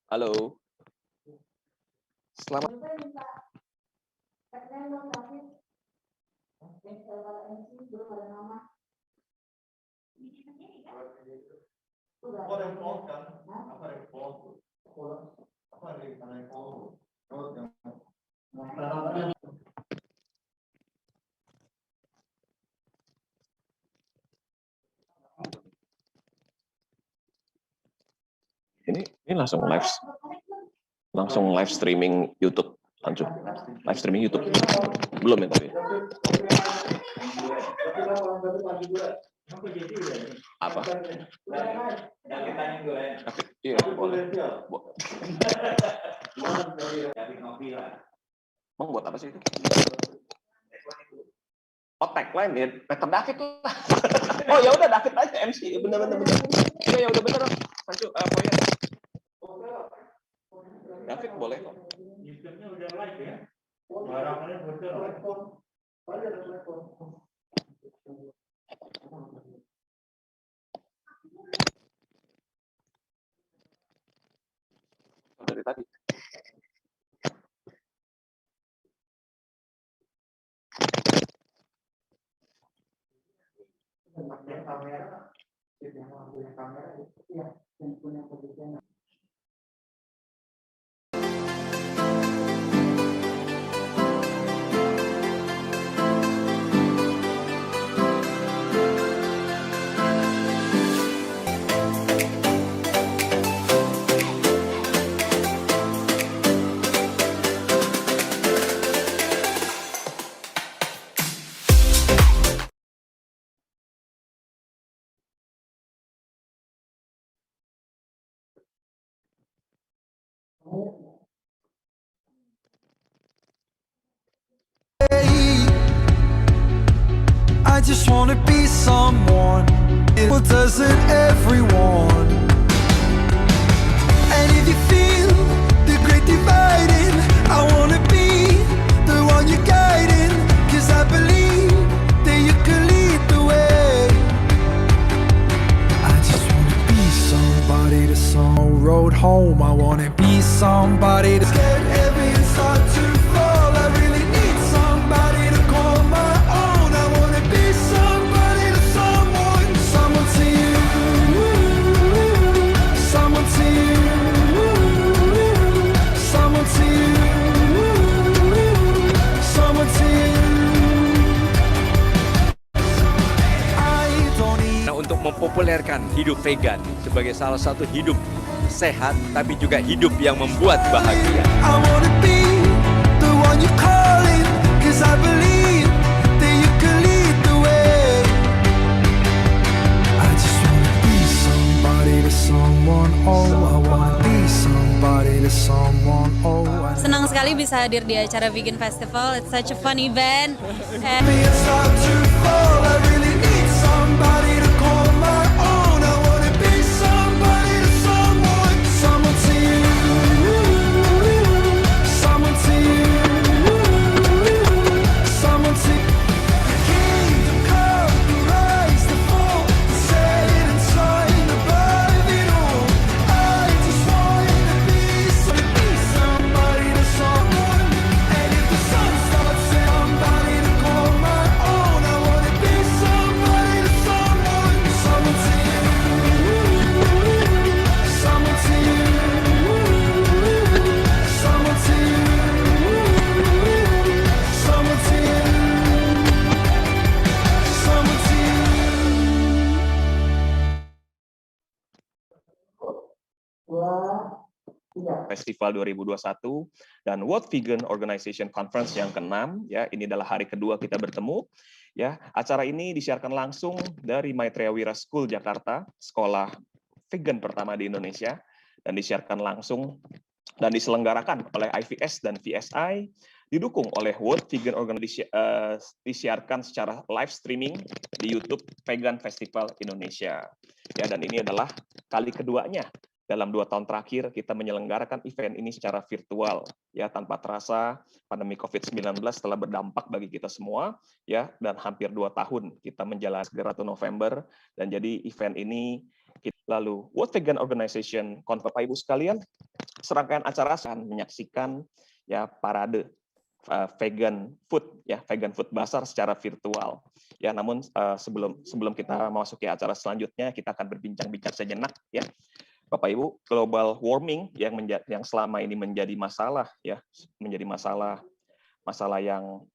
Halo. Selamat. Ini langsung live streaming YouTube, lanjut live streaming YouTube belum ya tadi? Apa? Iya boleh. Mau buat apa sih itu? Oh tagline ya, Peter David lah. Oh ya udah David aja MC, bener. Ya udah bener. Lanjut Poya. David boleh kok. YouTube-nya udah live ya. Barangnya bocor. Dari tadi. I just wanna be someone. Well, doesn't everyone? And if you feel the great dividing, I wanna be the one you're guiding. 'Cause I believe that you can lead the way. I just wanna be somebody to some road home. I wanna be somebody to get heavy and start to fall. I really need somebody to call my own. I wanna be somebody to someone, someone to you, someone to you, someone to you, someone to you. I don't need. Nah, untuk mempopulerkan hidup vegan sebagai salah satu hidup sehat tapi juga hidup yang membuat bahagia. I wanna be the one you're calling, 'cause I believe that you can lead the way. I just wanna be somebody to someone, oh, I wanna be somebody to someone, oh. Senang sekali bisa hadir di acara Vegan Festival. It's such a fun event. And Me and start to fall, I really need somebody to call my own. I wanna be somebody to someone, someone to you, someone to you, someone to you. Kingdom come, the rise, the fall, the set and sign above it all. I just wanna be somebody to someone. And if the sun starts, somebody to call my own. I wanna be somebody to someone, someone to you, someone to you, someone to you, someone to you, someone to you. Festival 2021 dan World Vegan Organization Conference yang ke-6 ya. Ini adalah hari kedua kita bertemu ya. Acara ini disiarkan langsung dari Maitreya Wira School Jakarta, sekolah vegan pertama di Indonesia, dan disiarkan langsung dan diselenggarakan oleh IVS dan VSI, didukung oleh World Vegan Organization, disiarkan secara live streaming di YouTube Vegan Festival Indonesia. Ya, dan ini adalah kali keduanya dalam 2 tahun terakhir kita menyelenggarakan event ini secara virtual, ya tanpa terasa pandemi COVID-19 telah berdampak bagi kita semua, ya, dan hampir 2 tahun kita menjalani 1 November, dan jadi event ini lalu World Vegan Organization Bapak Ibu sekalian, serangkaian acara akan menyaksikan ya parade vegan food bazar secara virtual. Ya, namun sebelum kita memasuki acara selanjutnya, kita akan berbincang-bincang sejenak, ya. Bapak Ibu, global warming yang selama ini menjadi masalah, ya, menjadi masalah yang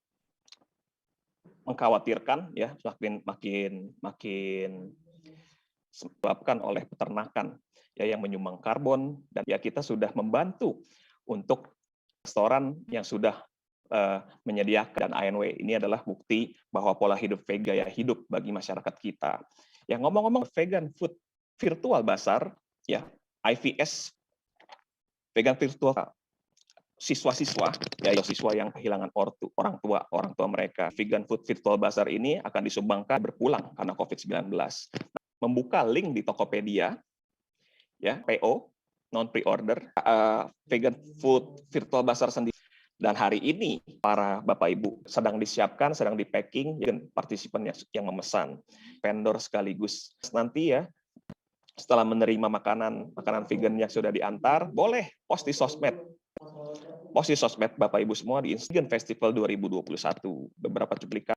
mengkhawatirkan, ya, makin disebabkan oleh peternakan, ya, yang menyumbang karbon, dan ya kita sudah membantu untuk restoran yang sudah menyediakan, dan ANW ini adalah bukti bahwa pola hidup vegan ya hidup bagi masyarakat kita. Ya, ngomong-ngomong vegan food virtual bazar, ya, IVS vegan virtual siswa-siswa, ya, siswa yang kehilangan orang tua mereka. Vegan food virtual bazar ini akan disumbangkan berpulang karena COVID-19. Membuka link di Tokopedia, ya, PO non pre-order vegan food virtual bazar sendiri. Dan hari ini para Bapak Ibu sedang disiapkan, sedang di-packing, dan partisipan yang memesan, vendor sekaligus. Nanti ya, setelah menerima makanan vegan yang sudah diantar, boleh post di sosmed. Post di sosmed Bapak Ibu semua di Vegan Festival 2021. Beberapa cuplikan.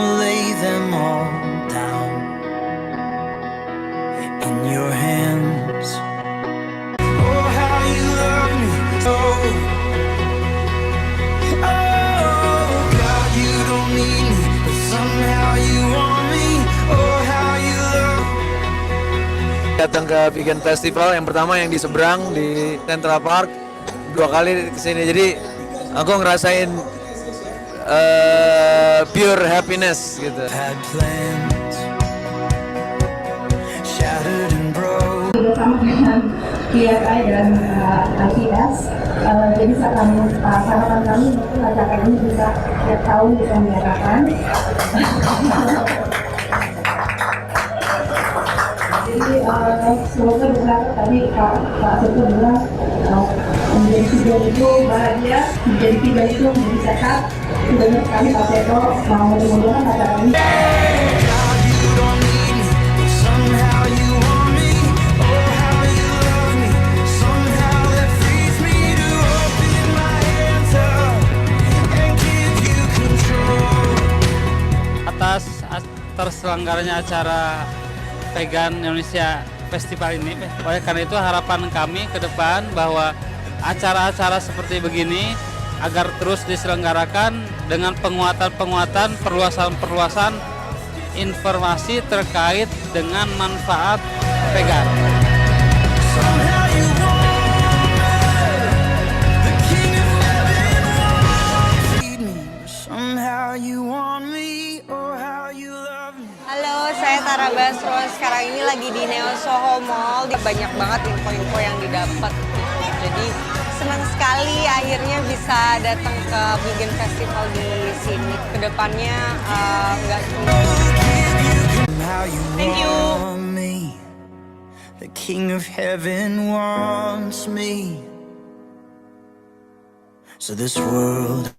Lay them all down in your hands. Oh, how you love me. Oh, God, you don't need me, but somehow you want me. Oh, how you love. Datang ke Vegan Festival yang pertama yang di seberang di Central Park, 2 kali kesini, jadi aku ngerasain pure happiness gitu. Had plans shattered and broke. Bersama dengan PSI dan IPS, jadi harapan kami mungkin acara ini bisa setiap tahun kita mengadakan. Jadi semoga tadi Pak Seto bilang menjadi vegan itu bahagia, menjadi vegan itu menjadi sehat. Banyak sekali Pak Seto mau mudah-mudahan acara ini. Somehow you want me, oh how you love me. Somehow that frees me to open my hands up and give you control. Atas terselenggaranya acara Vegan Indonesia Festival ini, oleh karena itu harapan kami ke depan bahwa acara-acara seperti begini agar terus diselenggarakan dengan penguatan-penguatan, perluasan-perluasan informasi terkait dengan manfaat vegan. Somehow you want the King of Heaven wants me. Somehow you want me, oh how you love me. Halo, saya Tara Basro. Sekarang ini lagi di Neo Soho Mall. Banyak banget info-info yang didapat. Jadi senang sekali akhirnya bisa datang ke Vegan Festival di sini. Kedepannya nggak cuma. Somehow you Thank you. want me. The King of Heaven wants me. So this world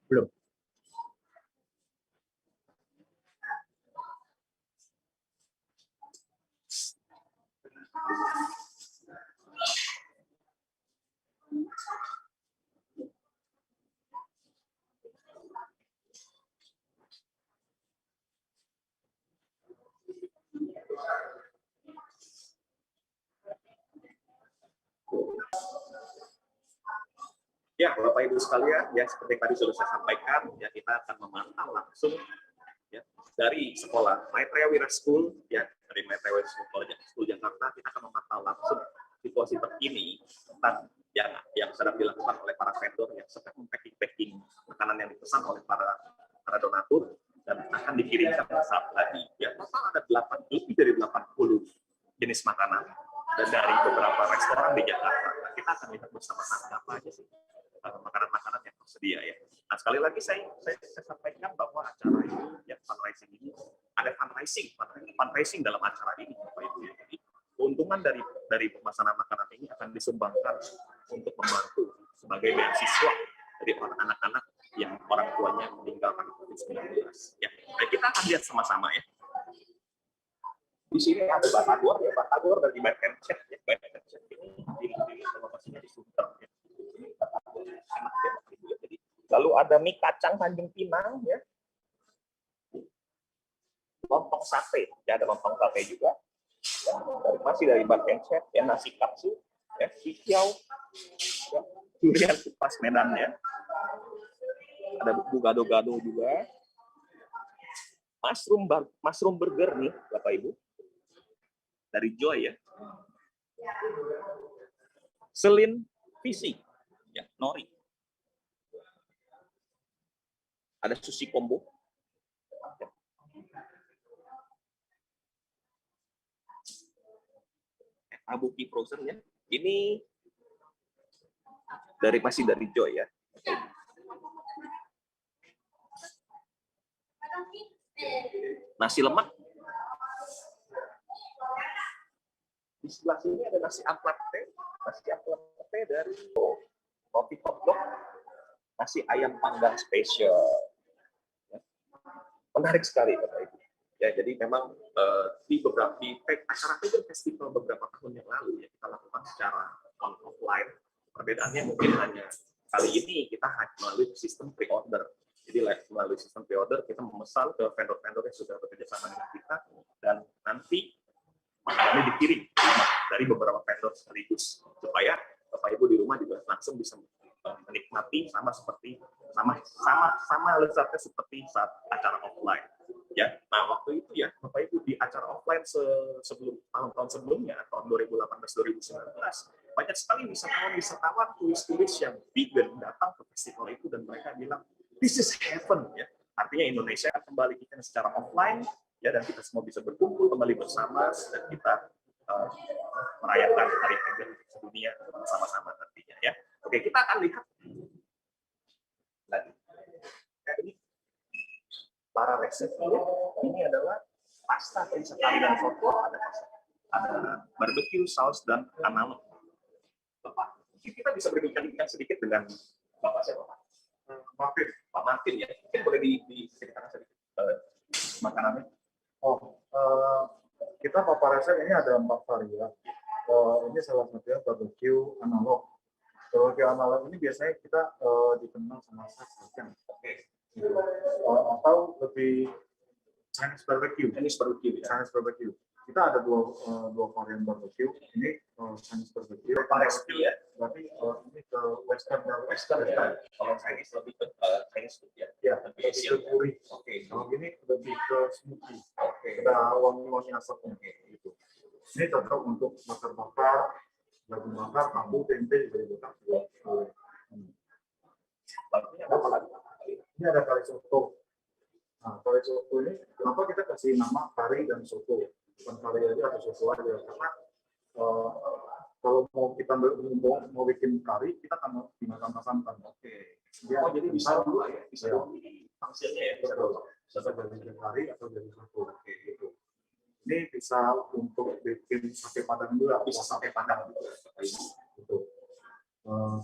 Belum. Ya, Bapak Ibu sekalian, ya seperti tadi sudah saya sampaikan, ya kita akan memantau langsung ya dari sekolah Maitreya Wira School, ya dari Maitreya Wira School Jakarta, kita akan memantau langsung situasi terkini tentang yang sedang dilakukan oleh para vendor yang sedang packing makanan yang dipesan oleh para donatur dan akan dikirimkan saat lagi. Ya, total ada lebih dari 80 jenis makanan dan dari beberapa restoran di Jakarta. Nah, kita akan lihat bersama-sama apa aja sih makanan-makanan yang tersedia ya. Nah, sekali lagi saya sampaikan bahwa acara ini, ya fundraising ini ada fundraising dalam acara ini, Bapak Ibu ya. Jadi keuntungan dari pemesanan makanan ini akan disumbangkan untuk membantu sebagai beasiswa dari anak-anak yang orang tuanya meninggalkan COVID-19. Ya, nah, kita akan lihat sama-sama ya. Di sini ada batagor ya, batagor dari Batkencet ya. Batkencet ini di lokasinya di Sunter ya. Enak ya, jadi lalu ada mie kacang Tanjung Pinang ya, lontong sate ya, ada lontong sate juga ya, masih dari Batkencet ya, nasi kapsu ya, hijau ya, durian kupas Medan ya, ada bubu gado-gado juga, mushroom burger nih Bapak Ibu dari Joy ya, Selin Visi ya, nori. Ada sushi combo. Kabuki frozen ya. Ini masih dari Joy ya. Nasi lemak. Di sebelah sini ada nasi amplatnya dari roti hotdog, nasi ayam panggang spesial. Menarik sekali Bapak Ibu. Ya, jadi memang di acara Vegan Festival beberapa tahun yang lalu ya kita lakukan secara offline. Perbedaannya mungkin hanya kali ini kita melalui sistem pre-order. Jadi melalui sistem pre-order kita memesan ke vendor-vendor yang sudah bekerjasama dengan kita dan nanti makanannya dikirim dari beberapa vendor sekaligus supaya Bapak Ibu di rumah juga langsung bisa menikmati sama lezatnya seperti saat acara offline. Ya, nah waktu itu ya Bapak Ibu di acara offline sebelum tahun-tahun sebelumnya, tahun 2018-2019, banyak sekali wisatawan turis-turis yang vegan datang ke festival itu dan mereka bilang this is heaven ya. Artinya Indonesia akan kembali kita secara offline ya, dan kita semua bisa berkumpul kembali bersama dan kita merayakan hari vegan sedunia bersama-sama nantinya ya. Oke, kita akan lihat lagi. Ini para resepnya ini adalah pasta sekali dan foto, ada barbecue saus dan analog. Bapak, mungkin kita bisa berbincang sedikit dengan Bapak siapa Pak? Pak Martin ya, mungkin boleh diceritakan sedikit makanannya. Kita Papa Resep ini ada 4 varian. Ini salah satunya barbecue analog. Barbecue analog ini biasanya kita dikenal sama sajian. Atau lebih Chinese barbecue. Chinese barbecue. Ya? Chinese barbecue. Kita ada dua varian barbecue. Ini Chinese barbecue. Recipe ya. Berarti ini ke Western dan Western ya. Kalau Chinese lebih ke Chinese food ya. Ya, lebih ke gurih. Kalau ini lebih ke smoky. Ada wangi-wangi asapnya gitu. Ini cocok untuk bakar-bakar, lagu bakar, tahu, tempe juga dibakar. Lalunya apa lagi? Ini ada kari soto. Nah, kari soto ini kenapa kita kasih nama kari dan soto? Bukan kari aja atau soto aja, karena kalau kita mau bikin kari, kita tambah santan. Jadi bisa dua ya, bisa dua hasilnya ya. Bisa dari kari atau dari soto. Gitu. Ini bisa untuk bikin sate padang juga, Bisa sate padang gitu.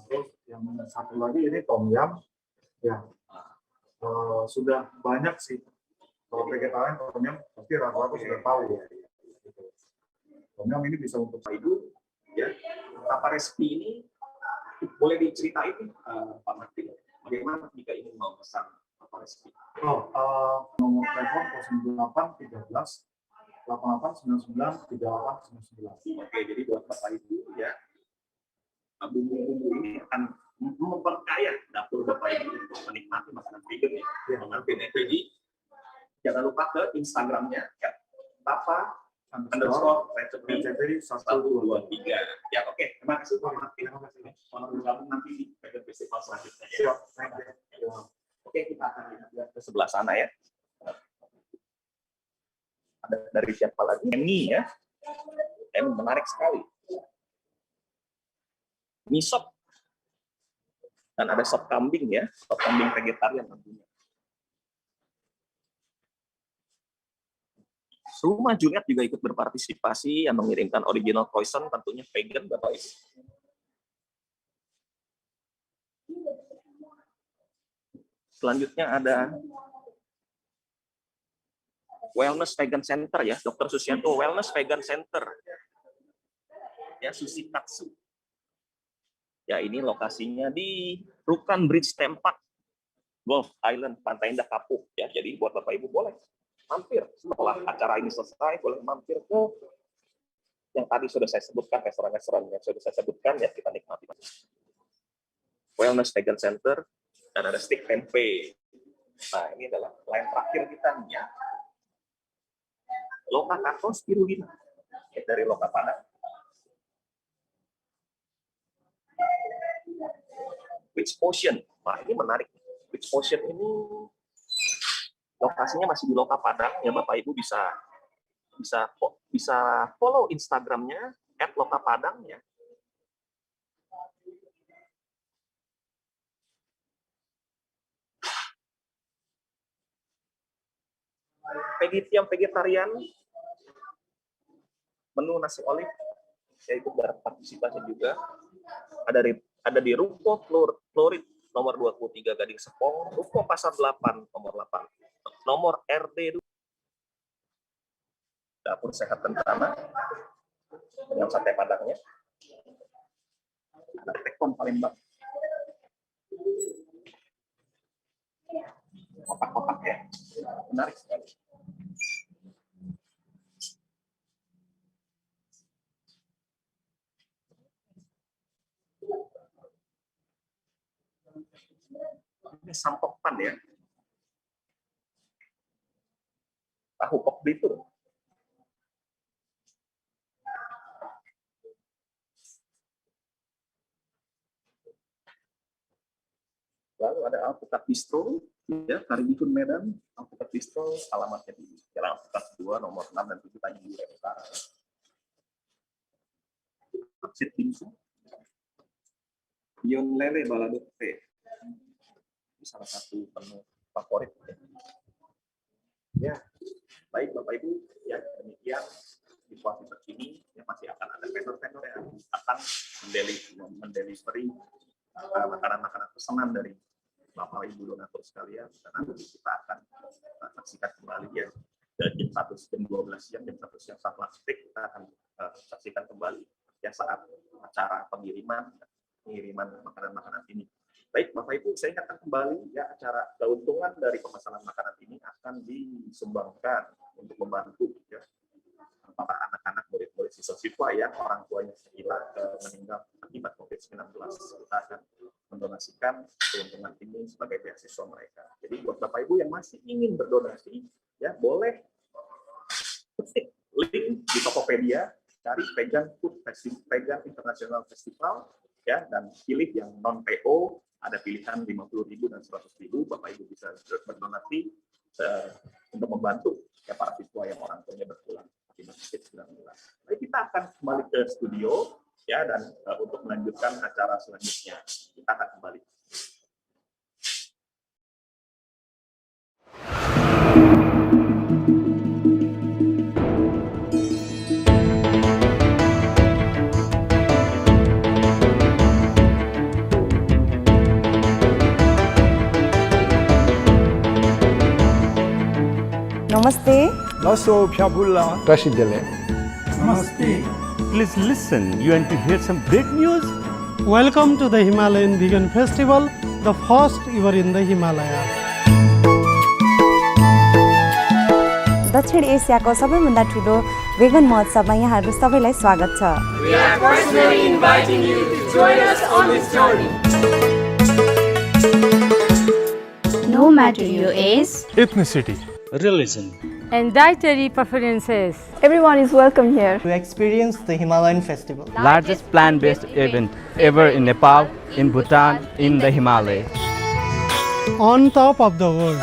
Terus yang satu lagi ini tom yum, ya sudah banyak sih. Kalau vegetarian tom yum pasti rata-rata sudah tahu ya. Gitu. Tom yum ini bisa untuk Ibu, ya. Apa resepi ini boleh diceritain Pak Martin? Bagaimana jika ingin mau pesan apa resepi? Nomor telepon 08 13 88 99 38 99. Oke, jadi buat Bapak Ibu ya, bumbu-bumbu ini akan memperkaya dapur Bapak Ibu untuk menikmati makanan vegan ya. Martin ya. Jadi jangan lupa ke Instagramnya ya, Papa _ recipe 123. Ya oke, terima kasih Pak Martin. Selamat bergabung nanti di Vegan Festival selanjutnya ya. Oke, kita akan lihat ke sebelah sana ya. Ada dari siapa lagi? Emi ya. Emi menarik sekali. Mie sop. Dan ada sop kambing ya, sop kambing vegetarian tentunya. Rumah Juliet juga ikut berpartisipasi yang mengirimkan original croissant tentunya vegan Bapak Ibu. Selanjutnya ada Wellness Vegan Center ya, Dr. Susianto Wellness Vegan Center. Ya, Sushi Katsu. Ya, ini lokasinya di Rukan Bridge Tempat, Golf Island, Pantai Indah Kapuk. Ya, jadi buat Bapak Ibu boleh mampir setelah acara ini selesai, boleh mampir ke yang tadi sudah saya sebutkan, restoran-restoran yang sudah saya sebutkan, ya kita nikmati. Wellness Vegan Center, dan ada stick tempe. Nah, ini adalah line terakhir kita nih ya. Loka Kato Spirulina dari Loka Padang. Witch Potion, wah ini menarik. Witch Potion ini lokasinya masih di Loka Padang ya, Bapak Ibu bisa follow Instagramnya @lokapadang ya. Yang vegetarian, menu nasi olive, saya ikut berpartisipasi juga. Ada di Ruko Florid nomor 23 Gading Serpong, Ruko Pasar 8 nomor 8, nomor RD Dapur Sehat Tentara dengan sate padangnya. Ada Tekon Palembang. Kotak-kotak ya, menarik sekali. Ini Sampokpan ya. Tahu kok Blitur. Lalu ada Alpukat Bistro, ya, Karibikun Medan, Alpukat Bistro, alamatnya di Jalan Alpukat 2, nomor 6 dan 7 Tanjung Duren Utara. Masjid Dimsum, Ion Lele Balado Cafe. Ini salah satu menu favorit. Ya, baik Bapak Ibu, ya demikian situasi terkini yang masih akan ada vendor-vendor yang akan mendelivery makanan-makanan pesanan dari Bapak Ibu donatur sekalian, dan nanti kita akan saksikan kembali ya jam 1 jam 12 siang, jam 1 siang setelah break kita akan saksikan kembali ya saat acara pengiriman makanan-makanan ini. Baik Bapak Ibu, saya ingatkan kembali ya acara keuntungan dari pemesanan makanan ini akan disumbangkan untuk membantu ya para anak-anak, murid-murid, siswa-siswa yang orang tuanya meninggal akibat COVID-19. Kita akan mendonasikan keuntungan ini sebagai beasiswa mereka. Jadi buat Bapak Ibu yang masih ingin berdonasi, ya boleh ketik link di Tokopedia, cari Vegan Food Festival, Vegan International Festival, ya, dan pilih yang non PO. Ada pilihan 50.000 dan 100.000. Bapak Ibu bisa berdonasi untuk membantu ya para siswa yang orang tuanya berpulang akibat COVID-19. Baik, kita akan kembali ke studio ya, dan untuk melanjutkan acara selanjutnya kita akan kembali. Namaste. Naso Pyabulla. Prasidele. Namaste. Please listen. You want to hear some great news? Welcome to the Himalayan Vegan Festival, the first ever in the Himalayas. दक्षिण एसियाको सबैभन्दा ठुलो vegan महोत्सवमा यहाँहरू सबैलाई स्वागत छ। We are personally inviting you to join us on this journey. No matter your age, Ethnicity. Religion. and dietary preferences, Everyone is welcome here. To experience the Himalayan Festival. Largest plant-based event ever in Nepal, in Bhutan, in the Himalayas. On top of the world.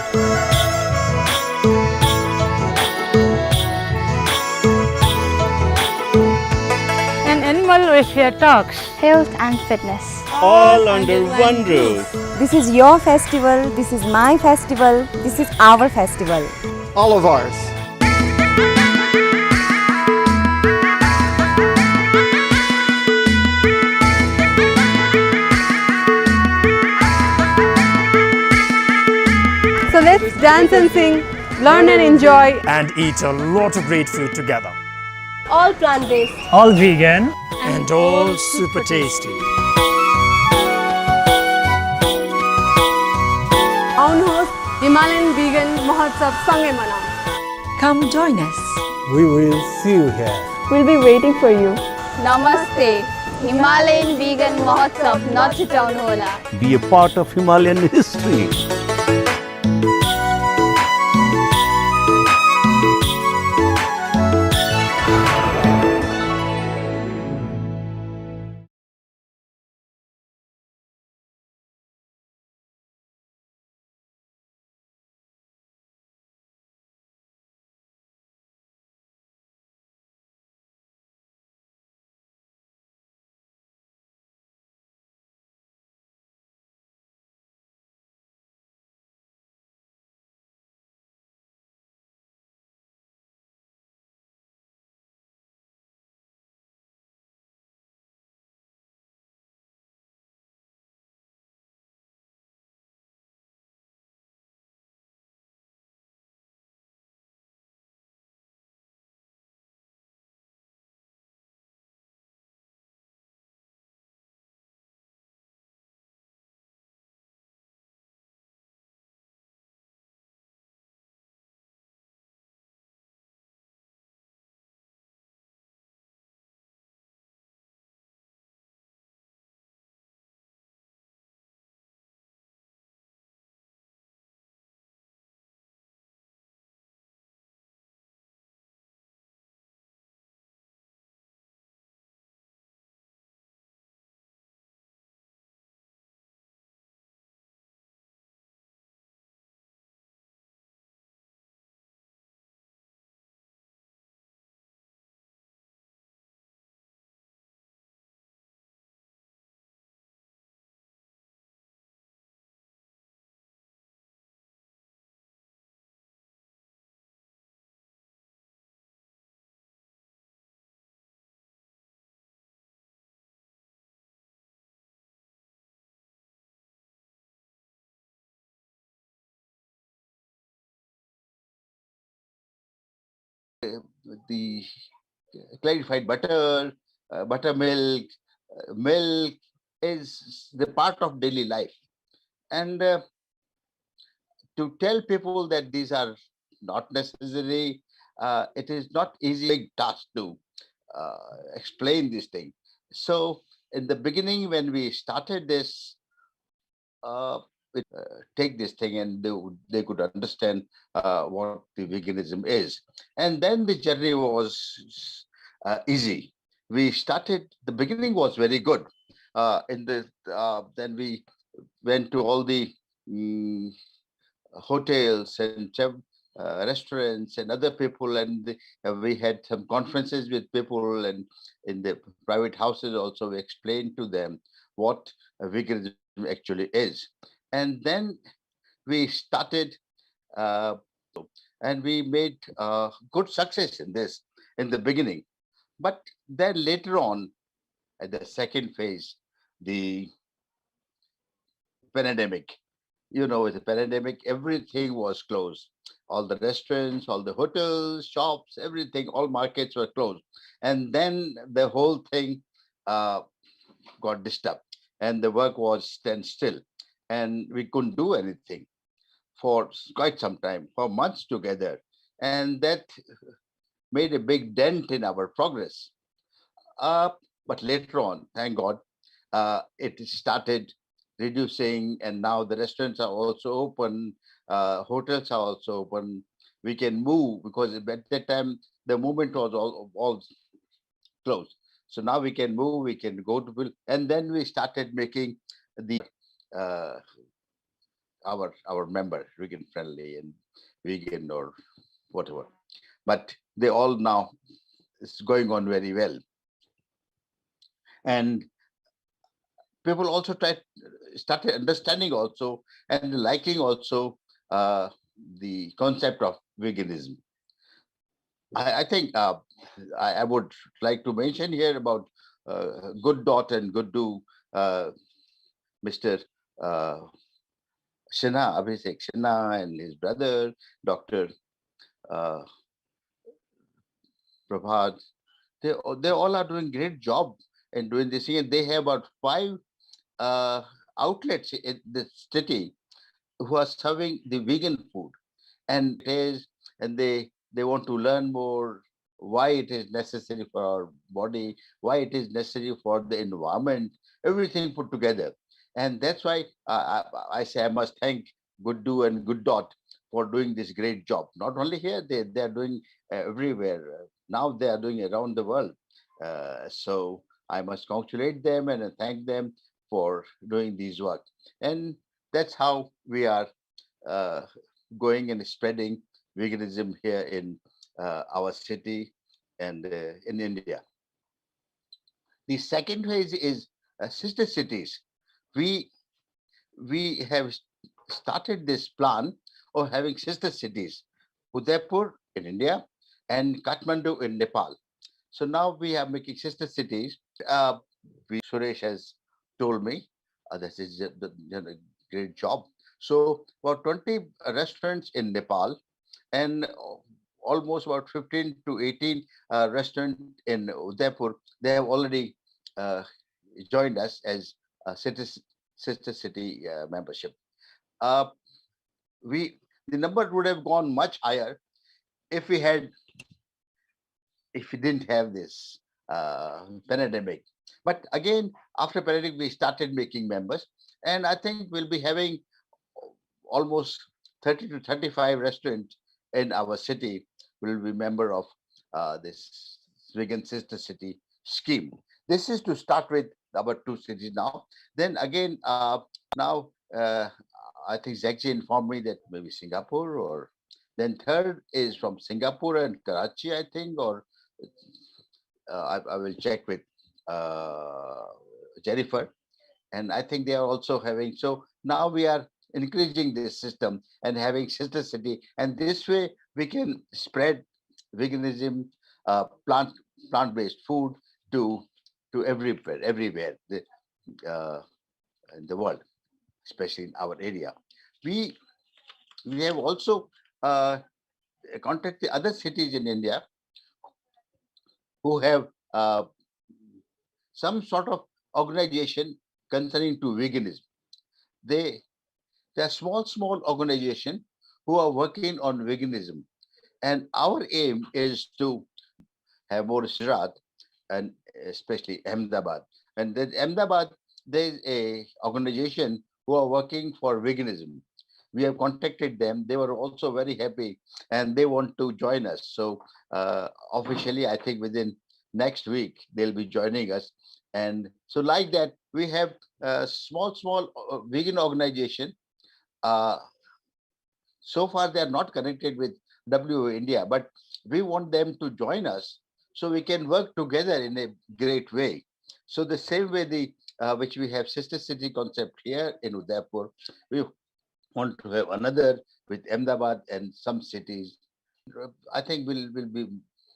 and animal welfare talks. Health and fitness. All under one roof. This is your festival, this is my festival, this is our festival. All of ours. So let's dance and sing, learn and enjoy. And eat a lot of great food together. All plant-based. All vegan. And all super tasty. आउनुहोस् Himalayan vegan महोत्सव सँगै मनाऊ. Come join us. We will see you here. We'll be waiting for you. Namaste. Himalayan Vegan Mahotsav नछुटाउनुहोला. Be a part of Himalayan history. the clarified butter, buttermilk, milk is the part of daily life. And to tell people that these are not necessary, it is not easy big task to explain this thing. So in the beginning, when we started this, take this thing and they could understand what the veganism is. And then the journey was easy. We started, the beginning was very good. Then we went to all the mm, hotels and restaurants and other people, and we had some conferences with people, and in the private houses also we explained to them what veganism actually is. And then we started and we made good success in this in the beginning. But then later on, at the second phase, the pandemic, with the pandemic, everything was closed. All the restaurants, all the hotels, shops, everything, all markets were closed. And then the whole thing got disturbed and the work was stand still. And we couldn't do anything for quite some time, for months together. And that made a big dent in our progress. But later on, thank God, it started reducing, and now the restaurants are also open, hotels are also open. We can move because at that time the movement was all closed. So now we can move, we can go to, and then we started making the our member vegan friendly and vegan or whatever. But they all now it's going on very well. And people also started understanding also and liking also the concept of veganism. I think I would like to mention here about Good Dot and Good Do, Mr. Sinha, Abhishek Sinha, and his brother, Dr. Prabhat. They all are doing great job in doing this thing, and they have about 5 outlets in the city who are serving the vegan food, and they want to learn more why it is necessary for our body, why it is necessary for the environment, everything put together. And that's why I say I must thank Good Do and Good Dot for doing this great job. Not only here, they are doing everywhere. Now they are doing around the world. So I must congratulate them and thank them for doing this work. And that's how we are going and spreading veganism here in our city and in India. The second phase is sister cities. We have started this plan of having sister cities, Udaipur in India and Kathmandu in Nepal. So now we are making sister cities. Suresh has told me this is a great job. So about 20 restaurants in Nepal and almost about 15 to 18 restaurants in Udaipur, they have already joined us as a sister city membership. The number would have gone much higher if we didn't have this pandemic. But again, after pandemic, we started making members, and I think we'll be having almost 30 to 35 restaurants in our city will be member of this vegan sister city scheme. This is to start with our 2 cities now. Then again, now I think Zekji informed me that maybe Singapore, or then third is from Singapore and Karachi, I think, or I will check with Jennifer. And I think they are also having, so now we are increasing this system and having sister city. And this way we can spread veganism, plant-based food to everywhere in the world, especially in our area. We have also contact the other cities in India who have some sort of organization concerning to veganism. They are small organization who are working on veganism, and our aim is to have more Gujarat and especially Ahmedabad. And then Ahmedabad, there is a organization who are working for veganism. We have contacted them. They were also very happy, and they want to join us. So officially, I think within next week they'll be joining us. And so like that, we have a small vegan organization. Uh, so far, they are not connected with WHO India, but we want them to join us so we can work together in a great way. So the same way which we have sister city concept here in Udaipur, we want to have another with Ahmedabad and some cities. I think will be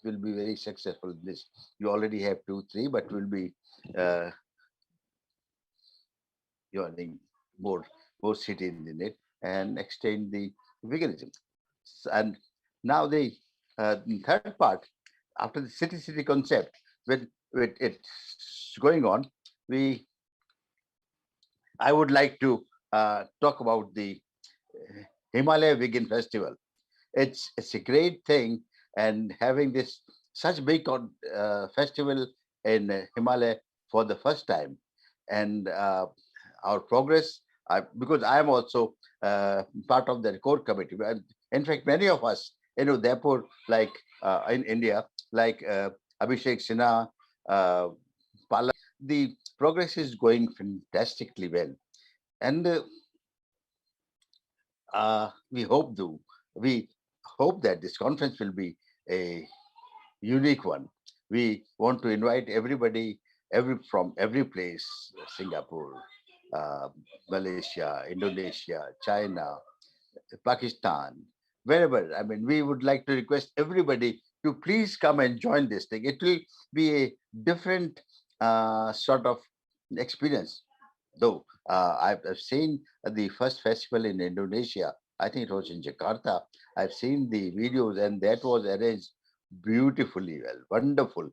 very successful in this. You already have 2, 3, but we'll be joining more cities in it and extend the veganism. And now the third part, after the city concept, with it's going on, I would like to talk about the Himalaya Vegan Festival. It's a great thing, and having this such big festival in Himalaya for the first time, and our progress. Because I am also part of the core committee. In fact, many of us in Udaipur, like in India, like Abhishek Sinha, Pala, the progress is going fantastically well, and we hope that this conference will be a unique one. We want to invite everybody, from every place, Singapore, Malaysia, Indonesia, China, Pakistan, wherever. I mean, we would like to request everybody to please come and join this thing. It will be a different sort of experience. Though I've seen the first festival in Indonesia, I think it was in Jakarta. I've seen the videos, and that was arranged beautifully well, wonderful.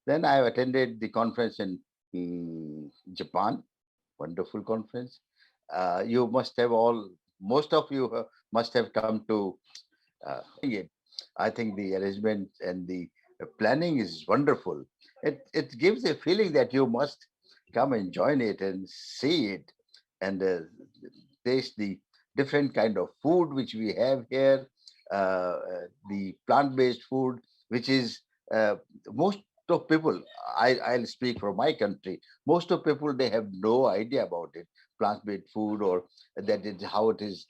Then I attended the conference in Japan, wonderful conference. You must have most of you must have come to it. I think the arrangement and the planning is wonderful. It gives a feeling that you must come and join it and see it, and taste the different kind of food which we have here, the plant-based food, which is most of people, I'll speak for my country, most of people, they have no idea about it, plant-based food, or that is how it is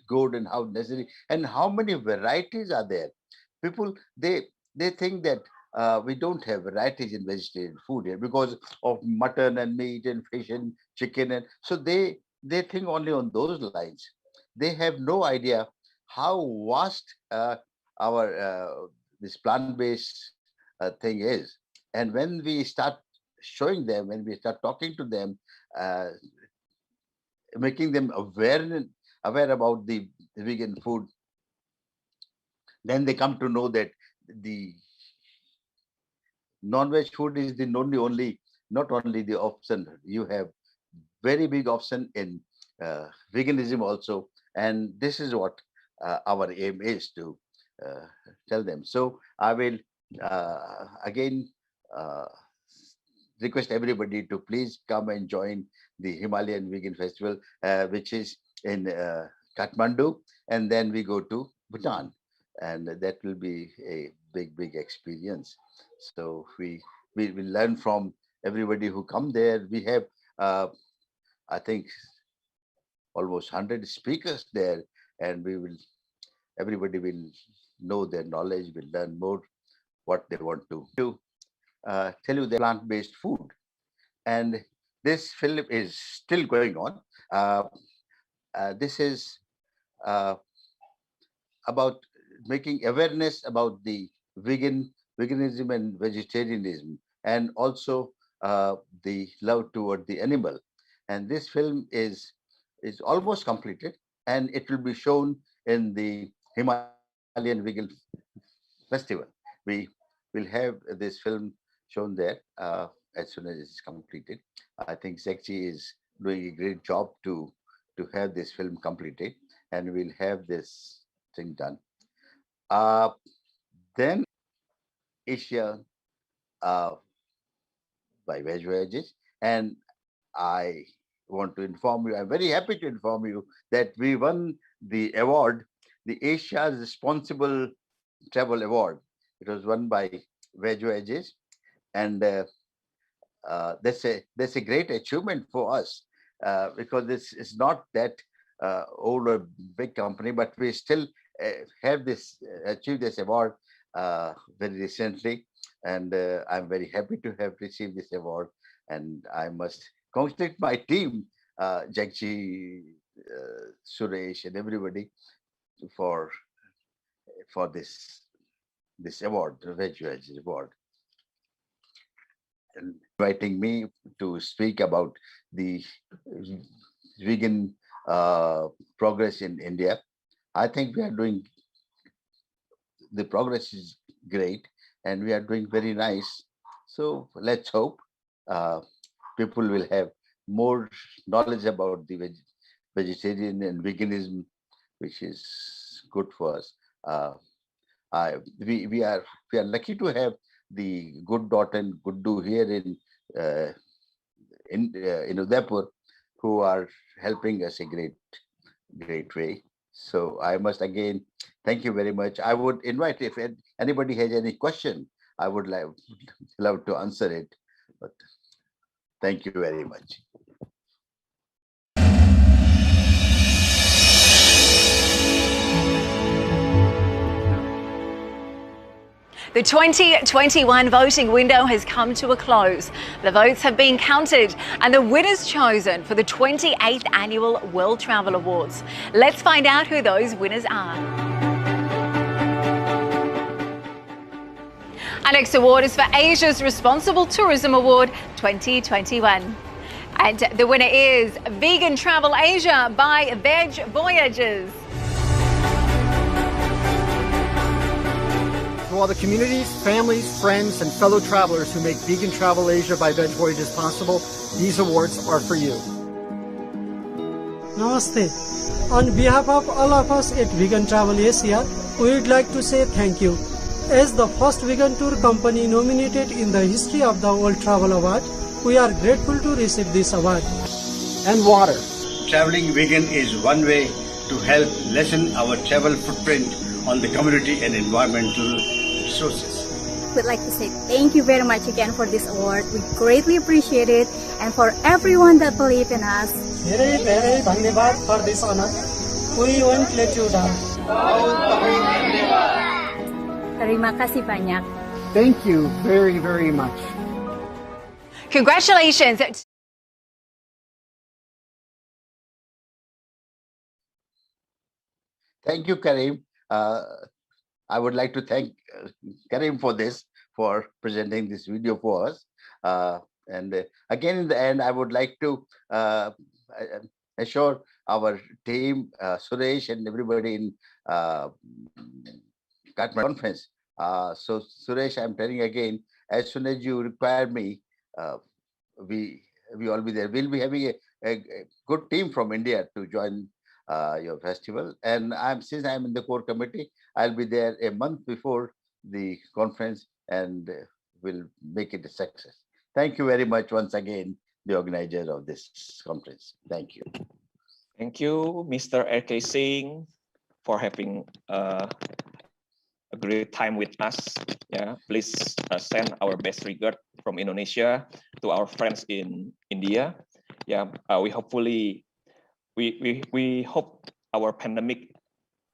good and how necessary and how many varieties are there. People, they think that we don't have varieties in vegetarian food here because of mutton and meat and fish and chicken, and so they think only on those lines. They have no idea how vast our this plant-based thing is. And when we start showing them, when we start talking to them, making them aware about the vegan food, then they come to know that the non-veg food is the not only the option. You have very big option in veganism also, and this is what our aim is to tell them. So I will again request everybody to please come and join the Himalayan Vegan Festival, which is in Kathmandu, and then we go to Bhutan, and that will be a big experience. So we will learn from everybody who come there. We have I think almost 100 speakers there, and everybody will know their knowledge, will learn more what they want to do. Tell you the plant-based food, and this film is still going on. This is about making awareness about the veganism and vegetarianism, and also the love toward the animal. And this film is almost completed, and it will be shown in the Himalaya Himalayan Vegan Festival. We will have this film shown there as soon as it's completed. I think Sekchi is doing a great job to have this film completed, and we'll have this thing done. Then Asia by Veg Voyages, and I want to inform you, I'm very happy to inform you that we won the award, the Asia's Responsible Travel Award. It was won by Veg Voyages, and that's a great achievement for us because this is not that old or big company, but we still have this achieved this award very recently, and I'm very happy to have received this award. And I must congratulate my team, Jagji, Suresh, and everybody for this award, the Veg Voyages Award, and inviting me to speak about the vegan progress in India. I think we are doing, the progress is great, and we are doing very nice. So let's hope people will have more knowledge about the vegetarian and veganism, which is good for us. We are lucky to have the good daughter and Guddu here in Udaipur, who are helping us a great way. So I must again thank you very much. I would invite, if anybody has any question, I would love to answer it. But thank you very much. The 2021 voting window has come to a close. The votes have been counted and the winners chosen for the 28th Annual World Travel Awards. Let's find out who those winners are. Our next award is for Asia's Responsible Tourism Award 2021. And the winner is Vegan Travel Asia by Veg Voyages. To all the communities, families, friends, and fellow travelers who make Vegan Travel Asia by Veg Voyages possible, these awards are for you. Namaste. On behalf of all of us at Vegan Travel Asia, we would like to say thank you. As the first vegan tour company nominated in the history of the World Travel Award, we are grateful to receive this award. And water. Traveling vegan is one way to help lessen our travel footprint on the community and environmental resources. We'd like to say thank you very much again for this award. We greatly appreciate it, and for everyone that believe in us. Very, very dhanyavad for this honor. We won't let you down. Terima kasih banyak. Thank you very, very much. Congratulations. Thank you, Karim. I would like to thank Karim for presenting this video for us. And again, in the end, I would like to assure our team, Suresh and everybody in Kathmandu conference. So Suresh, I'm telling you again, as soon as you require me, we all be there. We'll be having a good team from India to join your festival. And since I'm in the core committee, I'll be there a month before the conference, and we'll make it a success. Thank you very much once again, the organizer of this conference. Thank you. Thank you, Mr. R.K. Singh, for having a great time with us. Yeah, please send our best regard from Indonesia to our friends in India. Yeah, we hope our pandemic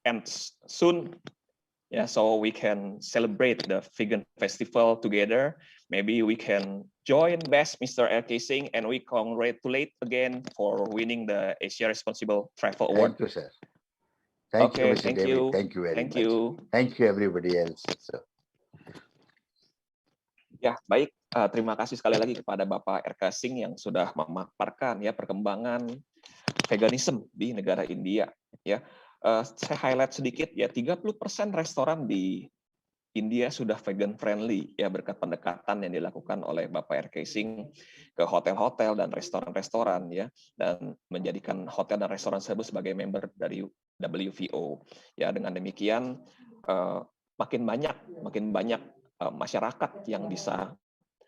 ends soon. Yeah, so we can celebrate the vegan festival together. Maybe we can join best Mr. R.K. Singh, and we congratulate again for winning the Asia Responsible Travel Award. Thank you, sir. Thank you, Mr. Thank David. you. Thank you very Thank much. you. Thank you, everybody else. So. Ya, baik. Terima kasih sekali lagi kepada Bapak R.K. Singh yang sudah memaparkan ya perkembangan veganisme di negara India. Ya, Saya highlight sedikit ya, 30% restoran di India sudah vegan friendly ya, berkat pendekatan yang dilakukan oleh Bapak RK Singh ke hotel-hotel dan restoran-restoran ya, dan menjadikan hotel dan restoran tersebut sebagai member dari WVO. Ya, dengan demikian makin banyak masyarakat yang bisa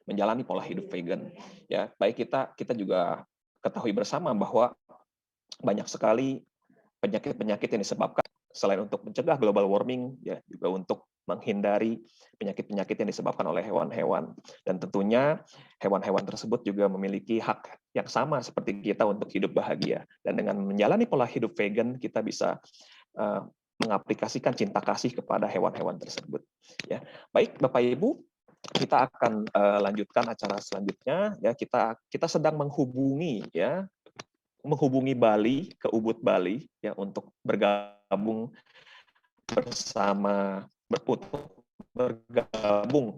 menjalani pola hidup vegan. Ya, baik kita juga ketahui bersama bahwa banyak sekali penyakit-penyakit yang disebabkan selain untuk mencegah global warming ya, juga untuk menghindari penyakit-penyakit yang disebabkan oleh hewan-hewan. Dan tentunya hewan-hewan tersebut juga memiliki hak yang sama seperti kita untuk hidup bahagia. Dan dengan menjalani pola hidup vegan, kita bisa mengaplikasikan cinta kasih kepada hewan-hewan tersebut. Ya, baik Bapak Ibu, kita akan lanjutkan acara selanjutnya. Ya, kita sedang menghubungi Bali ke Ubud Bali ya, untuk bergabung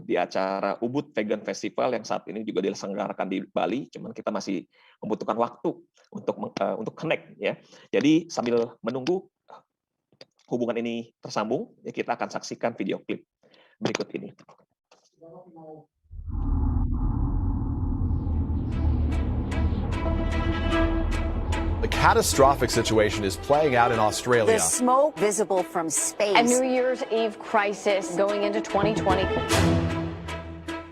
di acara Ubud Vegan Festival yang saat ini juga diselenggarakan di Bali. Cuman kita masih membutuhkan waktu untuk connect ya. Jadi sambil menunggu hubungan ini tersambung, ya kita akan saksikan video klip berikut ini. A catastrophic situation is playing out in Australia. The smoke visible from space. A New Year's Eve crisis going into 2020.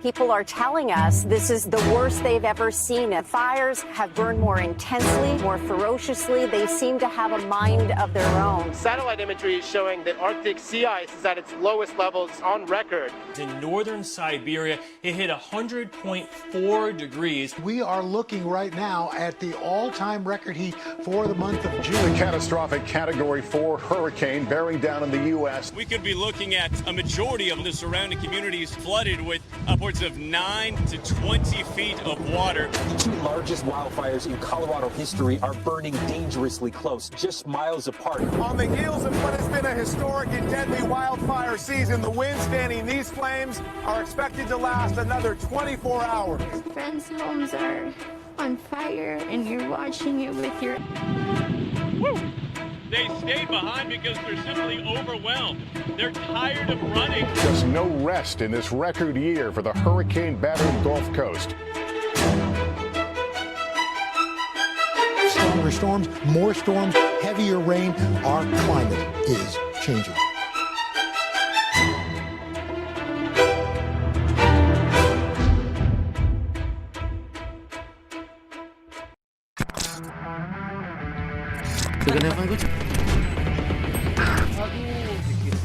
People are telling us this is the worst they've ever seen. Fires have burned more intensely, more ferociously. They seem to have a mind of their own. Satellite imagery is showing that Arctic sea ice is at its lowest levels on record. In northern Siberia, it hit 100.4 degrees. We are looking right now at the all-time record heat for the month of June. A catastrophic Category 4 hurricane bearing down in the U.S. We could be looking at a majority of the surrounding communities flooded with upwards of 9 to 20 feet of water. The two largest wildfires in Colorado history are burning dangerously close, just miles apart. On the heels of what has been a historic and deadly wildfire season, the winds fanning these flames are expected to last another 24 hours. Friends' homes are on fire and you're watching it with your... They stayed behind because they're simply overwhelmed. They're tired of running. Just no rest in this record year for the hurricane-battered Gulf Coast. Stronger storms, more storms, heavier rain. Our climate is changing.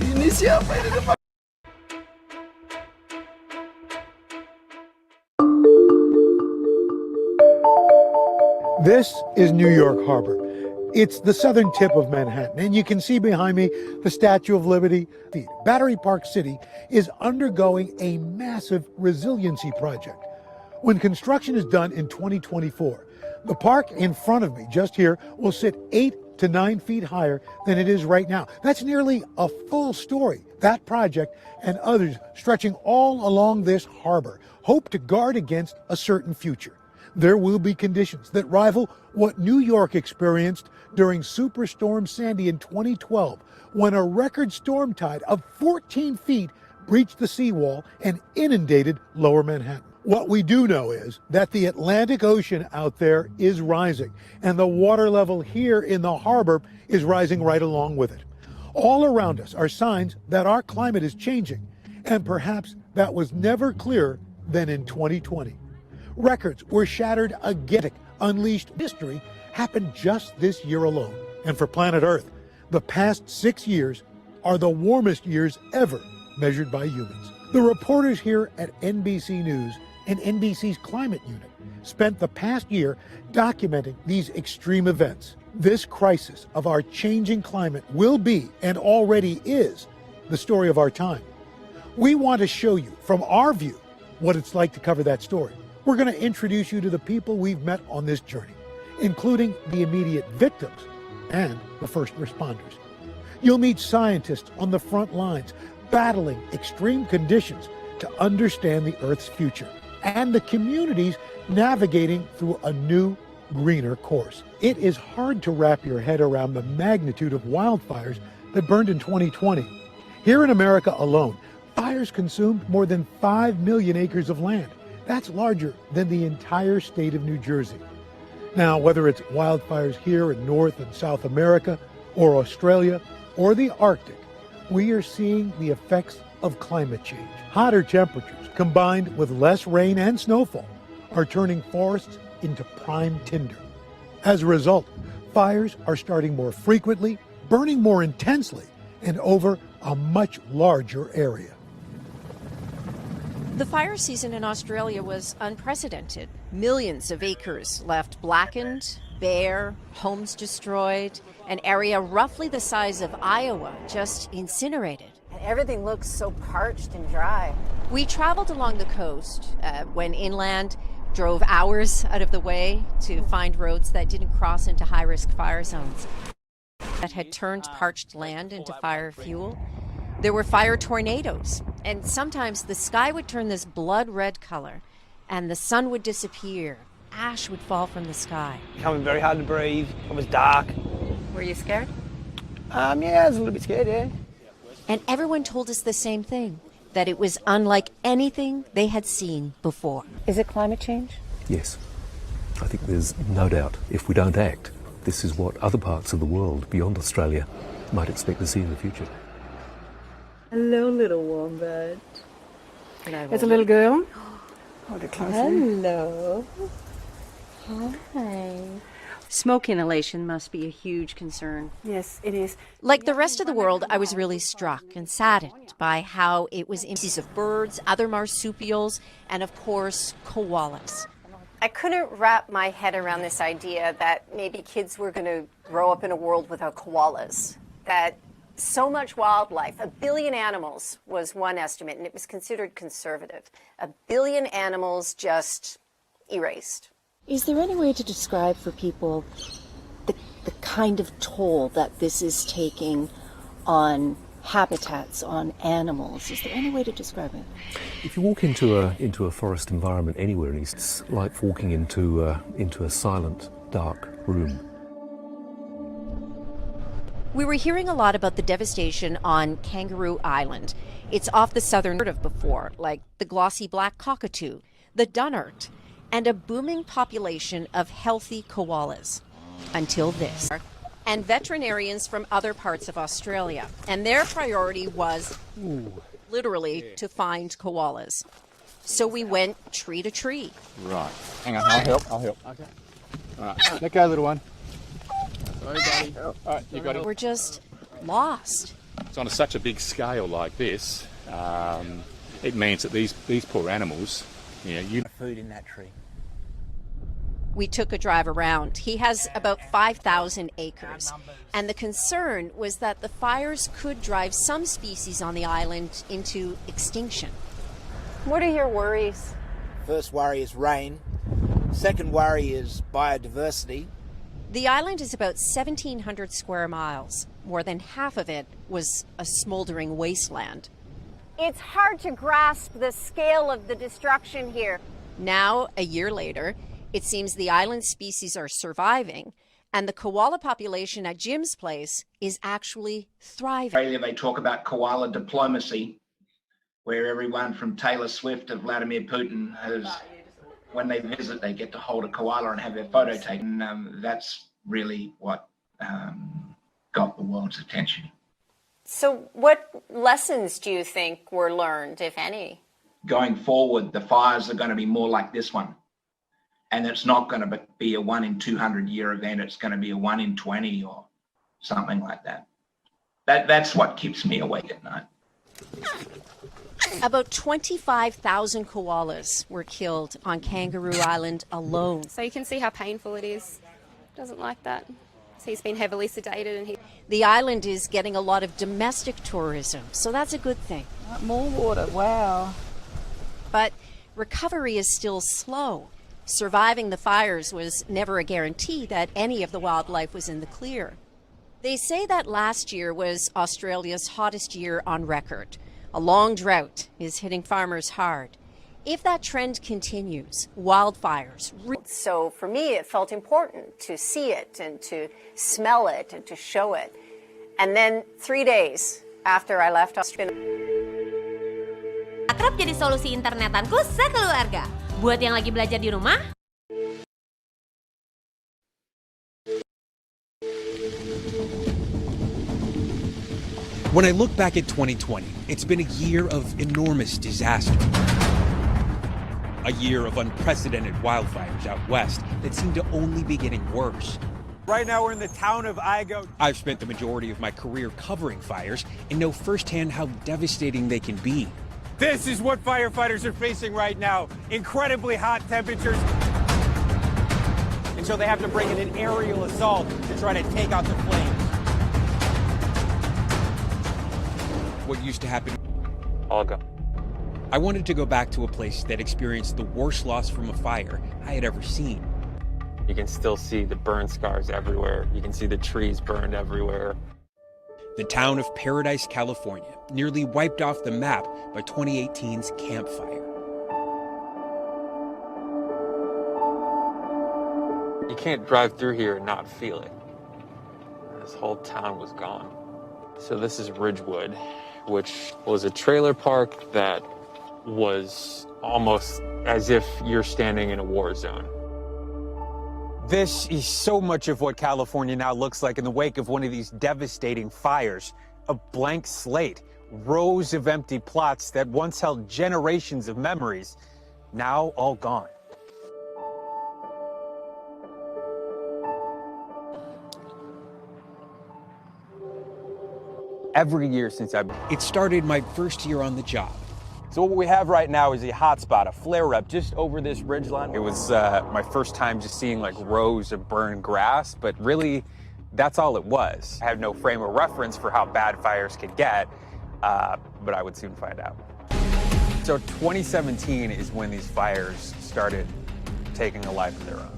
Ini siapa ini depan? This is New York Harbor. It's the southern tip of Manhattan, and you can see behind me the Statue of Liberty. Battery Park City is undergoing a massive resiliency project. When construction is done in 2024, the park in front of me, just here, will sit 8 to 9 feet higher than it is right now. That's nearly a full story. That project and others stretching all along this harbor hope to guard against a certain future. There will be conditions that rival what New York experienced during Superstorm Sandy in 2012, when a record storm tide of 14 feet breached the seawall and inundated lower Manhattan. What we do know is that the Atlantic Ocean out there is rising, and the water level here in the harbor is rising right along with it. All around us are signs that our climate is changing, and perhaps that was never clearer than in 2020. Records were shattered again. Unleashed history happened just this year alone. And for planet Earth, the past 6 years are the warmest years ever measured by humans. The reporters here at NBC News and NBC's Climate Unit spent the past year documenting these extreme events. This crisis of our changing climate will be, and already is, the story of our time. We want to show you, from our view, what it's like to cover that story. We're going to introduce you to the people we've met on this journey, including the immediate victims and the first responders. You'll meet scientists on the front lines, battling extreme conditions to understand the Earth's future, and the communities navigating through a new greener course. It is hard to wrap your head around the magnitude of wildfires that burned in 2020. Here in America alone, fires consumed more than 5 million acres of land. That's larger than the entire state of New Jersey. Now, whether it's wildfires here in North and South America, or Australia, or the Arctic, we are seeing the effects of climate change. Hotter temperatures, combined with less rain and snowfall, are turning forests into prime tinder. As a result, fires are starting more frequently, burning more intensely, and over a much larger area. The fire season in Australia was unprecedented. Millions of acres left blackened, bare, homes destroyed, an area roughly the size of Iowa just incinerated. And everything looks so parched and dry. We traveled along the coast, went inland, drove hours out of the way to find roads that didn't cross into high-risk fire zones that had turned parched land into fire fuel. There were fire tornadoes, and sometimes the sky would turn this blood-red color, and the sun would disappear. Ash would fall from the sky. Becoming very hard to breathe. It was dark. Were you scared? Yeah, I was a little bit scared, yeah. And everyone told us the same thing, that it was unlike anything they had seen before. Is it climate change? Yes. I think there's no doubt if we don't act, this is what other parts of the world beyond Australia might expect to see in the future. Hello, little wombat. It's a little girl. Hold it closer. Hello. Hi. Smoke inhalation must be a huge concern. Yes, it is. Like the rest of the world, I was really struck and saddened by how it was species of birds, other marsupials, and of course, koalas. I couldn't wrap my head around this idea that maybe kids were going to grow up in a world without koalas. That so much wildlife, 1 billion animals was one estimate, and it was considered conservative. 1 billion animals just erased. Is there any way to describe for people the kind of toll that this is taking on habitats, on animals? Is there any way to describe it? If you walk into a forest environment anywhere, it's like walking into a silent, dark room. We were hearing a lot about the devastation on Kangaroo Island. It's off the southern heard of before, like the glossy black cockatoo, the dunnart, and a booming population of healthy koalas. Until this. And veterinarians from other parts of Australia. And their priority was literally to find koalas. So we went tree to tree. Right. Hang on, I'll help. Okay. All right, let go, little one. Sorry, buddy. All right, you got it. We're just lost. So on such a big scale like this, it means that these poor animals, you food in that tree. We took a drive around. He has about 5,000 acres. And the concern was that the fires could drive some species on the island into extinction. What are your worries? First worry is rain. Second worry is biodiversity. The island is about 1,700 square miles. More than half of it was a smoldering wasteland. It's hard to grasp the scale of the destruction here. Now, a year later, it seems the island species are surviving, and the koala population at Jim's place is actually thriving. Australia, they talk about koala diplomacy, where everyone from Taylor Swift to Vladimir Putin has, when they visit, they get to hold a koala and have their photo taken. That's really what got the world's attention. So what lessons do you think were learned, if any? Going forward, the fires are going to be more like this one. And it's not going to be a 1 in 200 year event. It's going to be a 1 in 20 or something like that. That's what keeps me awake at night. About 25,000 koalas were killed on Kangaroo Island alone. So you can see how painful it is. Doesn't like that. So he's been heavily sedated and The island is getting a lot of domestic tourism, so that's a good thing. More water, wow. But recovery is still slow. Surviving the fires was never a guarantee that any of the wildlife was in the clear. They say that last year was Australia's hottest year on record. A long drought is hitting farmers hard. If that trend continues, wildfires. So for me, it felt important to see it and to smell it and to show it. And then 3 days after I left Australia. Akrab jadi solusi internetanku sekeluarga. Buat yang lagi belajar di rumah. When I look back at 2020, it's been a year of enormous disaster. A year of unprecedented wildfires out west that seem to only be getting worse. Right now we're in the town of Igo. I've spent the majority of my career covering fires and know firsthand how devastating they can be. This is what firefighters are facing right now. Incredibly hot temperatures. And so they have to bring in an aerial assault to try to take out the flames. What used to happen. Olga. I wanted to go back to a place that experienced the worst loss from a fire I had ever seen. You can still see the burn scars everywhere. You can see the trees burned everywhere. The town of Paradise, California, nearly wiped off the map by 2018's Camp Fire. You can't drive through here and not feel it. This whole town was gone. So this is Ridgewood, which was a trailer park that was almost as if you're standing in a war zone. This is so much of what California now looks like in the wake of one of these devastating fires. A blank slate, rows of empty plots that once held generations of memories, now all gone. Every year since it started my first year on the job. So what we have right now is a hotspot, a flare-up just over this ridgeline. It was my first time just seeing like rows of burned grass, but really that's all it was. I had no frame of reference for how bad fires could get, but I would soon find out. So 2017 is when these fires started taking a life of their own.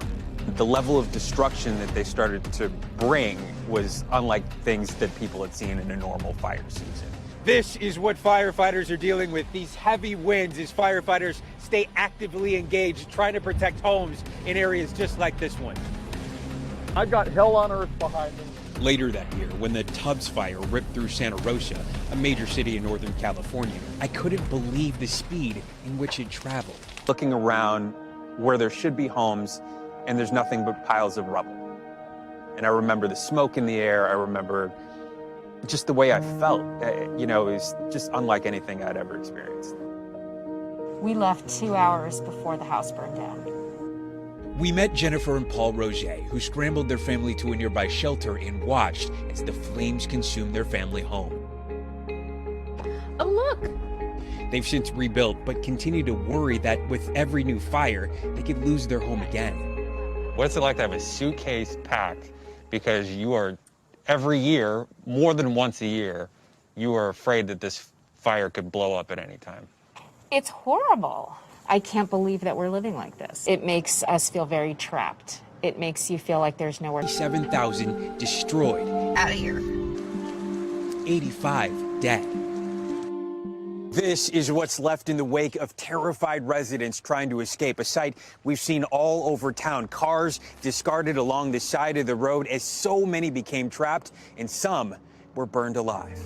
The level of destruction that they started to bring was unlike things that people had seen in a normal fire season. This is what firefighters are dealing with, these heavy winds as firefighters stay actively engaged, trying to protect homes in areas just like this one. I've got hell on earth behind me. Later that year, when the Tubbs Fire ripped through Santa Rosa, a major city in Northern California, I couldn't believe the speed in which it traveled. Looking around where there should be homes, and there's nothing but piles of rubble. And I remember the smoke in the air. I remember just the way I felt. You know, it was just unlike anything I'd ever experienced. We left 2 hours before the house burned down. We met Jennifer and Paul Roger, who scrambled their family to a nearby shelter and watched as the flames consumed their family home. Oh, look. They've since rebuilt, but continue to worry that with every new fire, they could lose their home again. What's it like to have a suitcase packed because you are, every year, more than once a year, you are afraid that this fire could blow up at any time? It's horrible. I can't believe that we're living like this. It makes us feel very trapped. It makes you feel like there's nowhere. 7,000 destroyed. Out of here. 85 dead. This is what's left in the wake of terrified residents trying to escape, a sight we've seen all over town. Cars discarded along the side of the road as so many became trapped and some were burned alive.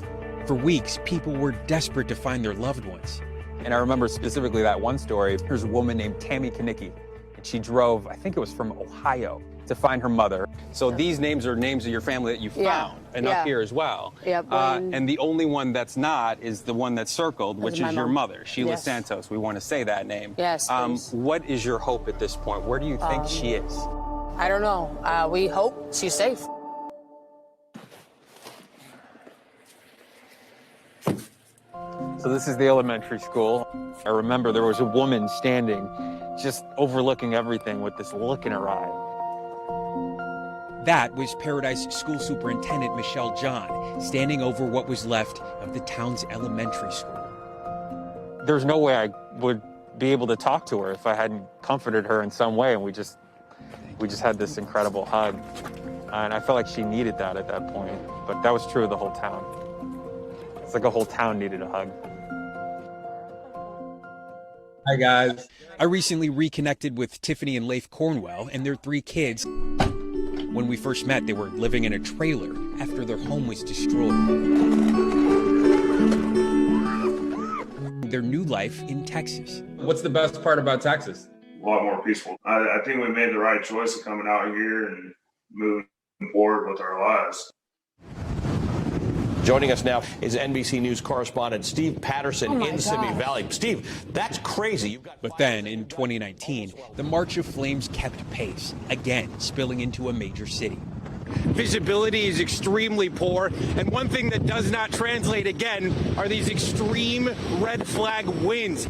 For weeks, people were desperate to find their loved ones. And I remember specifically that one story. There's a woman named Tammy Kanicki, and she drove, I think it was from Ohio, to find her mother. So these names are names of your family that you found, and up here as well. Yep. And the only one that's not is the one that's circled, which is your mother, Sheila Yes. Santos. We want to say that name. Yes, please. What is your hope at this point? Where do you think she is? I don't know. We hope she's safe. So this is the elementary school. I remember there was a woman standing just overlooking everything with this look in her eye. That was Paradise School Superintendent Michelle John, standing over what was left of the town's elementary school. There's no way I would be able to talk to her if I hadn't comforted her in some way, and we just had this incredible hug. And I felt like she needed that at that point, but that was true of the whole town. It's like a whole town needed a hug. Hi, guys. I recently reconnected with Tiffany and Leif Cornwell and their 3 kids. When we first met, they were living in a trailer after their home was destroyed. Their new life in Texas. What's the best part about Texas? A lot more peaceful. I think we made the right choice of coming out here and moving forward with our lives. Joining us now is NBC News correspondent Steve Patterson in Simi Valley. Steve, that's crazy. But then, in 2019, the March of Flames kept pace, again spilling into a major city. Visibility is extremely poor, and one thing that does not translate again are these extreme red flag winds.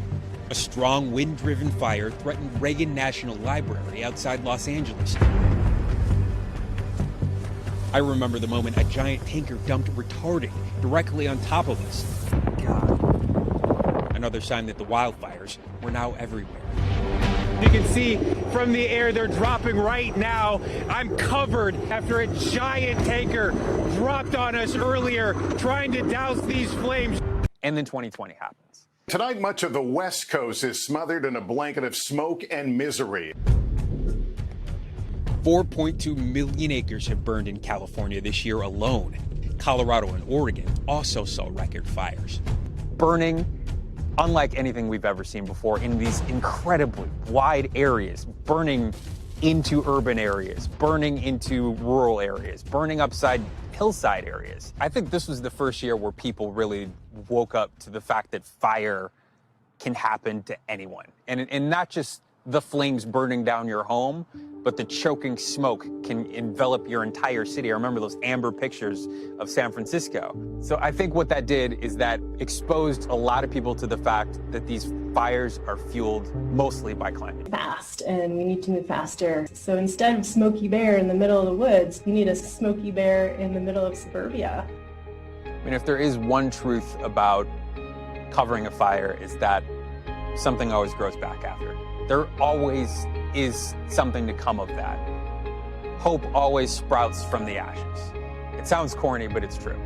A strong wind-driven fire threatened Reagan National Library outside Los Angeles. I remember the moment a giant tanker dumped retardant directly on top of us. God. Another sign that the wildfires were now everywhere. You can see from the air they're dropping right now. I'm covered after a giant tanker dropped on us earlier trying to douse these flames. And then 2020 happens. Tonight, much of the West Coast is smothered in a blanket of smoke and misery. 4.2 million acres have burned in California this year alone. Colorado and Oregon also saw record fires. Burning unlike anything we've ever seen before in these incredibly wide areas, burning into urban areas, burning into rural areas, burning upside hillside areas. I think this was the first year where people really woke up to the fact that fire can happen to anyone. And not just the flames burning down your home, but the choking smoke can envelop your entire city. I remember those amber pictures of San Francisco. So I think what that did is that exposed a lot of people to the fact that these fires are fueled mostly by climate. Fast, and we need to move faster. So instead of Smokey Bear in the middle of the woods, you need a Smokey Bear in the middle of suburbia. I mean, if there is one truth about covering a fire, is that something always grows back after. There always is something to come of that. Hope always sprouts from the ashes. It sounds corny, but it's true.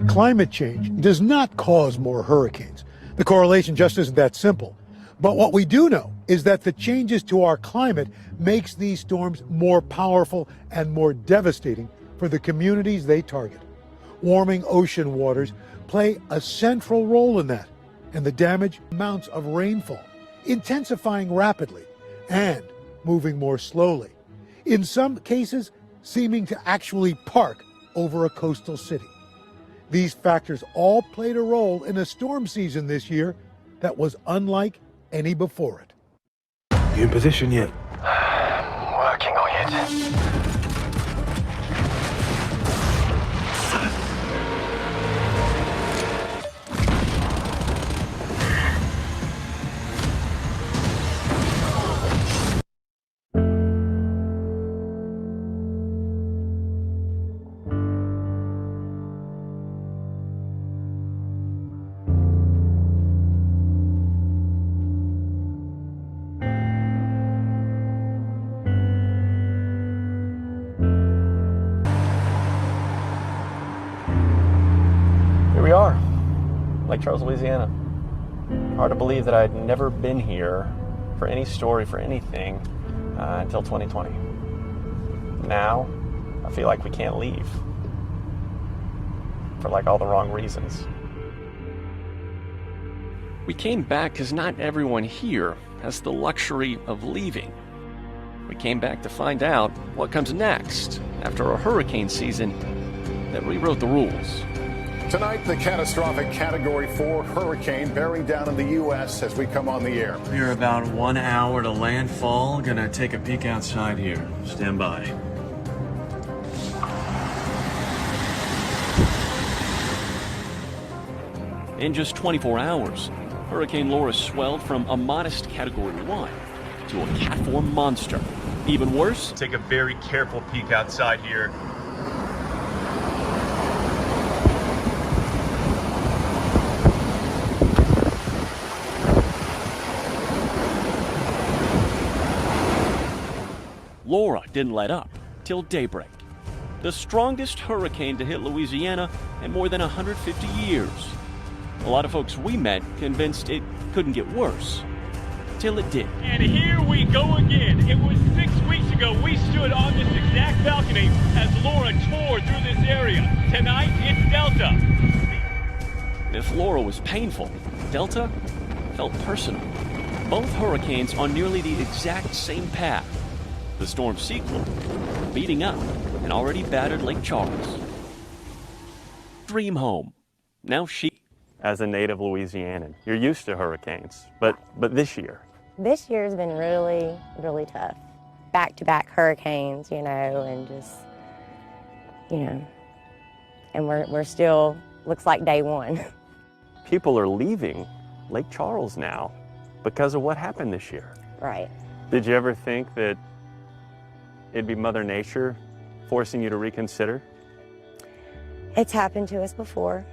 Climate change does not cause more hurricanes. The correlation just isn't that simple. But what we do know is that the changes to our climate makes these storms more powerful and more devastating for the communities they target. Warming ocean waters play a central role in that, and the damage amounts of rainfall, intensifying rapidly and moving more slowly. In some cases, seeming to actually park over a coastal city. These factors all played a role in a storm season this year that was unlike any before it. You in position yet? Working on it. Lake Charles, Louisiana. Hard to believe that I'd never been here for any story, for anything, until 2020. Now, I feel like we can't leave. For like all the wrong reasons. We came back because not everyone here has the luxury of leaving. We came back to find out what comes next after a hurricane season that rewrote the rules. Tonight, the catastrophic Category 4 hurricane bearing down in the U.S. as we come on the air. We're about 1 hour to landfall. Gonna take a peek outside here. Stand by. In just 24 hours, Hurricane Laura swelled from a modest Category 1 to a Cat 4 monster. Even worse? Take a very careful peek outside here. Laura didn't let up. till daybreak. The strongest hurricane to hit Louisiana in more than 150 years. A lot of folks we met convinced it couldn't get worse. Till it did. And here we go again. It was 6 weeks ago we stood on this exact balcony as Laura tore through this area. Tonight, it's Delta. If Laura was painful, Delta felt personal. Both hurricanes on nearly the exact same path. The storm's sequel, beating up an already battered Lake Charles. Dream home. Now she. As a native Louisianan, you're used to hurricanes, but this year. This year's been really, really tough. Back-to-back hurricanes, you know, and just, you know, and we're still, looks like day one. People are leaving Lake Charles now because of what happened this year. Right. Did you ever think that it'd be Mother Nature forcing you to reconsider? It's happened to us before.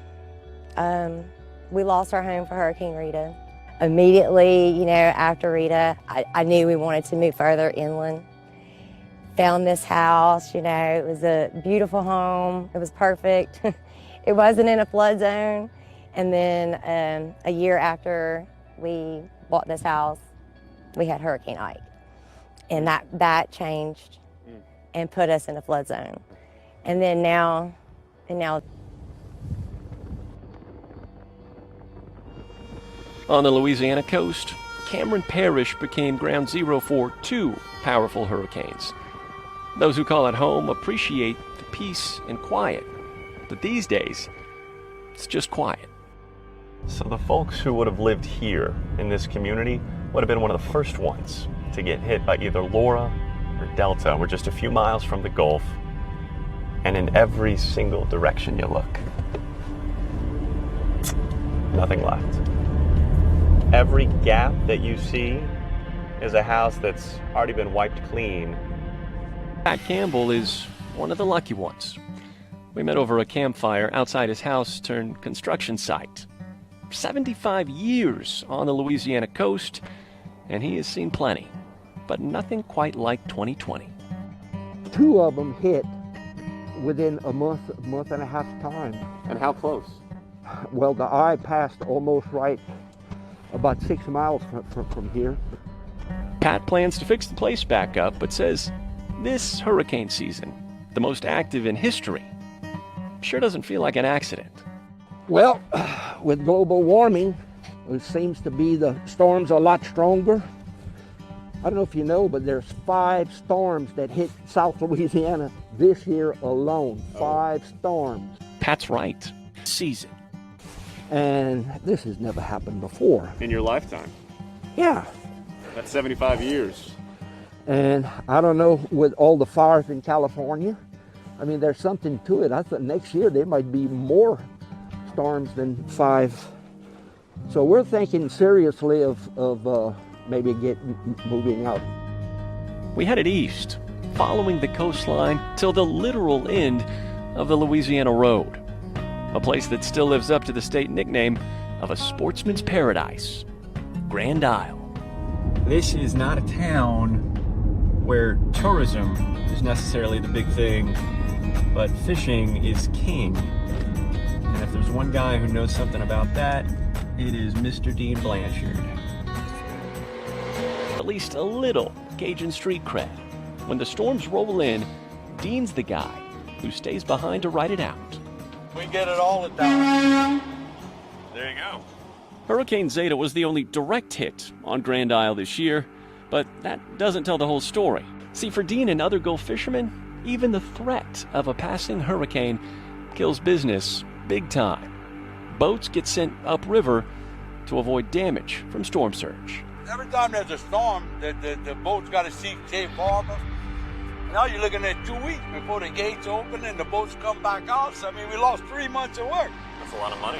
We lost our home for Hurricane Rita. Immediately, you know, after Rita, I knew we wanted to move further inland. Found this house, you know, it was a beautiful home. It was perfect. It wasn't in a flood zone. And then a year after we bought this house, we had Hurricane Ike. And that changed and put us in a flood zone. And then now. On the Louisiana coast, Cameron Parish became ground zero for 2 powerful hurricanes. Those who call it home appreciate the peace and quiet, but these days, it's just quiet. So the folks who would have lived here in this community would have been one of the first ones to get hit by either Laura or Delta. We're just a few miles from the Gulf, and in every single direction you look, nothing left. Every gap that you see is a house that's already been wiped clean. Pat Campbell is one of the lucky ones. We met over a campfire outside his house turned construction site. 75 years on the Louisiana coast, and he has seen plenty, but nothing quite like 2020. 2 of them hit within a month and a half time. And how close? Well, the eye passed almost right about 6 miles from here. Pat plans to fix the place back up, but says this hurricane season, the most active in history, sure doesn't feel like an accident. Well, with global warming, it seems to be the storms are a lot stronger. I don't know if you know, but there's 5 storms that hit South Louisiana this year alone. 5 storms. Pat's right. Season. And this has never happened before. In your lifetime? Yeah. That's 75 years. And I don't know, with all the fires in California, I mean, there's something to it. I thought next year there might be more storms than 5. So we're thinking seriously of maybe moving out. We headed east, following the coastline till the literal end of the Louisiana Road, a place that still lives up to the state nickname of a sportsman's paradise, Grand Isle. This is not a town where tourism is necessarily the big thing, but fishing is king. And if there's one guy who knows something about that, it is Mr. Dean Blanchard. At least a little Cajun street cred. When the storms roll in, Dean's the guy who stays behind to ride it out. We get it all the time. There you go. Hurricane Zeta was the only direct hit on Grand Isle this year, but that doesn't tell the whole story. See, for Dean and other Gulf fishermen, even the threat of a passing hurricane kills business big time. Boats get sent upriver to avoid damage from storm surge. Every time there's a storm, the boat's got to see safe harbor. Now you're looking at 2 weeks before the gates open and the boats come back out. So, I mean, we lost 3 months of work. That's a lot of money.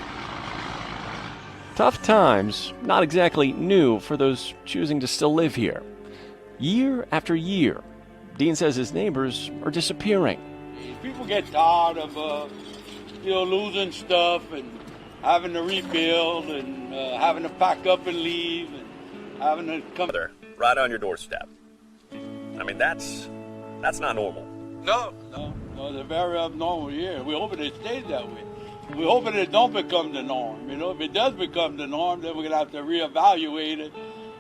Tough times, not exactly new for those choosing to still live here. Year after year, Dean says his neighbors are disappearing. People get tired of, losing stuff and having to rebuild and having to pack up and leave and having to come right on your doorstep. I mean, that's not normal. No, it's a very abnormal year. We hope it stays that way. We hope it don't become the norm. You know, if it does become the norm, then we're gonna have to reevaluate it,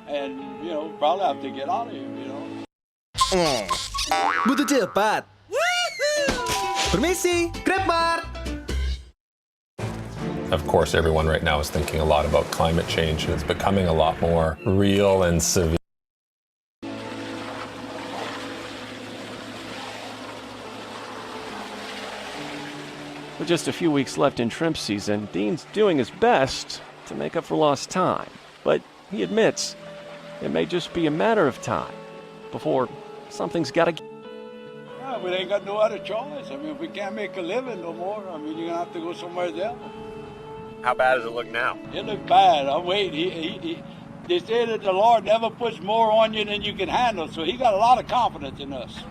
and you know, probably have to get out of here. You know. Butuh cepat. Permisi, Grabmart. Of course, everyone right now is thinking a lot about climate change, and it's becoming a lot more real and severe. With just a few weeks left in shrimp season, Dean's doing his best to make up for lost time. But he admits it may just be a matter of time before something's got to... Well, we ain't got no other choice. I mean, if we can't make a living no more, I mean, you're gonna have to go somewhere else. How bad does it look now? It looks bad. I'm waiting. They say that the Lord never puts more on you than you can handle, so he got a lot of confidence in us.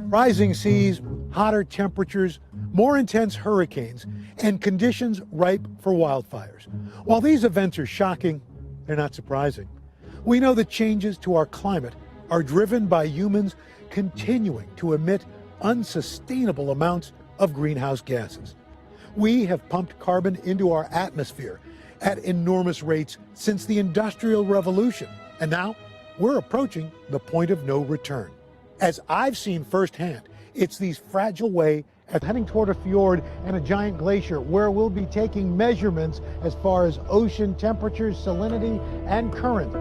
Rising seas, hotter temperatures, more intense hurricanes, and conditions ripe for wildfires. While these events are shocking, they're not surprising. We know that changes to our climate are driven by humans continuing to emit unsustainable amounts of greenhouse gases. We have pumped carbon into our atmosphere at enormous rates since the Industrial Revolution, and now we're approaching the point of no return. As I've seen firsthand, it's these fragile way of heading toward a fjord and a giant glacier where we'll be taking measurements as far as ocean temperatures, salinity, and current.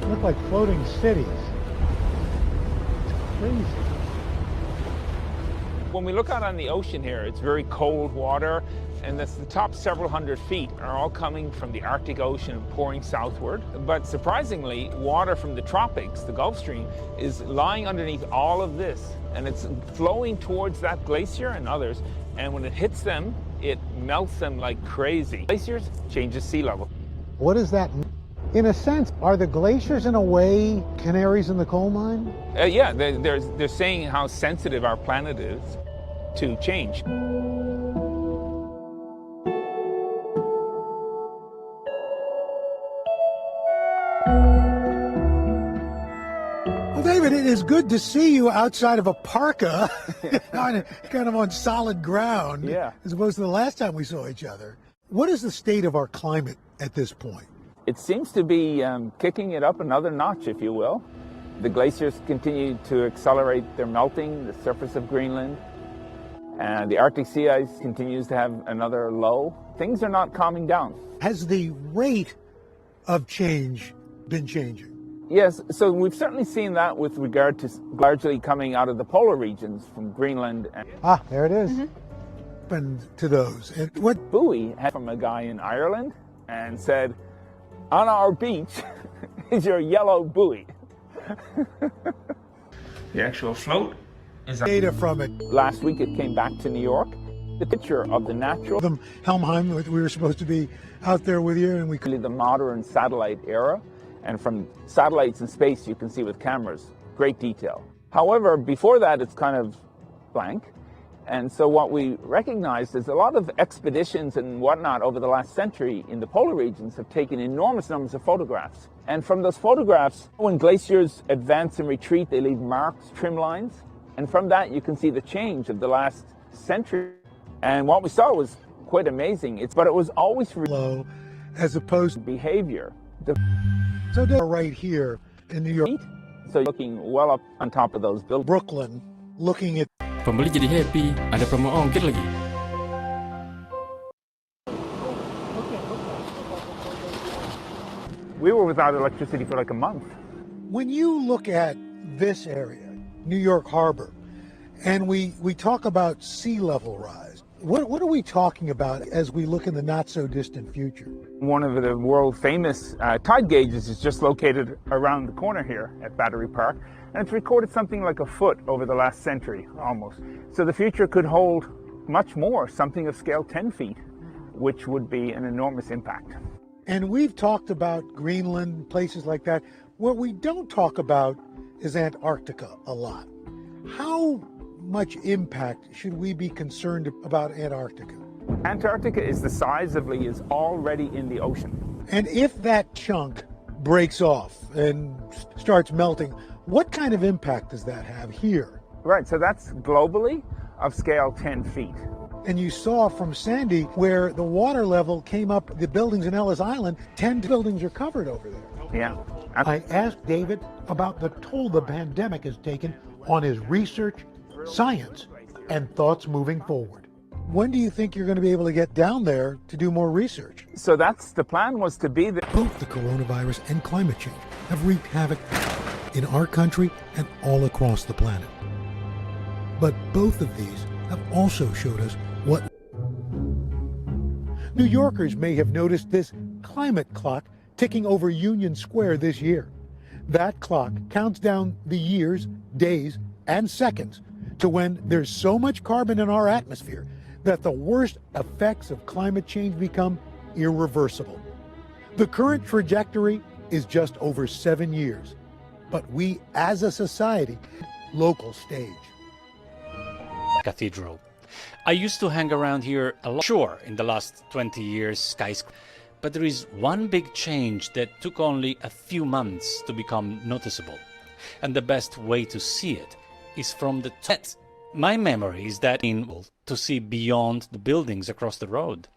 Look like floating cities. It's crazy. When we look out on the ocean here, it's very cold water, and the top several hundred feet are all coming from the Arctic Ocean and pouring southward. But surprisingly, water from the tropics, the Gulf Stream, is lying underneath all of this, and it's flowing towards that glacier and others, and when it hits them, it melts them like crazy. Glaciers changes sea level. What does that mean? In a sense, are the glaciers in a way canaries in the coal mine? Yeah, they're saying how sensitive our planet is to change. Well, David, it is good to see you outside of a parka, kind of on solid ground, as opposed to the last time we saw each other. What is the state of our climate at this point? It seems to be kicking it up another notch, if you will. The glaciers continue to accelerate their melting, the surface of Greenland, and the Arctic sea ice continues to have another low. Things are not calming down. Has the rate of change been changing? Yes, so we've certainly seen that with regard to largely coming out of the polar regions from Greenland. There it is. Happened to those. And what buoy had from a guy in Ireland and said, on our beach is your yellow buoy. The actual float is data from it. Last week it came back to New York. The picture of the natural Helmheim, we were supposed to be out there with you, and we could. The modern satellite era, and from satellites in space you can see with cameras, great detail. However, before that it's kind of blank. And so what we recognized is a lot of expeditions and whatnot over the last century in the polar regions have taken enormous numbers of photographs. And from those photographs, when glaciers advance and retreat, they leave marks, trim lines. And from that, you can see the change of the last century. And what we saw was quite amazing. But it was always low, as opposed to behavior. So they're right here in New York. So looking well up on top of those buildings. Brooklyn, looking at Pembeli jadi happy, ada promo ongkir lagi. We were without electricity for like a month. When you look at this area, New York Harbor, and we talk about sea level rise, what are we talking about as we look in the not so distant future? One of the world famous tide gauges is just located around the corner here at Battery Park. And it's recorded something like a foot over the last century, almost. So the future could hold much more, something of scale 10 feet, which would be an enormous impact. And we've talked about Greenland, places like that. What we don't talk about is Antarctica a lot. How much impact should we be concerned about Antarctica? Antarctica is the size of Lee, is already in the ocean. And if that chunk breaks off and starts melting. What kind of impact does that have here? Right, so that's globally of scale 10 feet. And you saw from Sandy where the water level came up, the buildings in Ellis Island, 10 buildings are covered over there. Yeah. I asked David about the toll the pandemic has taken on his research, science, and thoughts moving forward. When do you think you're going to be able to get down there to do more research? So that's the plan, was to be there. Both the coronavirus and climate change have wreaked havoc in our country and all across the planet. But both of these have also showed us what New Yorkers may have noticed this climate clock ticking over Union Square this year. That clock counts down the years, days, and seconds to when there's so much carbon in our atmosphere that the worst effects of climate change become irreversible. The current trajectory is just over 7 years, but we as a society, local stage. Cathedral. I used to hang around here a lot. Sure, in the last 20 years, skyscraper. But there is one big change that took only a few months to become noticeable. And the best way to see it is from the top. My memory is that to see beyond the buildings across the road.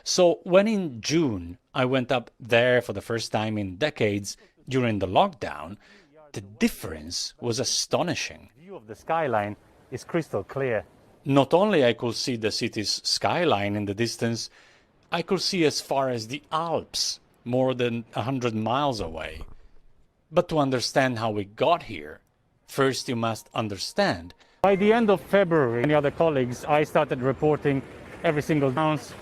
So when in June I went up there for the first time in decades during the lockdown, the difference was astonishing. The view of the skyline is crystal clear. Not only I could see the city's skyline in the distance, I could see as far as the Alps, more than 100 miles away. But to understand how we got here, first you must understand. By the end of February, and the other colleagues, I started reporting every single bounce.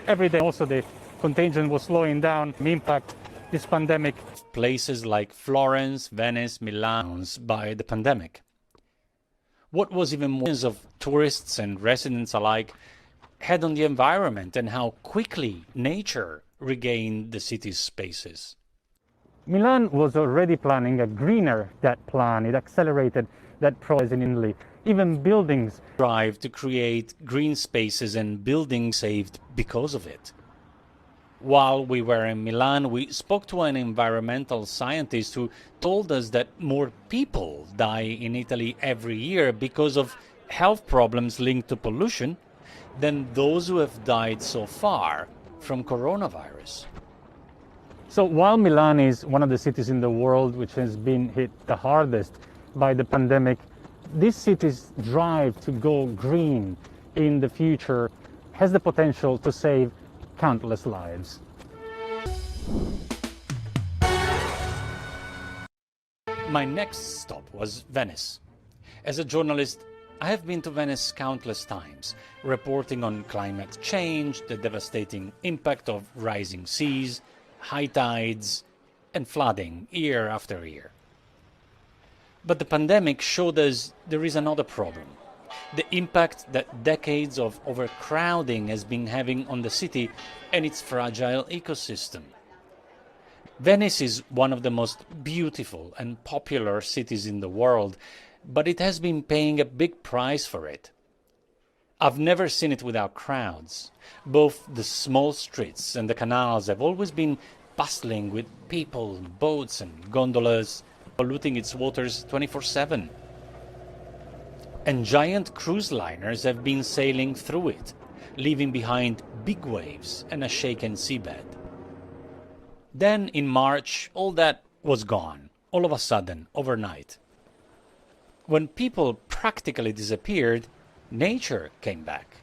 Every day also the contagion was slowing down. The impact, this pandemic. Places like Florence, Venice, Milan by the pandemic. What was even more of tourists and residents alike had on the environment and how quickly nature regained the city's spaces. Milan was already planning a greener that plan. It accelerated that process in Italy. Even buildings drive to create green spaces and buildings saved because of it. While we were in Milan, we spoke to an environmental scientist who told us that more people die in Italy every year because of health problems linked to pollution than those who have died so far from coronavirus. So while Milan is one of the cities in the world which has been hit the hardest by the pandemic, this city's drive to go green in the future has the potential to save countless lives. My next stop was Venice. As a journalist, I have been to Venice countless times, reporting on climate change, the devastating impact of rising seas, high tides, and flooding year after year. But the pandemic showed us there is another problem. The impact that decades of overcrowding has been having on the city and its fragile ecosystem. Venice is one of the most beautiful and popular cities in the world, but it has been paying a big price for it. I've never seen it without crowds. Both the small streets and the canals have always been bustling with people, boats and gondolas, polluting its waters 24/7. And giant cruise liners have been sailing through it, leaving behind big waves and a shaken seabed. Then in March, all that was gone, all of a sudden, overnight. When people practically disappeared, nature came back.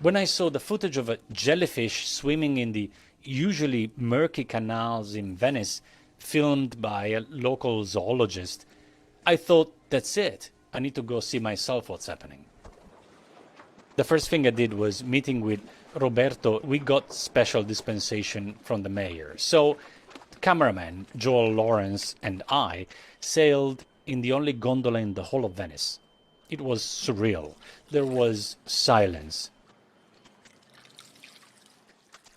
When I saw the footage of a jellyfish swimming in the usually murky canals in Venice, filmed by a local zoologist, I thought, that's it. I need to go see myself what's happening. The first thing I did was meeting with Roberto. We got special dispensation from the mayor. So the cameraman, Joel Lawrence, and I sailed in the only gondola in the whole of Venice. It was surreal. There was silence,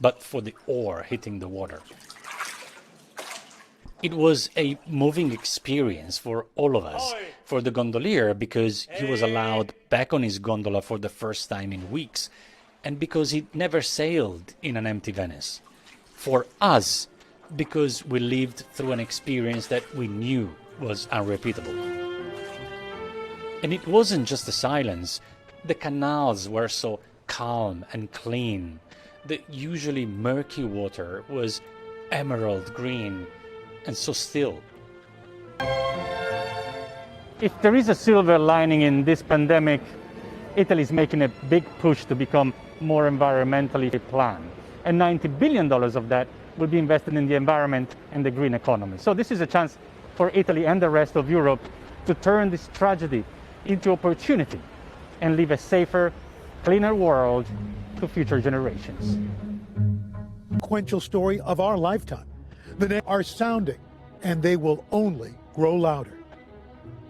but for the oar hitting the water. It was a moving experience for all of us. For the gondolier, because he was allowed back on his gondola for the first time in weeks, and because he'd never sailed in an empty Venice. For us, because we lived through an experience that we knew was unrepeatable. And it wasn't just the silence. The canals were so calm and clean. The usually murky water was emerald green and so still. If there is a silver lining in this pandemic, Italy is making a big push to become more environmentally planned. And $90 billion of that will be invested in the environment and the green economy. So this is a chance for Italy and the rest of Europe to turn this tragedy into opportunity and leave a safer, cleaner world to future generations. Sequential story of our lifetime. The names are sounding, and they will only grow louder.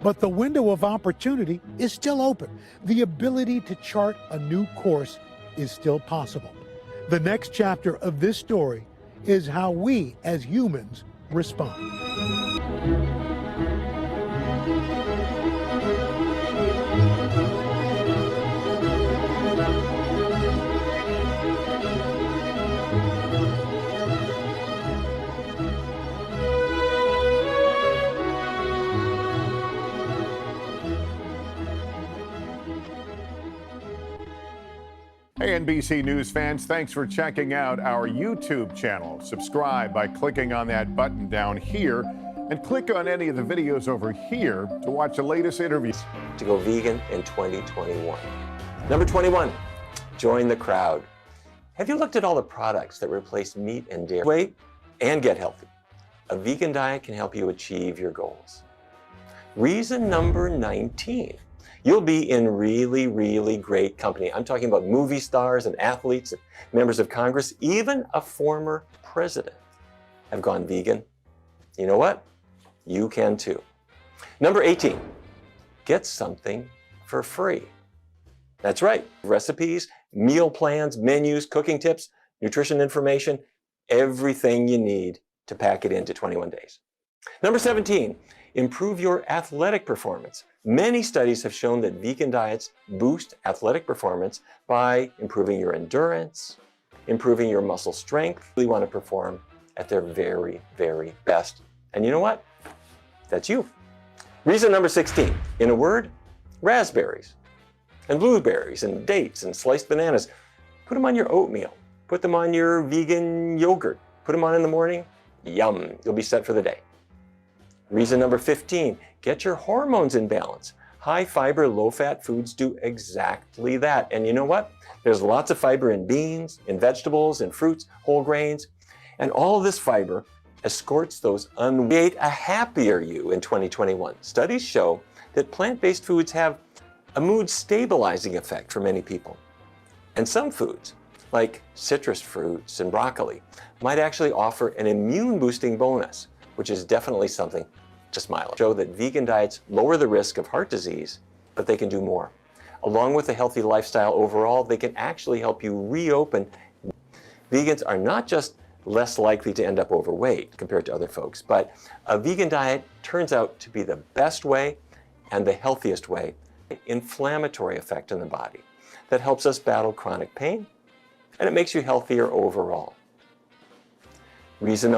But the window of opportunity is still open. The ability to chart a new course is still possible. The next chapter of this story is how we as humans respond. Hey, NBC News fans, thanks for checking out our YouTube channel. Subscribe by clicking on that button down here and click on any of the videos over here to watch the latest interviews. To go vegan in 2021. Number 21, join the crowd. Have you looked at all the products that replace meat and dairy? Wait and get healthy. A vegan diet can help you achieve your goals. Reason number 19. You'll be in really, really great company. I'm talking about movie stars and athletes, and members of Congress, even a former president have gone vegan. You know what? You can too. Number 18, get something for free. That's right, recipes, meal plans, menus, cooking tips, nutrition information, everything you need to pack it into 21 days. Number 17, improve your athletic performance. Many studies have shown that vegan diets boost athletic performance by improving your endurance, improving your muscle strength. You really want to perform at their very, very best. And you know what? That's you. Reason number 16, in a word, raspberries and blueberries and dates and sliced bananas. Put them on your oatmeal. Put them on your vegan yogurt. Put them on in the morning. Yum, you'll be set for the day. Reason number 15, get your hormones in balance. High fiber, low fat foods do exactly that. And you know what? There's lots of fiber in beans, in vegetables, in fruits, whole grains. And all of this fiber escorts those create a happier you in 2021. Studies show that plant-based foods have a mood stabilizing effect for many people. And some foods, like citrus fruits and broccoli, might actually offer an immune boosting bonus, which is definitely something to smile at. Show that vegan diets lower the risk of heart disease, but they can do more. Along with a healthy lifestyle overall, they can actually help you reopen. Vegans are not just less likely to end up overweight compared to other folks, but a vegan diet turns out to be the best way and the healthiest way. Inflammatory effect in the body that helps us battle chronic pain, and it makes you healthier overall. Reason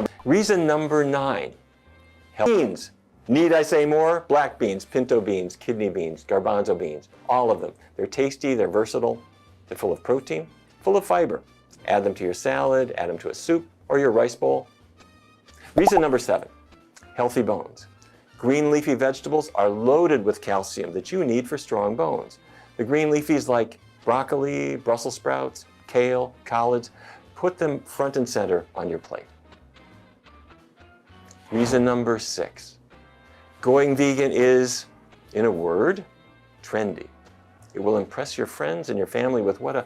number 9, beans. Need I say more? Black beans, pinto beans, kidney beans, garbanzo beans, all of them. They're tasty, they're versatile, they're full of protein, full of fiber. Add them to your salad, add them to a soup or your rice bowl. Reason number 7, healthy bones. Green leafy vegetables are loaded with calcium that you need for strong bones. The green leafies like broccoli, Brussels sprouts, kale, collards, put them front and center on your plate. Reason number 6, going vegan is, in a word, trendy. It will impress your friends and your family with what a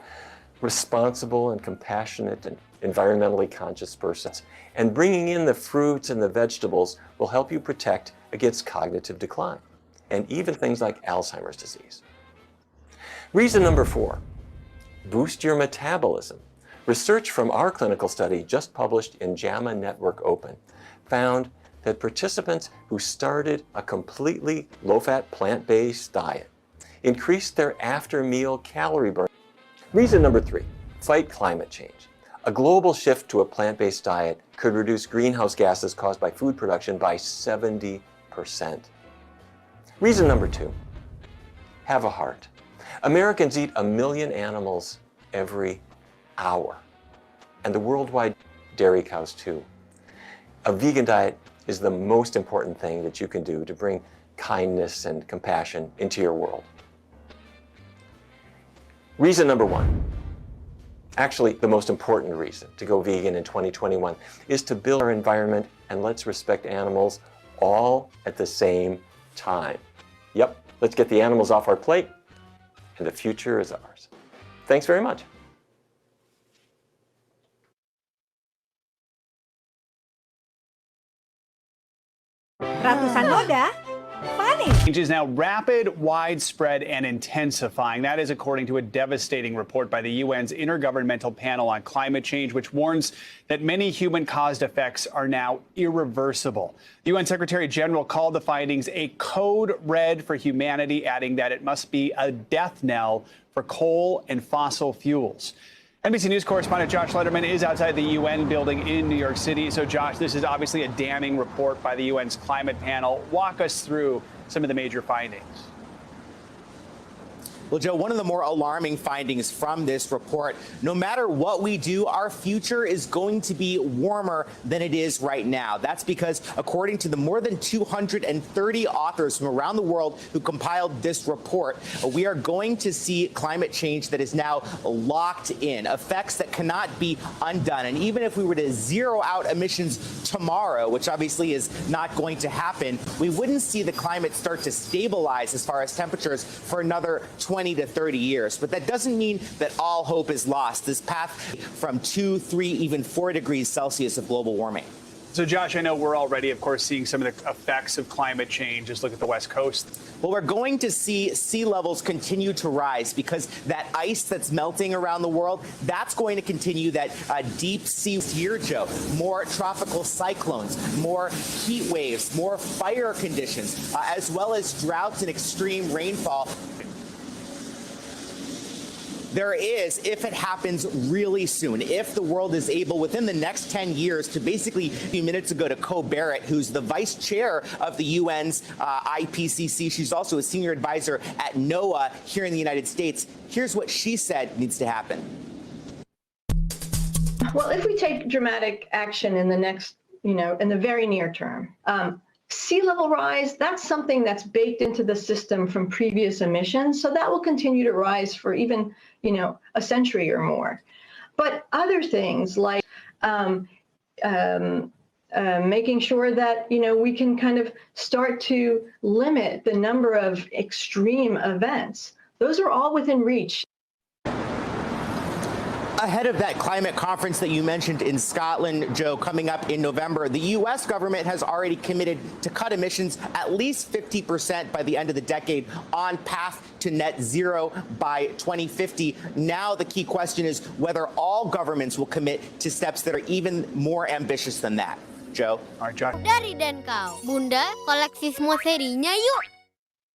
responsible and compassionate and environmentally conscious person. And bringing in the fruits and the vegetables will help you protect against cognitive decline and even things like Alzheimer's disease. Reason number 4, boost your metabolism. Research from our clinical study just published in JAMA Network Open found that participants who started a completely low-fat plant-based diet increased their after-meal calorie burn. Reason number 3, fight climate change. A global shift to a plant-based diet could reduce greenhouse gases caused by food production by 70%. Reason number 2, have a heart. Americans eat 1 million animals every hour, and the worldwide dairy cows too. A vegan diet is the most important thing that you can do to bring kindness and compassion into your world. Reason number 1, actually the most important reason to go vegan in 2021, is to build our environment and let's respect animals all at the same time. Yep, let's get the animals off our plate and the future is ours. Thanks very much. Ratusan noda, panik. Change is now rapid, widespread, and intensifying. That is according to a devastating report by the UN's Intergovernmental Panel on Climate Change, which warns that many human-caused effects are now irreversible. The UN Secretary General called the findings a code red for humanity, adding that it must be a death knell for coal and fossil fuels. NBC News correspondent Josh Lederman is outside the UN building in New York City. So, Josh, this is obviously a damning report by the UN's climate panel. Walk us through some of the major findings. Well, Joe, one of the more alarming findings from this report, no matter what we do, our future is going to be warmer than it is right now. That's because, according to the more than 230 authors from around the world who compiled this report, we are going to see climate change that is now locked in, effects that cannot be undone. And even if we were to zero out emissions tomorrow, which obviously is not going to happen, we wouldn't see the climate start to stabilize as far as temperatures for another 20 to 30 years. But that doesn't mean that all hope is lost. This path from 2, 3, even 4 degrees Celsius of global warming. So, Josh, I know we're already, of course, seeing some of the effects of climate change. Just look at the West Coast. Well, we're going to see sea levels continue to rise because that ice that's melting around the world, that's going to continue that deep sea year, Joe. More tropical cyclones, more heat waves, more fire conditions, as well as droughts and extreme rainfall. There is, if it happens really soon, if the world is able within the next 10 years to basically, a few minutes ago, to Co Barrett, who's the vice chair of the UN's IPCC. She's also a senior advisor at NOAA here in the United States. Here's what she said needs to happen. Well, if we take dramatic action in the next, in the very near term, sea level rise, that's something that's baked into the system from previous emissions. So that will continue to rise for even, a century or more. But other things like making sure that, we can kind of start to limit the number of extreme events, those are all within reach. Ahead of that climate conference that you mentioned in Scotland, Joe, coming up in November, the U.S. government has already committed to cut emissions at least 50% by the end of the decade, on path to net zero by 2050. Now the key question is whether all governments will commit to steps that are even more ambitious than that. Joe? All right, Josh. Dari dan kau. Bunda, koleksi semua serinya yuk.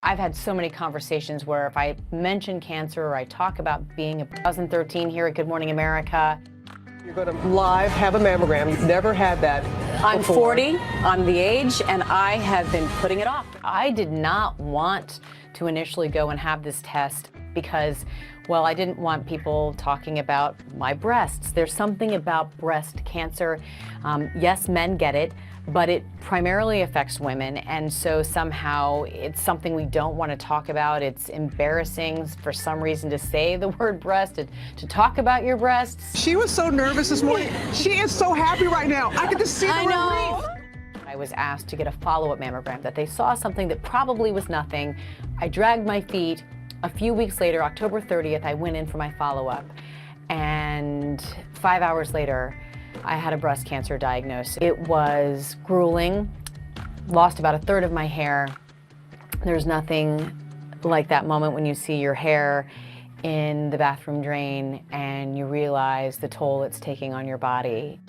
I've had so many conversations where if I mention cancer or I talk about being a 2013 here at Good Morning America. You're going to live have a mammogram. You've never had that I'm before. 40, I'm the age, and I have been putting it off. I did not want to initially go and have this test because, well, I didn't want people talking about my breasts. There's something about breast cancer. Yes, men get it, but it primarily affects women, and so somehow it's something we don't want to talk about. It's embarrassing for some reason to say the word breast, to talk about your breasts. She was so nervous this morning. She is so happy right now. I could just see the relief. I was asked to get a follow-up mammogram, that they saw something that probably was nothing. I dragged my feet. A few weeks later, October 30th, I went in for my follow-up, and 5 hours later, I had a breast cancer diagnosis. It was grueling, lost about 1/3 of my hair. There's nothing like that moment when you see your hair in the bathroom drain and you realize the toll it's taking on your body.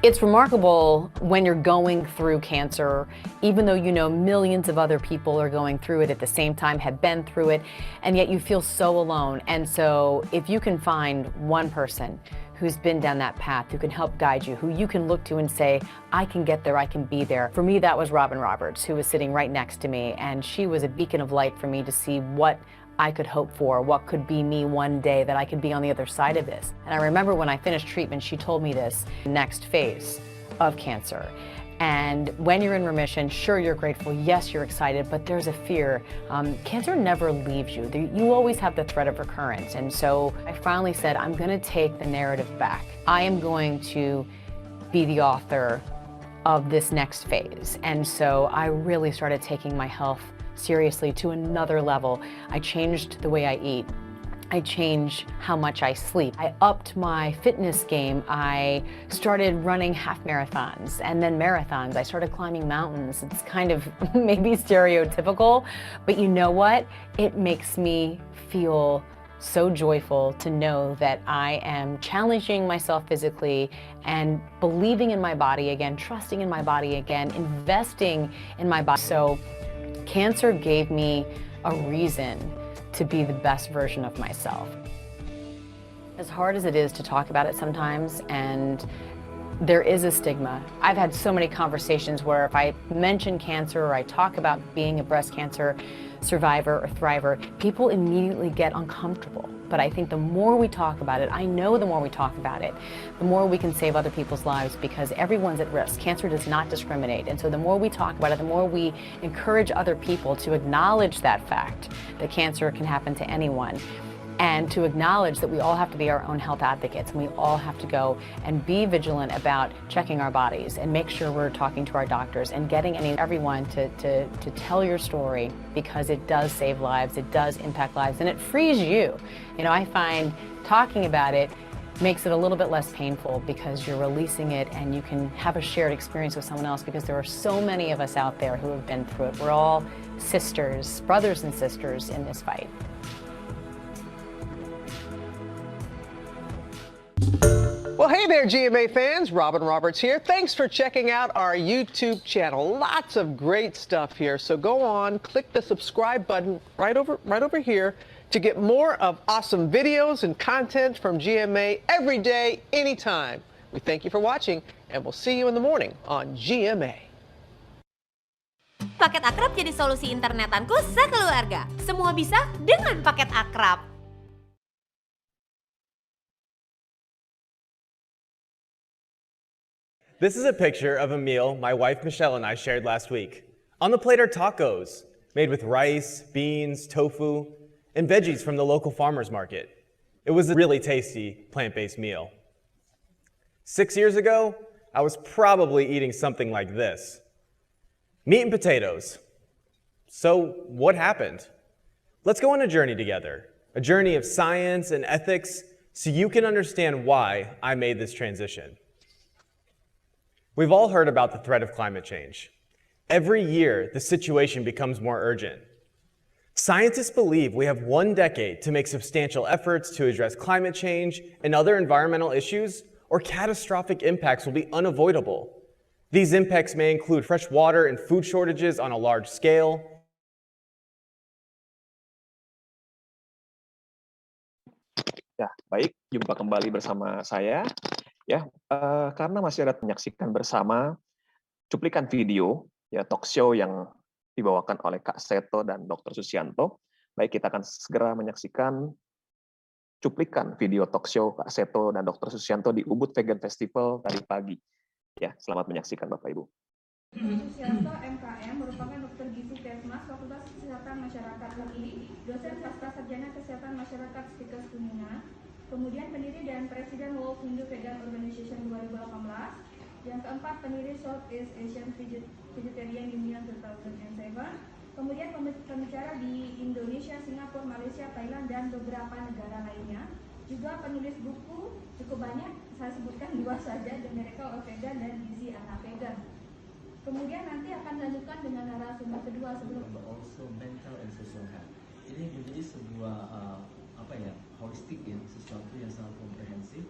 It's remarkable when you're going through cancer, even though you know millions of other people are going through it at the same time, have been through it, and yet you feel so alone. And so if you can find one person who's been down that path, who can help guide you, who you can look to and say, I can get there, I can be there. For me, that was Robin Roberts, who was sitting right next to me, and she was a beacon of light for me to see what I could hope for, what could be me one day, that I could be on the other side of this. And I remember when I finished treatment, she told me this, next phase of cancer. And when you're in remission, sure, you're grateful, yes, you're excited, but there's a fear. Cancer never leaves you. You always have the threat of recurrence. And so I finally said, I'm gonna take the narrative back. I am going to be the author of this next phase. And so I really started taking my health seriously to another level. I changed the way I eat. I changed how much I sleep. I upped my fitness game. I started running half marathons and then marathons. I started climbing mountains. It's kind of maybe stereotypical, but you know what? It makes me feel so joyful to know that I am challenging myself physically and believing in my body again, trusting in my body again, investing in my body. So cancer gave me a reason to be the best version of myself. As hard as it is to talk about it sometimes, and there is a stigma. I've had so many conversations where if I mention cancer or I talk about being a breast cancer survivor or thriver, people immediately get uncomfortable. But I think the more we talk about it, I know the more we talk about it, the more we can save other people's lives, because everyone's at risk. Cancer does not discriminate. And so the more we talk about it, the more we encourage other people to acknowledge that fact, that cancer can happen to anyone, and to acknowledge that we all have to be our own health advocates, and we all have to go and be vigilant about checking our bodies and make sure we're talking to our doctors and getting everyone to tell your story, because it does save lives, it does impact lives, and it frees you. You know, I find talking about it makes it a little bit less painful because you're releasing it and you can have a shared experience with someone else, because there are so many of us out there who have been through it. We're all sisters, brothers and sisters in this fight. Well, hey there, GMA fans. Robin Roberts here. Thanks for checking out our YouTube channel. Lots of great stuff here. So go on, click the subscribe button right over here to get more of awesome videos and content from GMA every day, anytime. We thank you for watching, and we'll see you in the morning on GMA. Paket Akrab jadi solusi internetanku sekeluarga. Semua bisa dengan Paket Akrab. This is a picture of a meal my wife Michelle and I shared last week. On the plate are tacos, made with rice, beans, tofu, and veggies from the local farmer's market. It was a really tasty plant-based meal. 6 years ago, I was probably eating something like this. Meat and potatoes. So what happened? Let's go on a journey together, a journey of science and ethics, so you can understand why I made this transition. We've all heard about the threat of climate change. Every year, the situation becomes more urgent. Scientists believe we have 1 decade to make substantial efforts to address climate change and other environmental issues, or catastrophic impacts will be unavoidable. These impacts may include fresh water and food shortages on a large scale. Ya, baik, jumpa kembali bersama saya. Ya, karena masih ada menyaksikan bersama cuplikan video ya talk show yang dibawakan oleh Kak Seto dan Dr. Susianto. Baik, kita akan segera menyaksikan cuplikan video talk show Kak Seto dan Dr. Susianto di Ubud Vegan Festival tadi pagi. Ya, selamat menyaksikan Bapak Ibu. Susianto MKM merupakan dokter gizi Kesmas Fakultas Kesehatan Masyarakat UI, dosen pasca sarjana Kesehatan Masyarakat Stikes Kumina. Kemudian pendiri dan presiden World Hindu Vegan Organization 2018. Yang keempat pendiri Southeast Asian Vegetarian Union 2007. Kemudian pembicara di Indonesia, Singapura, Malaysia, Thailand, dan beberapa negara lainnya. Juga penulis buku cukup banyak, saya sebutkan 2 saja, The Miracle of Vegan dan Gizi Anak Vegan. Kemudian nanti akan dilanjutkan dengan narasumber kedua sebelum. Also mental and social health. Ini menjadi sebuah holistik ya, sesuatu yang sangat komprehensif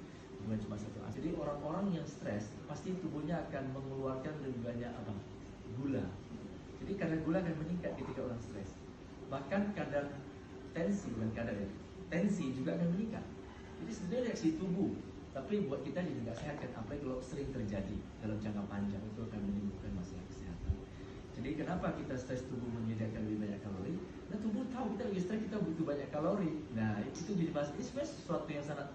bukan cuma satu aspek. Jadi orang-orang yang stres pasti tubuhnya akan mengeluarkan lebih banyak apa? Gula. Jadi kadar gula akan meningkat ketika orang stres. Bahkan kadar tensi, bukan kadar ya, tensi juga akan meningkat. Jadi sebenarnya reaksi tubuh, tapi buat kita jadi nggak sehat kan, apalagi kalau sering terjadi dalam jangka panjang itu akan menimbulkan masalah kesehatan. Jadi kenapa kita stres tubuh menyediakan lebih banyak kalori? Nah tubuh tahu kita lagi stres kita butuh banyak kalori. Nah itu jadi masalah. Ini sebenarnya sesuatu yang sangat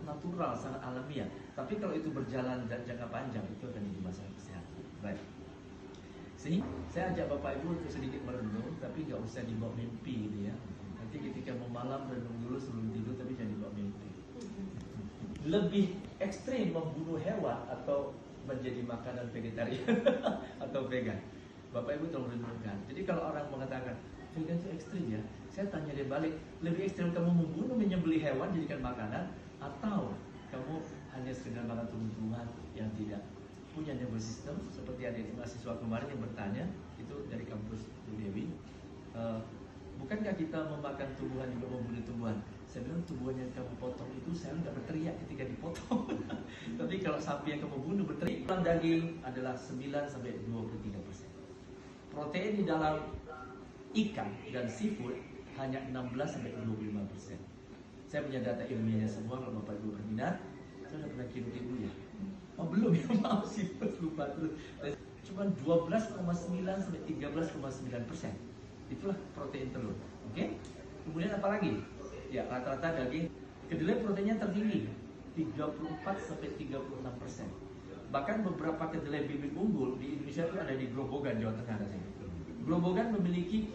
natural, sangat alamiah. Tapi kalau itu berjalan dan jangka panjang itu akan jadi masalah kesehatan. Baik. Sehingga saya ajak Bapak Ibu untuk sedikit merenung, tapi nggak usah dibawa mimpi gitu ya. Nanti ketika mau malam renung dulu sebelum tidur, tapi jangan dibawa mimpi. Lebih ekstrim membunuh hewan atau menjadi makanan vegetarian atau vegan. Bapak Ibu tolong renungkan. Jadi kalau orang mengatakan vegan itu ekstrim ya, saya tanya dia balik, lebih ekstrim kamu membunuh, menyembelih hewan jadikan makanan, atau kamu hanya sekedar makan tumbuh-tumbuhan yang tidak punya nervous system, seperti adik mahasiswa kemarin yang bertanya, itu dari kampus Bu Dewi, bukankah kita memakan tumbuhan juga membunuh tumbuhan? Saya bilang tumbuhan yang kamu potong itu saya nggak berteriak ketika dipotong. Tapi kalau sapi yang kamu bunuh berteriak. Tulang daging adalah 9-23%. Protein di dalam ikan dan seafood hanya 16-25%. Saya punya data ilmiahnya semua, kalau Bapak Ibu berminat. Saya sudah pernah kirim dulu ya. Oh belum ya, maaf sih, lupa terus. Cuma 12,9-13,9%. Itulah protein telur. Oke? Kemudian apa lagi? Ya rata-rata daging. Kedelai proteinnya tertinggi, 34-36%. Bahkan beberapa kedelai bibit unggul di Indonesia itu ada di Grobogan, Jawa Tengah rasanya. Grobogan memiliki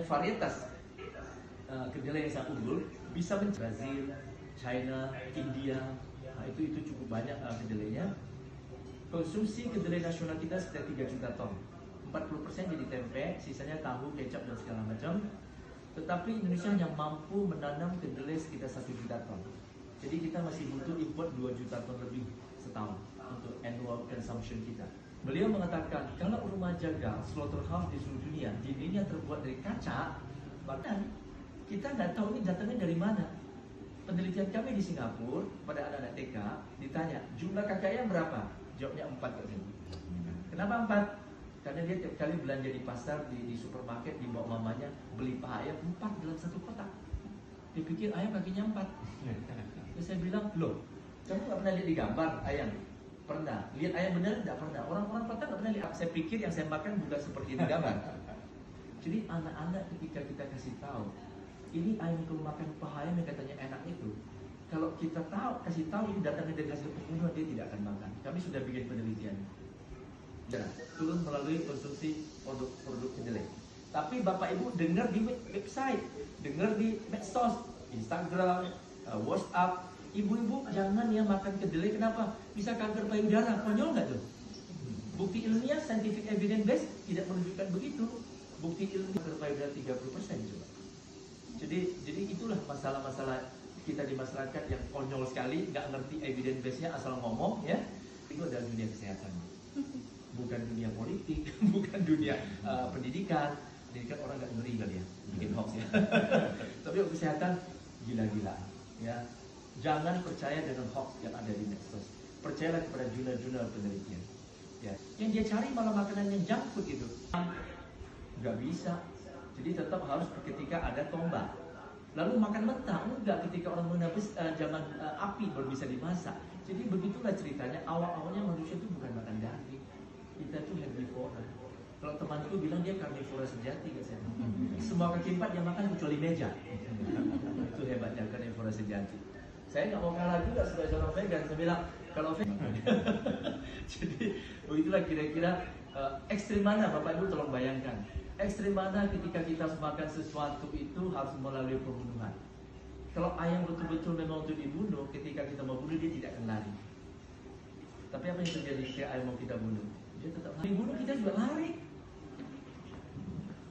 varietas kedelai yang sangat unggul, bisa Brazil, China, India, nah itu cukup banyak kedelainya. Konsumsi kedelai nasional kita sekitar 3 juta ton, 40% jadi tempe, sisanya tahu, kecap dan segala macam. Tetapi Indonesia hanya mampu menanam kedelai sekitar 1 juta ton. Jadi kita masih butuh import 2 juta ton lebih setahun untuk annual consumption kita. Beliau mengatakan kalau rumah jagal slaughterhouse di seluruh dunia dindingnya terbuat dari kaca, bahkan kita nggak tahu ini datangnya dari mana. Penelitian kami di Singapura pada anak-anak TK ditanya jumlah kakak ayam berapa? Jawabnya 4 katanya. Kenapa 4? Karena dia tiap kali belanja di pasar, di supermarket, dibawa mamanya beli paha ayam 4 dalam satu kotak. Dia pikir ayam kakinya 4. Terus saya bilang, loh, kamu nggak pernah lihat di gambar ayam? Pernah. Lihat ayam benar nggak pernah. Orang-orang kota nggak pernah lihat. Saya pikir yang saya makan bukan seperti di gambar. Jadi anak-anak ketika kita kasih tahu, ini ayam kamu makan paha ayam yang katanya enak itu. Kalau kita kasih tahu ini datangnya dari hasil pembunuhan, dia tidak akan makan. Kami sudah bikin penelitian. Dan turun melalui konsumsi produk kedelai. Tapi Bapak Ibu dengar di website, dengar di medsos, Instagram, WhatsApp, ibu-ibu jangan ya makan kedelai. Kenapa? Bisa kanker payudara. Konyol nggak tuh? Bukti ilmiah, scientific evidence base tidak menunjukkan begitu. Bukti ilmiah kanker payudara 30% coba. Jadi itulah masalah-masalah kita di masyarakat yang konyol sekali, nggak ngerti evidence base-nya asal ngomong ya. Itu adalah dunia kesehatan. Bukan dunia politik, bukan dunia pendidikan. Pendidikan orang nggak ngeri kali ya, bikin hoax ya. Tapi kesehatan gila-gilaan ya. Jangan percaya dengan hoax yang ada di medsos. Percayalah kepada jurnal-jurnal penelitian. Ya. Yang dia cari malah makanan yang junk food itu. Nggak bisa. Jadi tetap harus ketika ada tombak. Lalu makan mentah, enggak ketika orang menebus zaman api baru bisa dimasak. Jadi begitulah ceritanya. Awal-awalnya manusia itu bukan makan daging. Kita tuh herbivora. Kalau temanku bilang dia karnivora sejati, gak saya. Semua kaki empat dia makan kecuali meja. Itu hebatnya karnivora sejati. Saya nggak mau kalah juga sebagai seorang vegan. Saya bilang kalau vegan. Jadi begitulah kira-kira ekstrim mana Bapak Ibu tolong bayangkan. Ekstrim mana ketika kita makan sesuatu itu harus melalui pembunuhan. Kalau ayam betul-betul memang untuk dibunuh, ketika kita mau bunuh dia tidak akan lari. Tapi apa yang terjadi ketika ayam mau kita bunuh? Dia tetap lari. Dibunuh kita juga lari.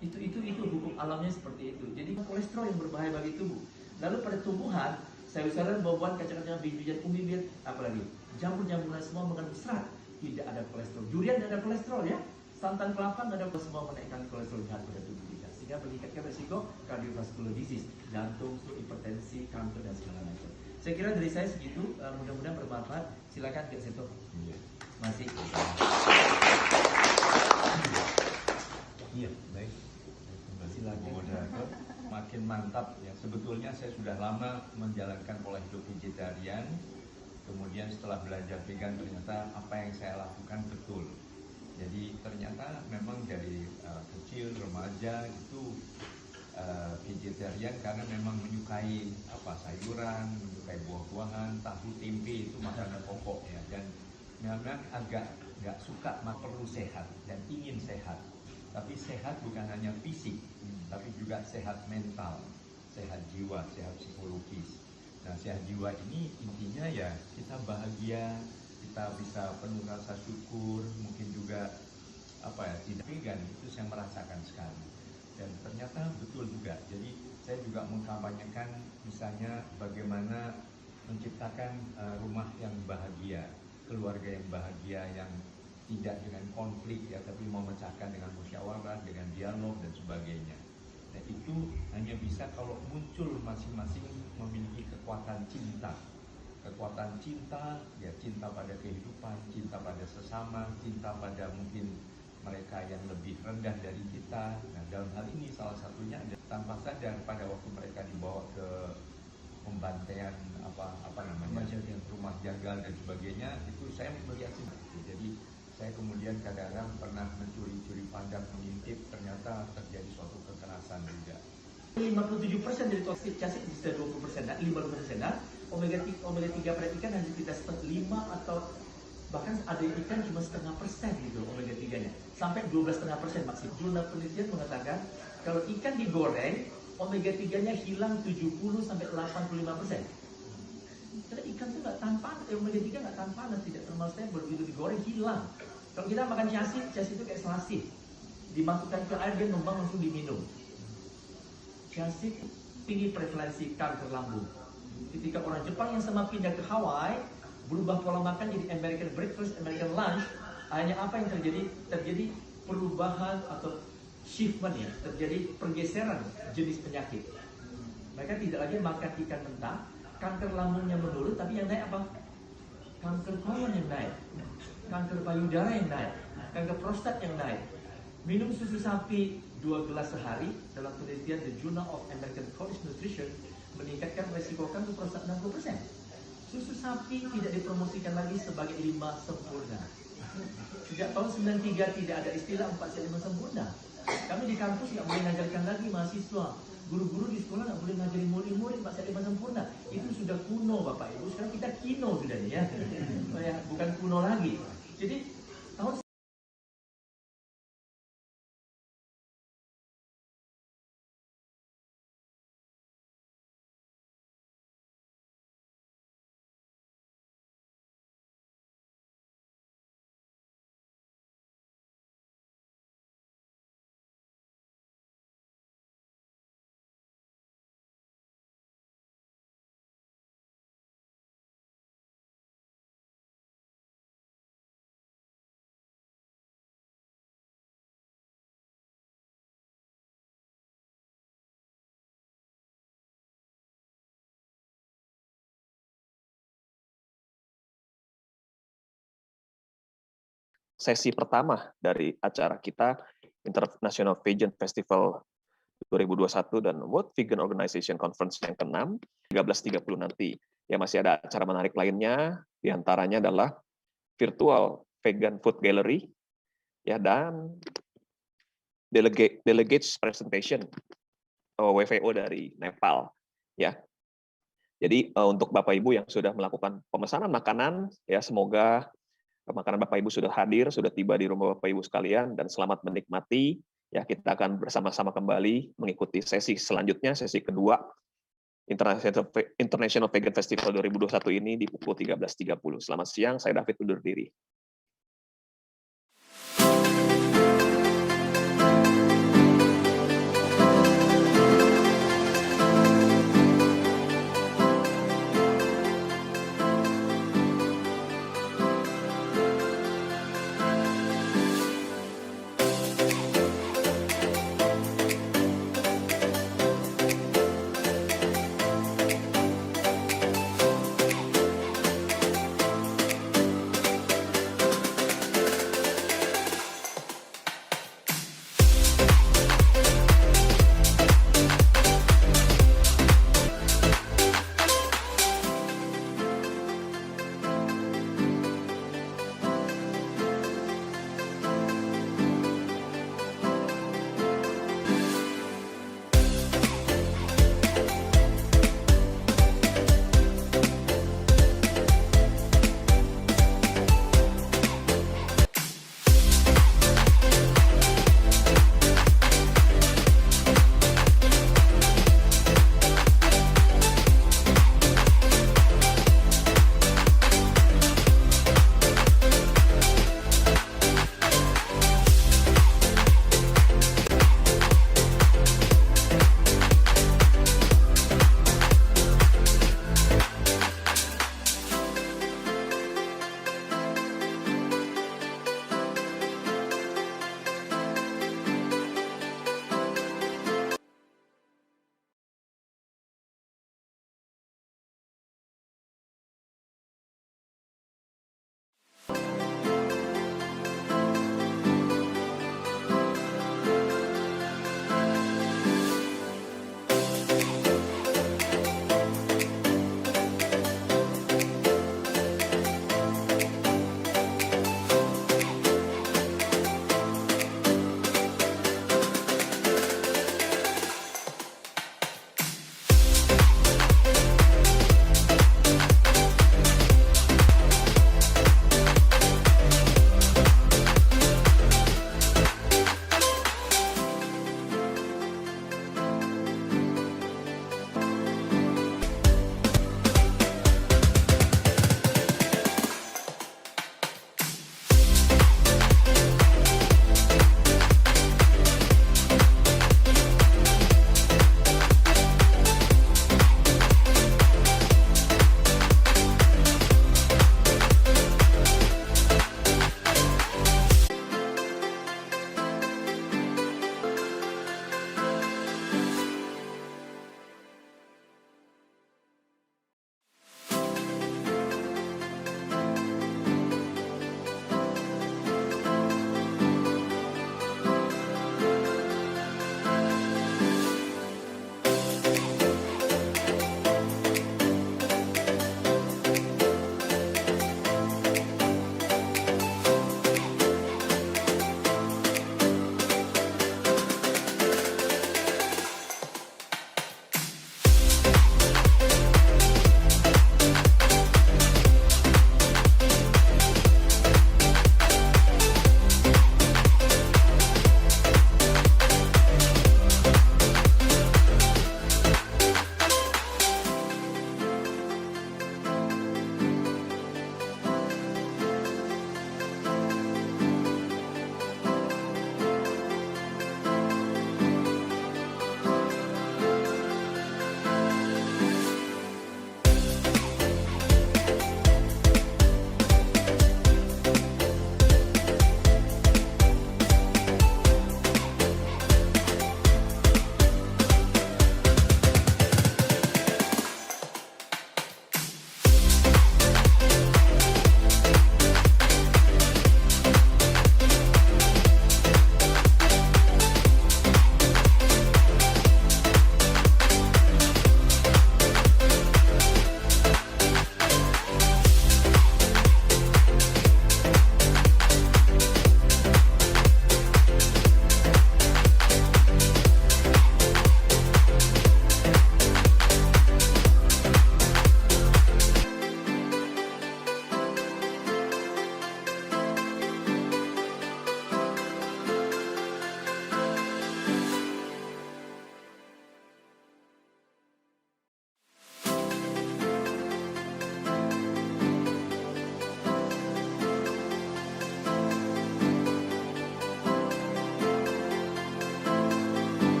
Itu hukum alamnya seperti itu. Jadi kolesterol yang berbahaya bagi tubuh. Lalu pada tumbuhan, sayur-sayuran, buah-buahan, kacang-kacangan, biji-bijian, umbi-umbian, apalagi jamur-jamuran semua mengandung serat, tidak ada kolesterol. Durian tidak ada kolesterol ya. Santan kelapa tidak ada, semua menaikkan kolesterol jahat pada tubuh kita. sehingga meningkatkan risiko cardiovascular disease, jantung, stroke, hipertensi, kanker dan segala macam. Saya kira dari saya segitu, mudah-mudahan bermanfaat. Silakan ke situ. Masih. Iya, baik. Silakan. Makin mantap ya. Sebetulnya saya sudah lama menjalankan pola hidup vegetarian. Kemudian setelah belajar vegan ternyata apa yang saya lakukan betul. Jadi ternyata memang dari kecil remaja itu vegetarian karena memang menyukai sayuran, menyukai buah-buahan, tahu, tempe itu makanan pokok ya. Dan memang agak nggak suka, perlu sehat dan ingin sehat. Tapi sehat bukan hanya fisik, tapi juga sehat mental, sehat jiwa, sehat psikologis. Nah, sehat jiwa ini intinya ya kita bahagia, kita bisa penuh rasa syukur, mungkin juga tidak vegan itu saya merasakan sekali. Dan ternyata betul juga. Jadi saya juga mengkampanyekan misalnya bagaimana menciptakan rumah yang bahagia, keluarga yang bahagia, yang tidak dengan konflik ya, tapi memecahkan dengan musyawarah, dengan dialog dan sebagainya. Nah, itu hanya bisa kalau muncul masing-masing memiliki kekuatan cinta. Kekuatan cinta, ya cinta pada kehidupan, cinta pada sesama, cinta pada mungkin mereka yang lebih rendah dari kita. Nah, dalam hal ini salah satunya tanpa sadar pada waktu mereka dibawa ke pembantaian rumah jagal dan sebagainya, itu saya melihat sih. Jadi saya kemudian kadang-kadang pernah mencuri-curi pandang, mengintip, ternyata terjadi suatu kekerasan juga. 57% dari toksik casit bisa 20%, 50%. Omega 3 pada ikan hanya kita 5 atau bahkan ada ikan cuma 0,5% gitu omega 3-nya. Sampai 12,5% maksimal. Jurnal penelitian mengatakan kalau ikan digoreng, omega 3-nya hilang 70 sampai 85%. Karena ikan tuh nggak tahan panas, omega 3 nggak tahan panas, tidak thermal stable, begitu digoreng hilang. Kalau kita makan casit itu kayak selasih, dimasukkan ke air dia ngembang langsung diminum. Casit tinggi prevalensi kanker lambung. Ketika orang Jepang yang sama pindah ke Hawaii, berubah pola makan jadi American breakfast, American lunch, hanya apa yang terjadi? Terjadi perubahan atau shiftment ya, terjadi pergeseran jenis penyakit. Mereka tidak lagi makan ikan mentah, kanker lambungnya menurun, tapi yang naik apa? Kanker kolon yang naik, kanker payudara yang naik, kanker prostat yang naik. Minum susu sapi 2 gelas sehari, dalam penelitian The Journal of American College Nutrition meningkatkan resiko kanker prostat 60%. Susu sapi tidak dipromosikan lagi sebagai 5 sempurna. Sejak tahun 93 tidak ada istilah 4/5 sempurna. Kami di kampus nggak boleh ngajarkan lagi mahasiswa. Guru-guru di sekolah nggak boleh ngajarin murid-murid 4/5 sempurna. Itu sudah kuno Bapak Ibu. Sekarang kita kino sudah nih ya. Bukan kuno lagi. Jadi tahun sesi pertama dari acara kita International Vegan Festival 2021 dan World Vegan Organization Conference yang ke-6, 13.30 nanti. Ya, masih ada acara menarik lainnya, diantaranya adalah Virtual Vegan Food Gallery, ya, dan Delegates Presentation, WVO dari Nepal. Ya. Jadi untuk Bapak Ibu yang sudah melakukan pemesanan makanan, ya semoga makanan Bapak Ibu sudah hadir, sudah tiba di rumah Bapak Ibu sekalian, dan selamat menikmati. Ya, kita akan bersama-sama kembali mengikuti sesi selanjutnya, sesi kedua International Vegan Festival 2021 ini di pukul 13.30. Selamat siang, saya David undur diri.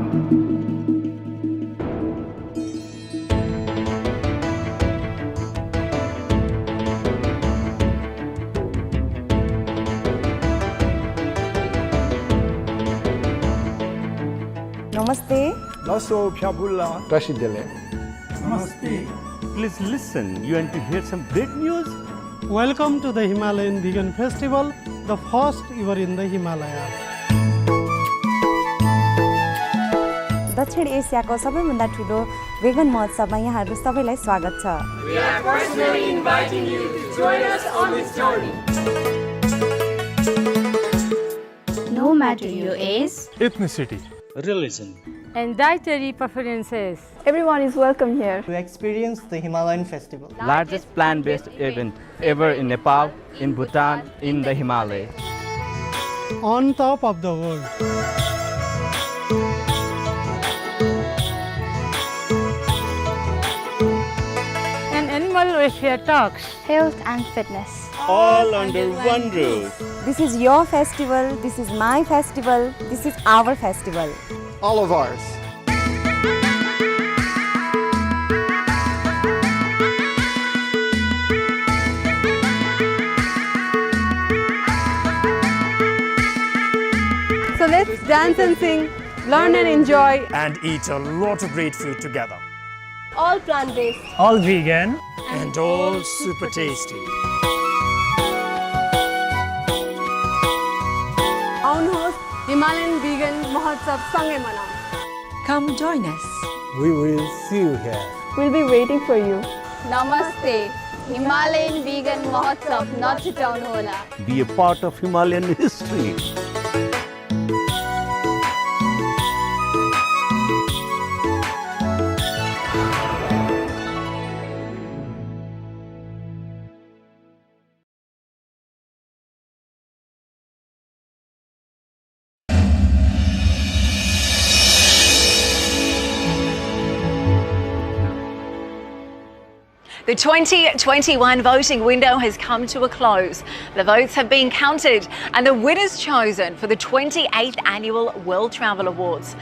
Namaste. Naso Pyabulla. Rashidele. Namaste. Please listen. You want to hear some great news? Welcome to the Himalayan Vegan Festival, the first ever in the Himalayas. दक्षिण एसियाको सबैभन्दा ठुलो vegan महोत्सवमा यहाँहरू सबैलाई स्वागत छ। We are personally inviting you to join us on this journey. No matter your age, Ethnicity, religion, and dietary preferences, Everyone is welcome here. To experience the Himalayan Festival. largest plant-based event ever in Nepal, in Bhutan, in the Himalayas. On top of the world. and animal welfare talks. Health and fitness. All under one roof. This is your festival, this is my festival, this is our festival. All of ours. So let's dance and sing, learn and enjoy. And eat a lot of great food together. All plant-based. All vegan and all super tasty. आउनुहोस् Himalayan vegan महोत्सव सँगै मनाऊ. Come join us. We will see you here. We'll be waiting for you. Namaste. Himalayan Vegan Mahotsav नछुटाउनुहोला. Be a part of Himalayan history. The 2021 voting window has come to a close. The votes have been counted and the winners chosen for the 28th Annual World Travel Awards.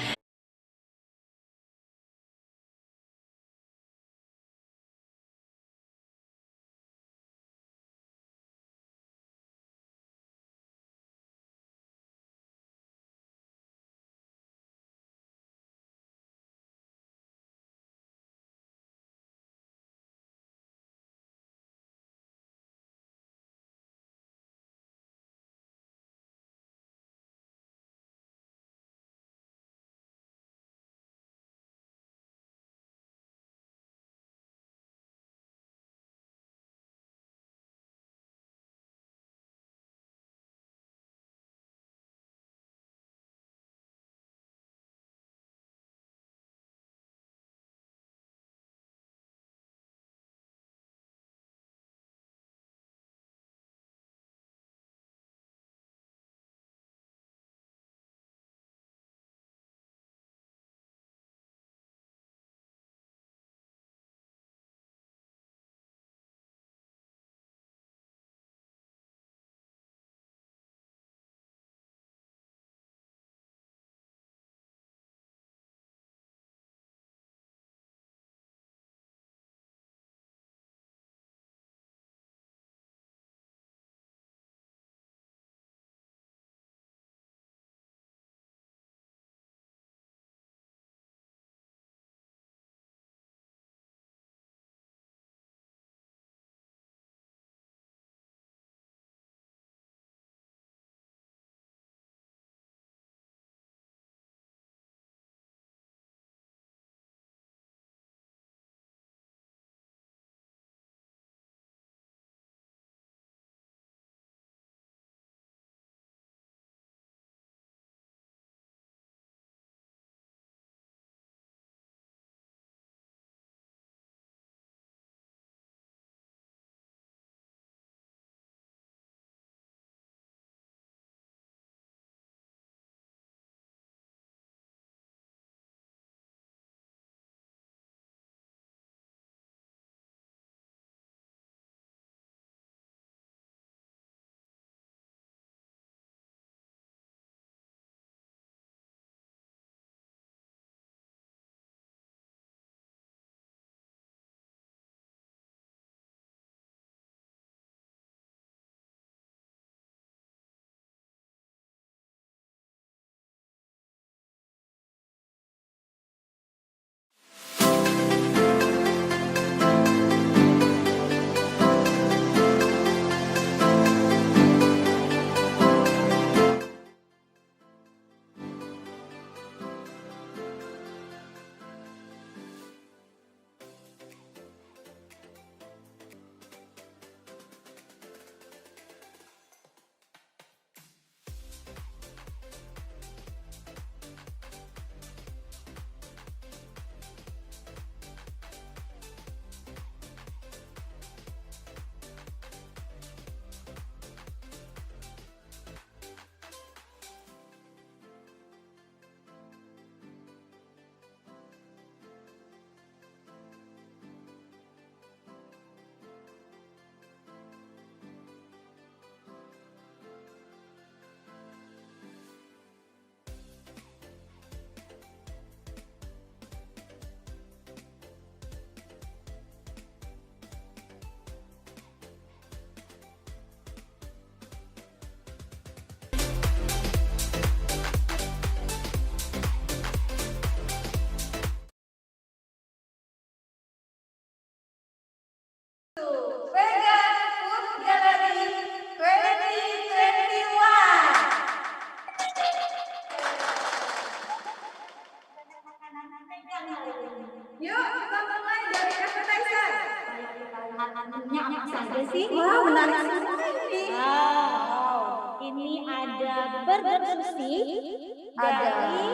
Yuk, kita mulai dari appetizer. Menunya apa saja sih? Wah, menarik sekali. Wow. Ini ada burger sushi dari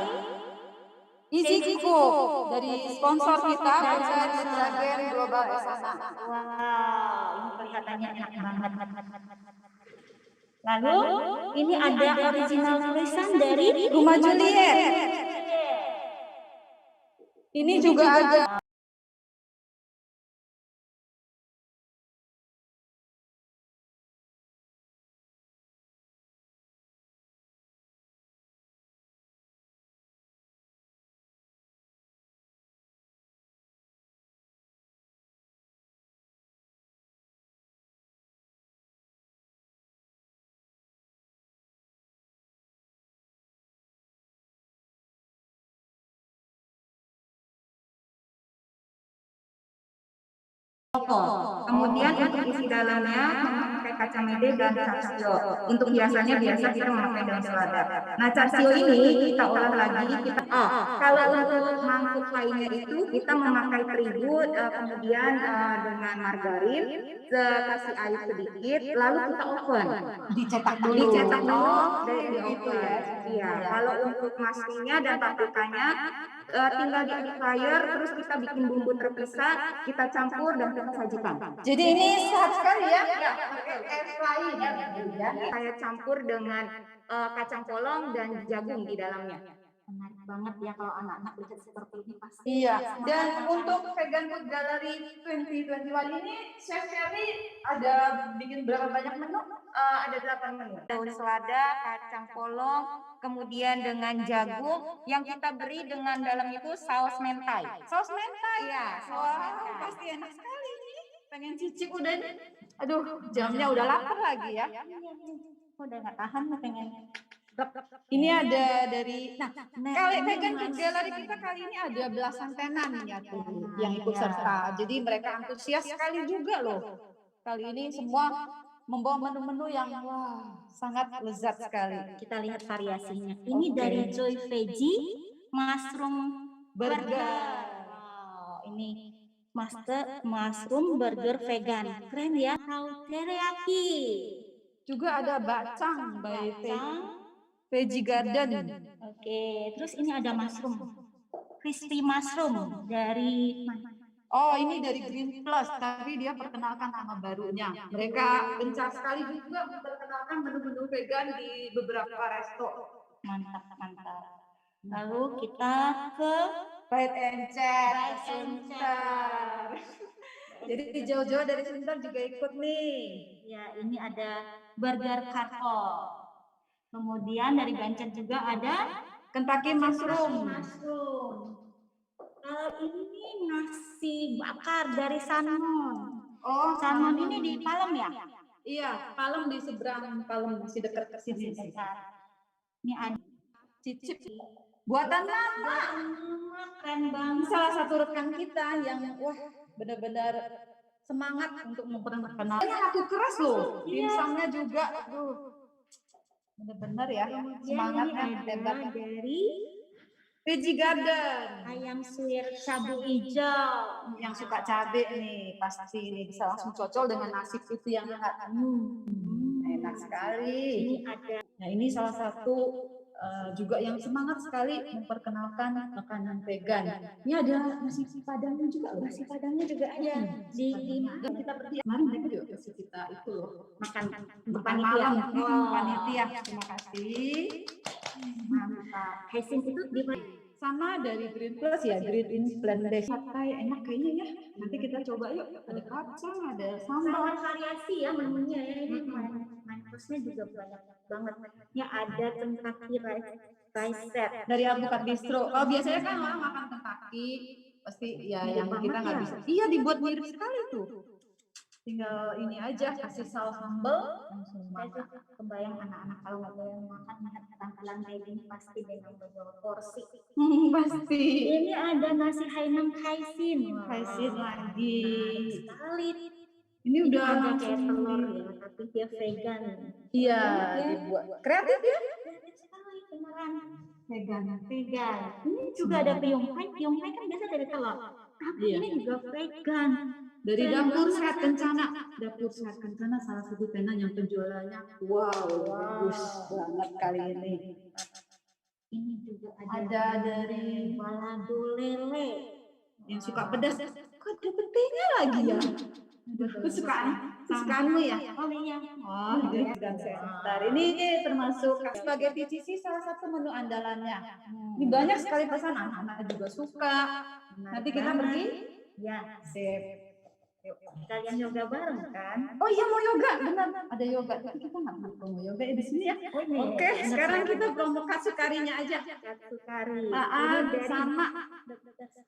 Easy Cook dari sponsor kita, Perusahaan Dragon Global Sana. Wow, ini kelihatannya enak banget. Lalu ini ada original tulisan dari Rumah Juliet. Ini juga ada Kemudian untuk isi dalamnya memakai kaca mede dan carsio. Untuk hiasannya biasa kita memakai daun selada. Nah, carsio ini kita olah lagi. Kalau untuk mangkuk lainnya itu kita memakai terigu, kemudian dengan margarin, kasih air sedikit, lalu kita oven. dicetak dulu. Dicetak dulu Dari di itu oven. ya. Iya. Kalau untuk mushroomnya dan paprikanya tinggal di air fryer, terus kita bikin bumbu terpisah, kita campur dan kita sajikan. Jadi ini sehat sekali ya. Pakai air fryer ya. Saya campur dengan kacang polong dan jagung di dalamnya. Menarik banget ya kalau anak-anak lihat seperti ini pasti. Iya. Dan untuk Vegan Food Gallery 2021 ini, Chef Sherry ada bikin berapa banyak menu? Ada 8 menu. Daun selada, kacang polong, kemudian dengan jagung yang kita beri dengan dalam itu saus mentai. Saus mentai. Iya, saus Wah, mentai. pasti enak sekali nih. Pengen cicip udah nih. Aduh, jamnya udah lapar lagi ya. Udah nggak tahan nih pengen. Ini ada dari, kali Vegan Food Gallery kita kali ini ada belasan tenan ya tuh yang ikut serta. Jadi mereka antusias sekali juga loh. Kali ini semua membawa menu-menu yang wah sangat lezat sekali. Kita lihat variasinya. Ini dari Joy Veggie Mushroom Burger. Wow, ini mushroom burger vegan. Keren ya. Saus teriyaki. Juga ada bacang by Veggie Garden. Oke, terus ini ada mushroom. Crispy mushroom dari Oh, ini dari Green Plus, tapi dia perkenalkan nama barunya. Mereka gencar sekali juga memperkenalkan menu-menu vegan di beberapa resto. Mantap, mantap. Lalu kita ke Bite and Chat Sunter. Jadi jauh-jauh dari Sunter juga ikut nih. Ya, ini ada burger karpol. Kemudian dari Gancet juga ada Kentucky Mushroom. Kalau ini nasi bakar dari Salmon. Oh, Salmon ini di Palem ya? Iya, Palem di seberang Palem, masih dekat ke sini. Ini ada cicip buatan Mama. Keren banget. Salah satu rekan kita yang wah benar-benar semangat untuk memperkenalkan. Ini laku keras loh. Dimsumnya juga, aduh, benar-benar ya semangatnya hebat. Dari Veggie Garden. ayam suwir cabai hijau. Yang suka cabai nih pasti ini bisa langsung cocol dengan nasi putih yang hangat. Enak sekali. Ini ada. Nah, ini salah satu juga yang semangat sekali memperkenalkan makanan vegan. Ini ada nasi padangnya juga loh. Nasi padangnya juga ada. Di Kita berdua kemarin mereka juga kasih kita itu loh, makan panitia. malam. Panitia. Terima kasih. Mantap. Haisin itu di Sama dari Green Plus ya, Green in Blended. Patai enak kayaknya ya. Nanti kita coba yuk. Ada kacang, ada sambal. sangat variasi ya menunya ya. Ini main course-nya juga banyak banget. Ya ada Kentucky rice set. Dari Alpukat Bistro. Oh, biasanya kan orang makan Kentucky pasti ya yang kita nggak bisa. Iya, dibuat mirip sekali tuh. Tinggal ini aja, kasih saus sambal langsung makan. Kebayang anak-anak kalau nggak boleh makan lihat tampilan kayak gini pasti dengan beberapa porsi. Pasti. Ini ada nasi Hainan Haisin. Haisin lagi. Sekali. Ini udah Ada langsung kayak telur ya, tapi dia vegan. Iya, dibuat kreatif ya. Kreatif sekali beneran. Vegan. Vegan. Ini juga ada piyung pie kan biasa dari telur. Tapi ini juga vegan. Dari Dapur Sehat Kencana. Dapur Sehat Kencana salah satu tenan yang penjualannya bagus banget kali ini. Ini juga ada dari balado lele yang suka pedas. Kok ada petenya lagi ya? Kesukaanmu ya? Oh iya. Oh, dan sebentar. Ini termasuk spaghetti cheesy salah satu menu andalannya. Ini banyak sekali pesan, anak-anak juga suka. Nanti kita pergi? Ya, sip. Yuk, kalian yoga bareng kan? Oh iya mau yoga, benar. Ada yoga, tapi kita nggak mau yoga di sini ya. Oke, sekarang kita promo katsukarinya aja. Katsukari. Sama.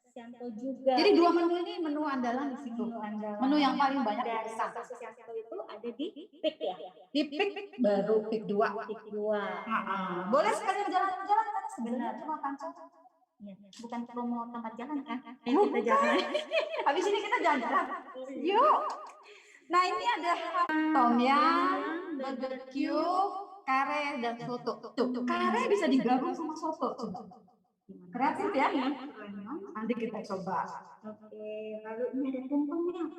Sianto juga. Jadi dua menu ini menu andalan di situ. Menu yang paling banyak dipesan. Sianto itu ada di PIK ya? Di PIK baru PIK 2. PIK 2. Boleh sekalian jalan-jalan kan sebenarnya cuma pancong. Ya, bukan promo tempat jalan kan? Kita jalan. Habis ini kita jalan-jalan. Yuk. Nah ini ada tom yum, barbecue, kare dan soto. Tuh, kare bisa digabung sama soto. Kreatif ya? Nanti kita coba. Oke, lalu ini ada tumpengnya.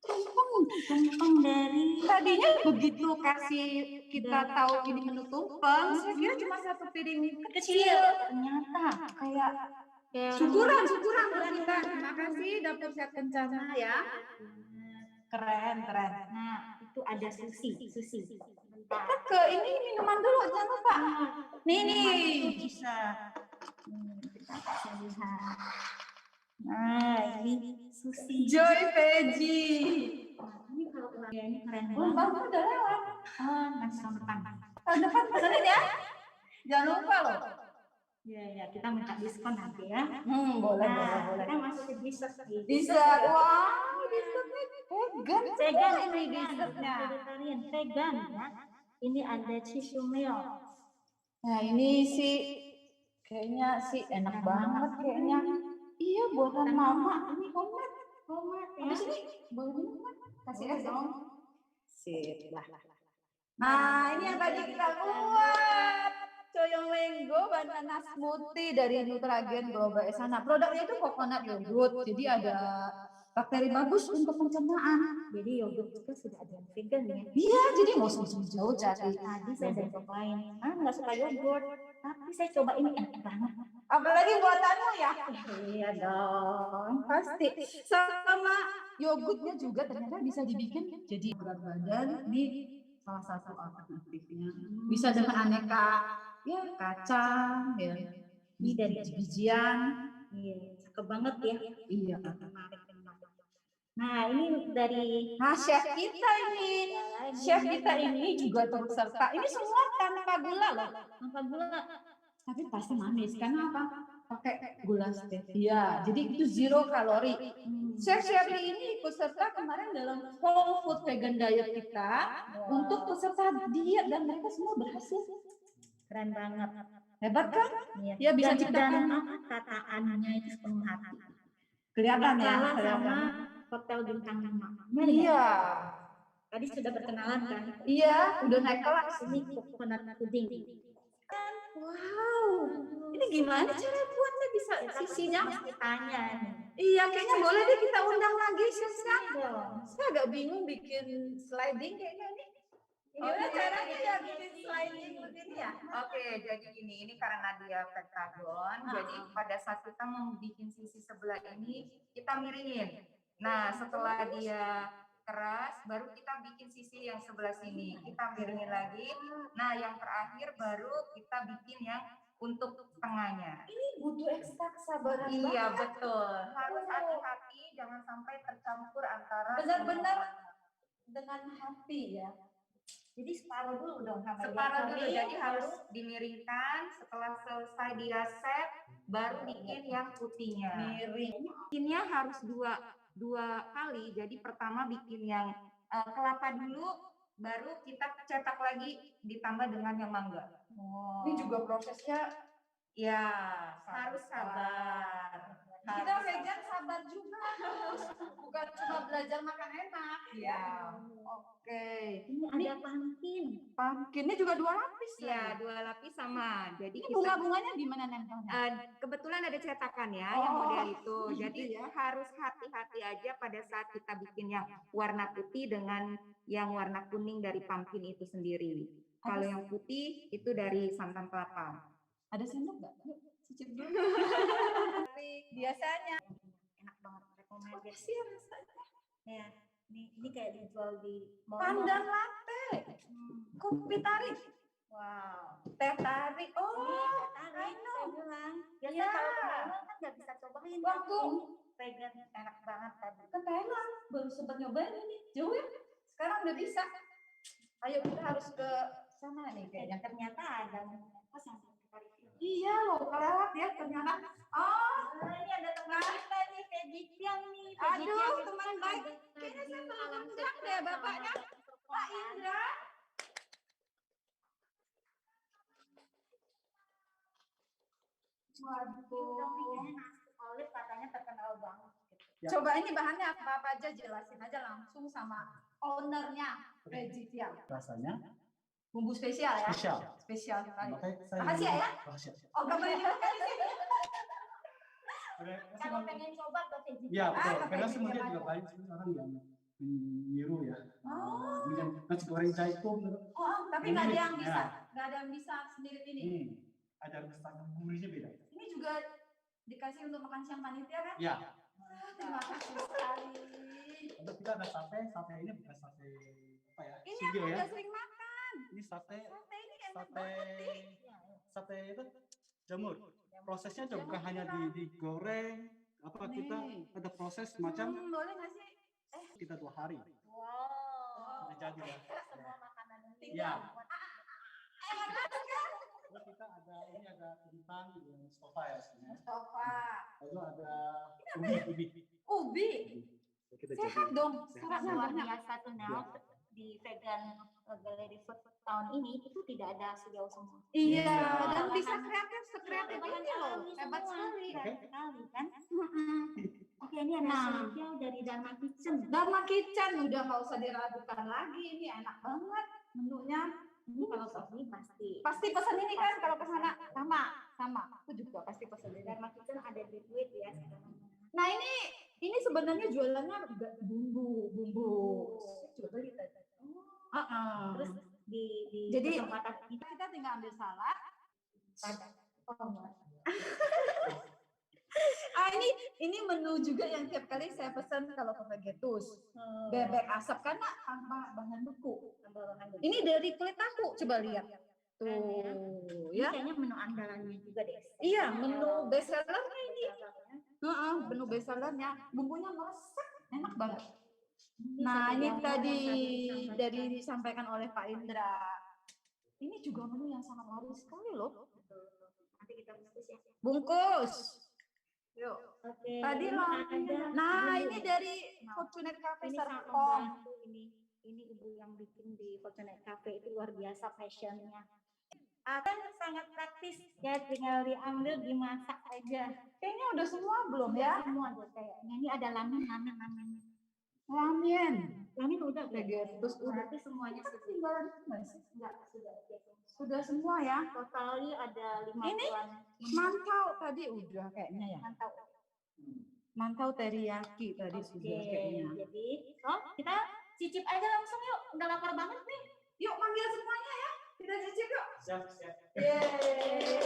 Tumpeng dari tadinya begitu kasih kita tahu ini menu tumpeng, saya kira cuma satu piring kecil. Ternyata kayak syukuran kita. Terima kasih Dapur Sehat Kencana ya. Keren. Nah itu ada sushi. Kita ke ini minuman dulu jangan lupa. Nih bisa. Kita kasih lihat. Nah, ini sushi Joy Veggie. Ini kalau ini keren banget. Bagus udah lewat. Nasi depan. Tahun depan pesanin ya. Jangan lupa loh. Ya, kita minta diskon nanti ya. Boleh. Kita masuk ke dessert. Dessert. Wah, dessertnya vegan ini dessertnya. Vegan ya. Ini ada cheese meal. Nah, ini sih kayaknya sih enak banget kayaknya. Iya, buatan mama. Ini tomat ya. Habis ini boleh minum kan? Kasih es dong. Sip lah. Nah, ini yang tadi kita buat. Coyong Mango Banana Smoothie dari Nutragen Global Esana. Produknya itu coconut yogurt. Jadi ada bakteri bagus untuk pencernaan. Jadi yogurt juga sudah ada yang vegan ya. Iya, jadi mau jauh cari. Tadi saya udah cobain. Nggak suka yogurt. Tapi saya coba ini enak banget. Apalagi buatanmu ya? Iya dong, pasti. Sama yogurtnya juga ternyata bisa dibikin jadi berat badan di salah satu alternatifnya. Bisa dengan aneka ya kacang ya. Ini dari bijian. Iya, cakep banget ya. Iya. Nah, ini dari chef kita ini. Chef kita ini juga turut serta. Ini semua tanpa gula loh. Tanpa gula. Tapi pasti manis. Karena apa? Pakai gula stevia. Jadi itu zero kalori. Chef Shirley ini ikut serta kemarin dalam whole food vegan diet kita untuk peserta diet dan mereka semua berhasil. Keren banget. Hebat kan? Iya. Ya bisa ciptakan tataannya itu sepenuh hati. Kelihatan ya. Sama hotel bintang 5. Iya. Tadi sudah berkenalan kan? Iya, udah naik kelas. Ini coconut pudding. Wow, ini gimana cara buatnya bisa sisinya? Ditanya. Iya, kayaknya boleh deh kita undang lagi chefnya. Saya agak bingung bikin sliding kayaknya nih. Gimana caranya ya bikin sliding begini ya? Oke, jadi ini karena dia pentagon, jadi pada saat kita mau bikin sisi sebelah ini kita miringin. Nah, setelah dia keras, baru kita bikin sisi yang sebelah sini. Kita miringin lagi. Nah, yang terakhir baru kita bikin yang untuk tengahnya. Ini butuh ekstra kesabaran. Iya, betul. Harus hati-hati, jangan sampai tercampur antara benar-benar dengan hati ya. Jadi separuh dulu dong. Separuh dulu, jadi harus dimiringkan. Setelah selesai dia set, baru bikin yang putihnya. Miring. Bikinnya harus dua kali. Jadi pertama bikin yang kelapa dulu, baru kita cetak lagi ditambah dengan yang mangga. Wow. Ini juga prosesnya ya harus sabar. Kita vegan sabar juga, bukan cuma belajar makan enak. Iya. Oke. Ini ada pumpkin. Pumpkinnya juga 2 lapis. Iya, 2 lapis sama. Jadi bunga-bunganya gimana nempelnya? Kebetulan ada cetakan ya, yang model itu. Jadi harus hati-hati aja pada saat kita bikin yang warna putih dengan yang warna kuning dari pumpkin itu sendiri. Kalau yang putih itu dari santan kelapa. Ada sendok nggak? Yuk, cicip dulu. Biasanya enak banget, recommended sih rasanya. Ya, ini kayak dijual di mall. Pandan latte, kopi tarik. Wow, teh tarik. Oh, teh tarik. Saya bilang. Biasa kalau ke kan nggak bisa cobain. Waktu vegan enak banget tadi. Ke Thailand baru sempat nyobain ini. Jauh ya? Sekarang udah bisa. Ayo kita harus ke sana nih kayaknya. Ternyata ada apa yang iya loh, kelewat ya ternyata. Oh, ini ada teman kita nih, Fejian nih. Aduh, teman baik. Kayaknya saya belum undang deh bapaknya, Pak Indra. Waduh, nasi olive katanya terkenal banget. Coba ini bahannya apa aja, jelasin aja langsung sama ownernya, Fejian. Rasanya bumbu spesial ya? Spesial sekali. Makasih ya? Oh, gak boleh dimakan di sini. Kalau pengen coba ke Fejian. Ya, betul. Karena semuanya juga banyak orang yang meniru ya. Dengan nasi goreng jaitum. Oh, tapi nggak ada yang bisa. Nggak ada yang bisa sendiri ini. Ada rasa gurihnya beda. Ini juga dikasih untuk makan siang panitia kan? Ya. Terima kasih sekali. Untuk kita ada sate ini bukan sate apa ya? Ini aku udah sering makan. Ini sate ini enak banget nih. Sate itu jamur. Prosesnya juga bukan hanya digoreng, kita ada proses macam. Boleh nggak sih? Kita 2 hari. Wow. Udah jadi ya. Semua makanan ini. Ya. Enak banget kan? Terus kita ada kentang dengan stova ya sebenarnya. Stova. Lalu ada ubi. Ubi. Sehat dong. Sehat luar biasa tuh Nel. Di vegan gallery food tahun ini itu tidak ada sejauh semua. Iya, dan bisa sekreatif ini loh. Hebat sekali. Sekali kan? Oke, ini ada spesial dari Dharma Kitchen. Dharma Kitchen udah nggak usah diragukan lagi. Ini enak banget menunya. Ini kalau ini pasti pesan ini kan kalau ke sana sama. Aku juga pasti pesan. Dharma Kitchen ada di Tweet ya. Nah ini sebenarnya jualannya bumbu. Coba beli tadi. Terus jadi kita tinggal ambil salad. Ini menu juga yang tiap kali saya pesan kalau ke Vegetus. Bebek asap karena tanpa bahan beku. Ini dari kulit tahu, coba lihat. Tuh, ya. Kayaknya menu andalannya juga deh. Iya, menu best sellernya ini. Menu best sellernya, bumbunya meresap, enak banget. Nah, ini tadi dari disampaikan oleh Pak Indra. Ini juga menu yang sangat laris sekali loh. Nanti kita bungkus ya. Bungkus. Yuk. Oke. Tadi loh. Nah, ini dari Fortunate Cafe Serpong. Ini ibu yang bikin di Fortunate Cafe itu luar biasa passionnya. Kan sangat praktis ya, tinggal diambil dimasak aja. Kayaknya udah semua belum ya? Semua udah kayaknya. Ini ada lamin. Lamin udah terus berarti semuanya tinggalan masih enggak sudah semua ya. Totalnya ada 5 bulan. Mantau tadi udah kayaknya ya. Mantau teriyaki tadi sudah kayaknya. Jadi, kita cicip aja langsung yuk. Udah lapar banget nih. Yuk manggil semuanya ya. Kita cicip yuk. Siap. Yeay.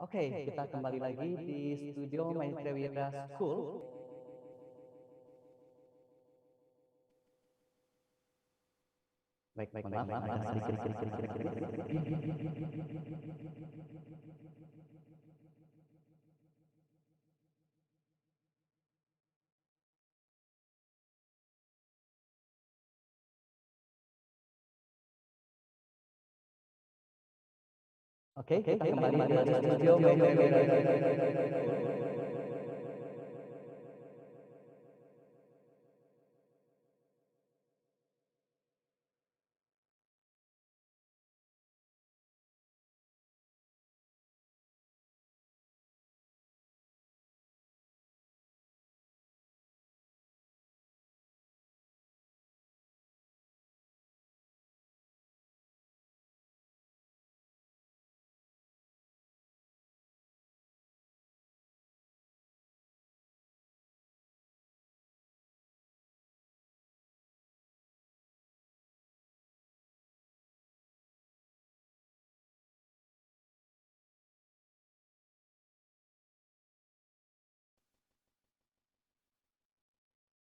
Oke, kita kembali lagi di studio Maitreya School. Baik, maaf. Oke, kita kembali di studio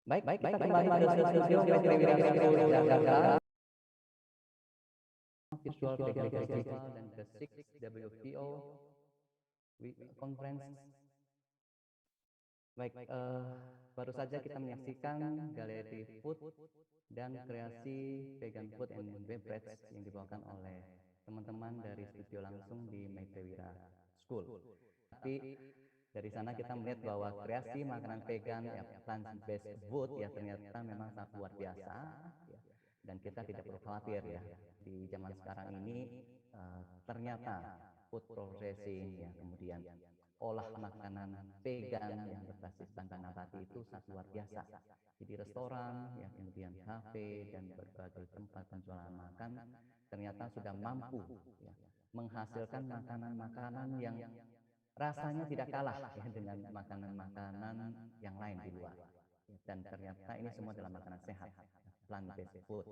Baik, kita kembali ke studio Maitreya School Jakarta. Virtual Vegan Festival dan the 6th WVO Conference. Baik, baru saja kita menyaksikan galeri food dan kreasi vegan food and beverage yang dibawakan oleh teman-teman dari studio langsung di Maitreya School. Tapi dari sana kita melihat bahwa kreasi makanan vegan, ya, plant-based food, ya ternyata memang sangat luar biasa, ya. Dan kita tidak perlu khawatir, ya, di zaman sekarang ini ternyata food processing, ya, kemudian olah makanan vegan yang berbasis bahan nabati itu sangat luar biasa. Jadi restoran, ya, kemudian kafe dan berbagai tempat penjualan makan ternyata sudah mampu, ya, menghasilkan makanan-makanan yang rasanya tidak kalah, ya, dengan makanan-makanan yang lain di luar. Dan ternyata ini semua adalah makanan sehat, plant-based food.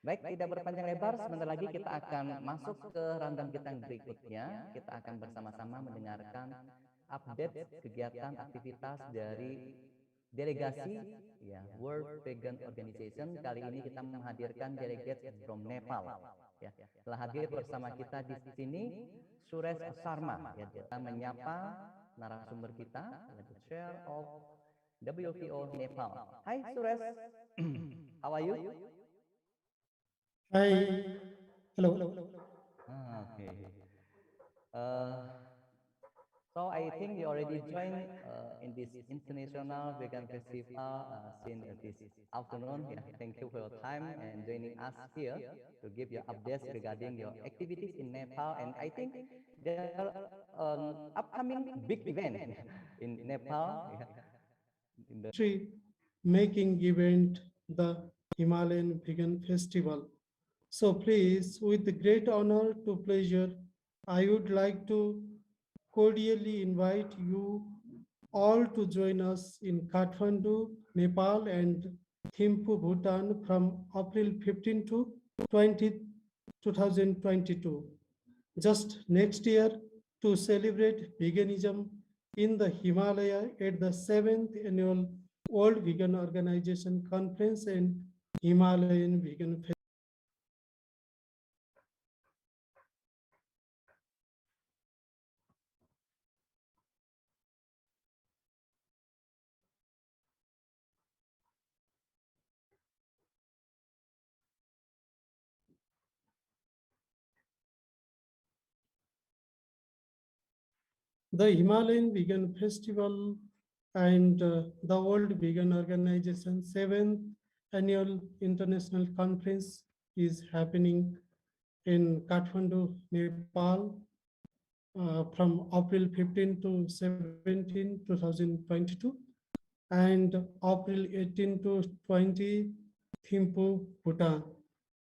Baik, tidak berpanjang lebar, sebentar lagi kita akan masuk ke rundown kita yang berikutnya. Kita akan bersama-sama mendengarkan update kegiatan aktivitas dari delegasi, ya, World Vegan Organization. Kali ini kita menghadirkan delegates from Nepal, ya. Telah hadir bersama kita di sini Suresh Sharma, ya, kita menyapa narasumber kita, the chair of WVO Nepal. Hai Suresh, how are you? Hi, hello. Okay. So I think you already joined in this International Vegan Festival since this afternoon. Yeah, thank you for your time and joining us here to give you updates regarding your activities in Nepal. And I think there are upcoming big event in Nepal. Yeah, in the making event, the Himalayan Vegan Festival. So please, with the great honor to pleasure, I would like to cordially invite you all to join us in Kathmandu, Nepal and Thimphu, Bhutan from April 15 to 20, 2022. Just next year to celebrate veganism in the Himalaya at the 7th Annual World Vegan Organization Conference and Himalayan Vegan Festival. The Himalayan Vegan Festival and the World Vegan Organization 7th Annual International Conference is happening in Kathmandu, Nepal from April 15 to 17, 2022 and April 18 to 20, Thimphu, Bhutan.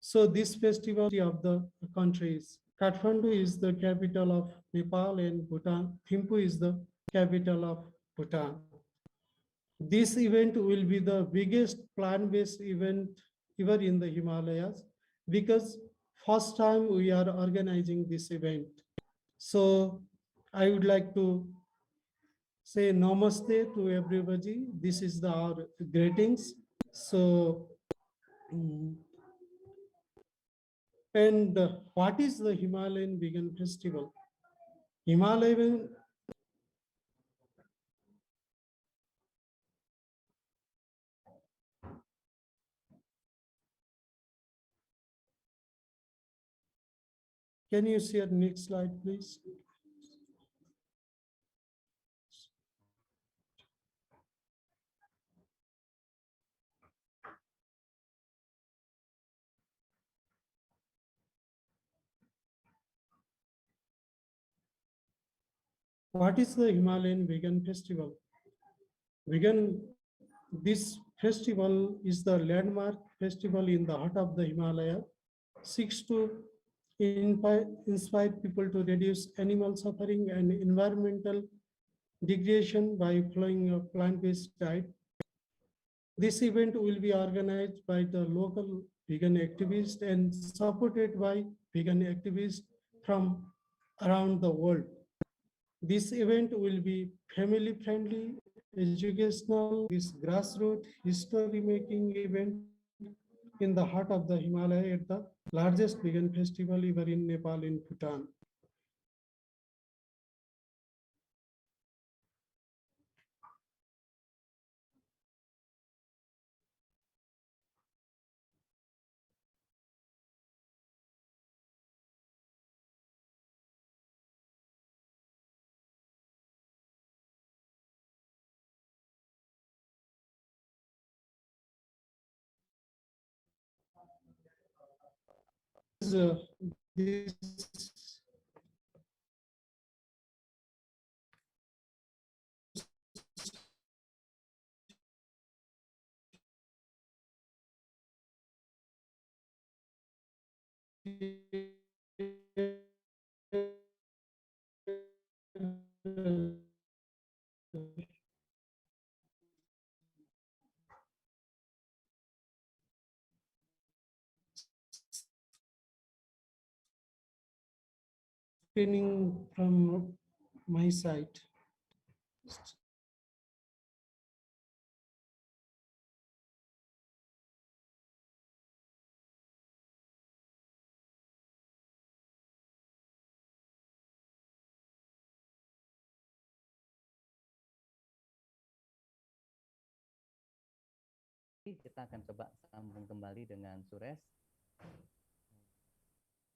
So this festival of the countries, Kathmandu is the capital of Nepal and Bhutan. Thimphu is the capital of Bhutan. This event will be the biggest plant-based event ever in the Himalayas because first time we are organizing this event. So I would like to say namaste to everybody. This is our greetings. So, and what is the Himalayan Vegan Festival? Himalayan Can you share next slide, please? What is the Himalayan Vegan Festival? This festival is the landmark festival in the heart of the Himalaya, seeks to inspire people to reduce animal suffering and environmental degradation by following a plant-based diet. This event will be organized by the local vegan activists and supported by vegan activists from around the world. This event will be family friendly, educational, this grassroots history making event in the heart of the Himalaya at the largest vegan festival ever in Nepal and Bhutan. This screening from my side. Kita akan coba sambung kembali dengan Suresh.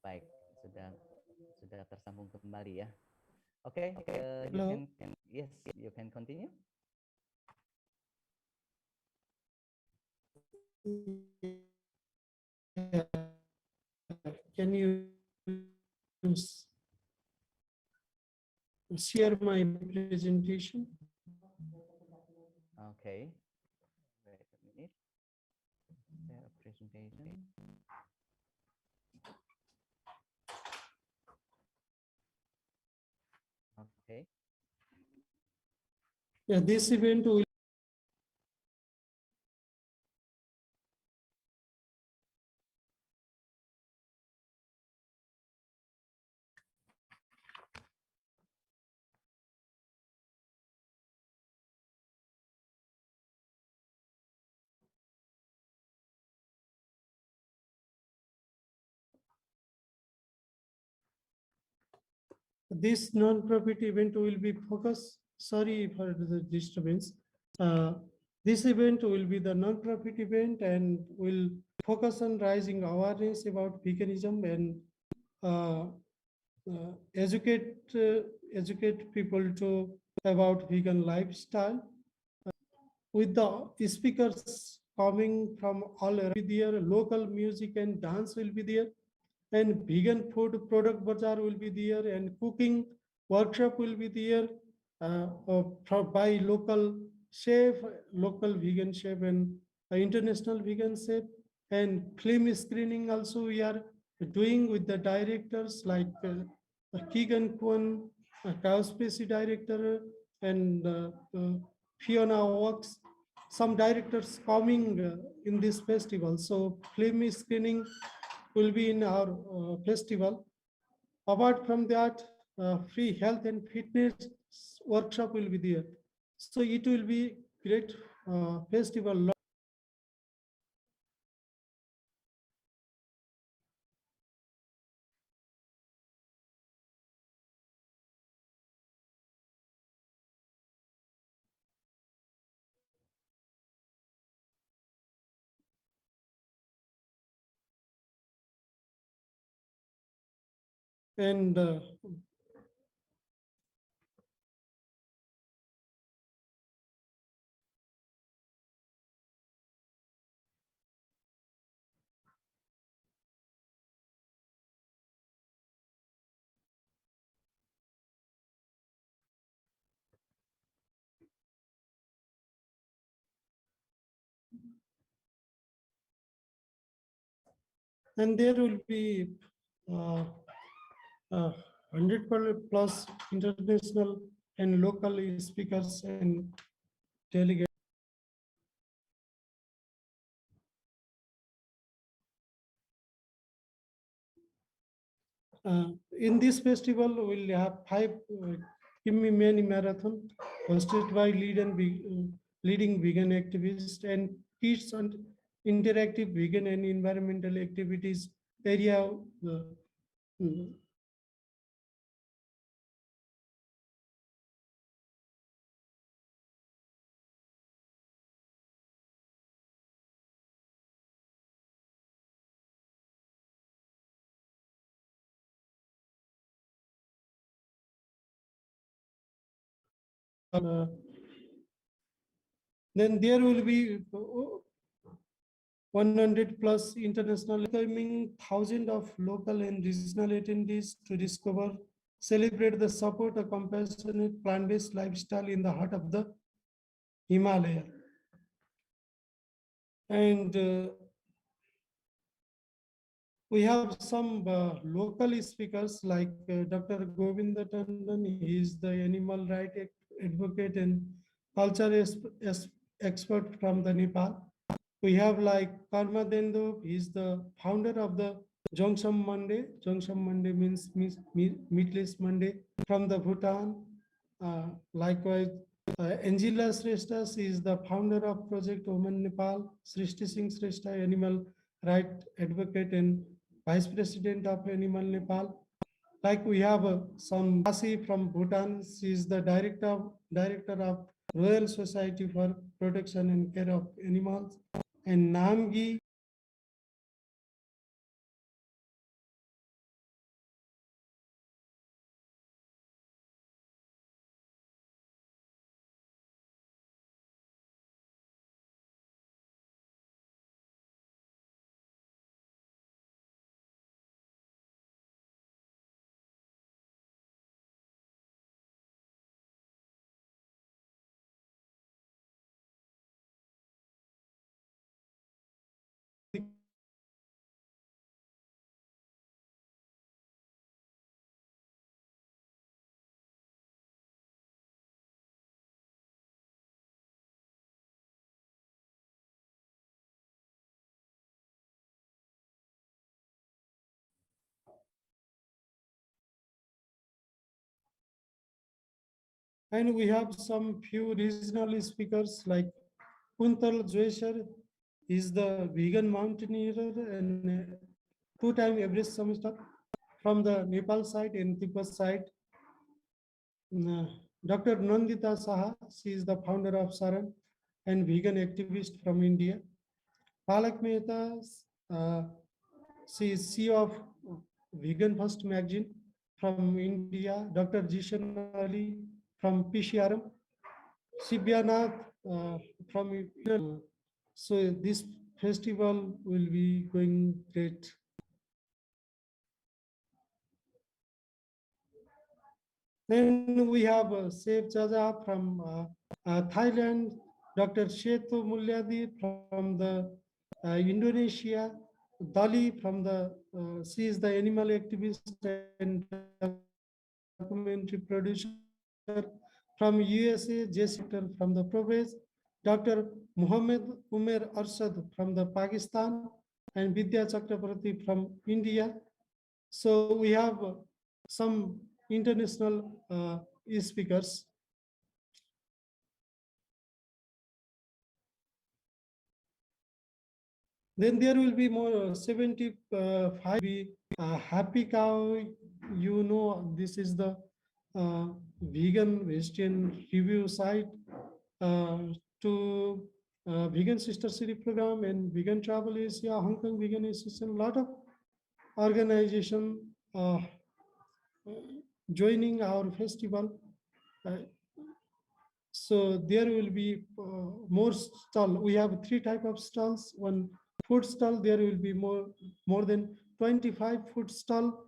Baik, sudah tersambung kembali ya. Oke, yes, you can continue. Can you share my presentation? Okay. Wait a minute. Share a presentation. Okay. Yeah, this event will this non-profit event will be focused. Sorry for the disturbance. This event will be the non-profit event and will focus on raising awareness about veganism and educate people about vegan lifestyle. With the speakers coming from all around there, local music and dance will be there, and vegan food product bazaar will be there, and cooking workshop will be there by local chef, local vegan chef, and international vegan chef, and film screening also we are doing with the directors like Keegan Kwon, Cowspacey director, and Fiona Works. Some directors coming in this festival. So film screening will be in our festival. Apart from that, free health and fitness workshop will be there. So it will be great festival. And there will be 100 plus international and local speakers and delegates. In this festival, we'll have 5 Kimmi Mani Marathon hosted by leading vegan activists and kids on interactive vegan and environmental activities area. Then there will be 100 plus international, welcoming thousands of local and regional attendees to discover, celebrate the support of compassionate plant-based lifestyle in the heart of the Himalaya. And we have some local speakers like Dr. Govinda Tandon. He is the animal rights advocate and culture expert from the Nepal. We have like Karma Dendo. He is the founder of the Jongsam Monday. Jongsam Monday means meatless Monday from the Bhutan. Likewise, Angela Shrestha is the founder of Project Women Nepal. Srishti Singh Shrestha, animal rights advocate and Vice President of Animal Nepal. Like we have some Kasi from Bhutan. She is the director of Royal Society for Protection and Care of Animals. And Namgi and we have some few regional speakers like Kuntal Joeshar is the vegan mountaineer and two-time Everest summiter from the Nepal side and Tibet side. Dr. Nandita Saha, she is the founder of Saran and vegan activist from India. Palak Mehta, she is CEO of Vegan First magazine from India. Dr. Jishan Ali from PCRM. Sibyanath from so this festival will be going great. Then we have Sef Jaja from Thailand, Dr. Sheto Mulyadi from the Indonesia, Dali from the, she is the animal activist and documentary producer from USA, Jessica from the Progress, Dr. Muhammad Umer Arshad from the Pakistan, and Vidya Chakrabarti from India. So we have some international speakers. Then there will be more 75 be Happy Cow. You know, this is the vegan vegetarian review site to Vegan Sister City program and Vegan Travel Asia, Hong Kong Vegan Association, a lot of organization joining our festival. So there will be more stall. We have 3 types of stalls. One food stall, there will be more than 25 food stall.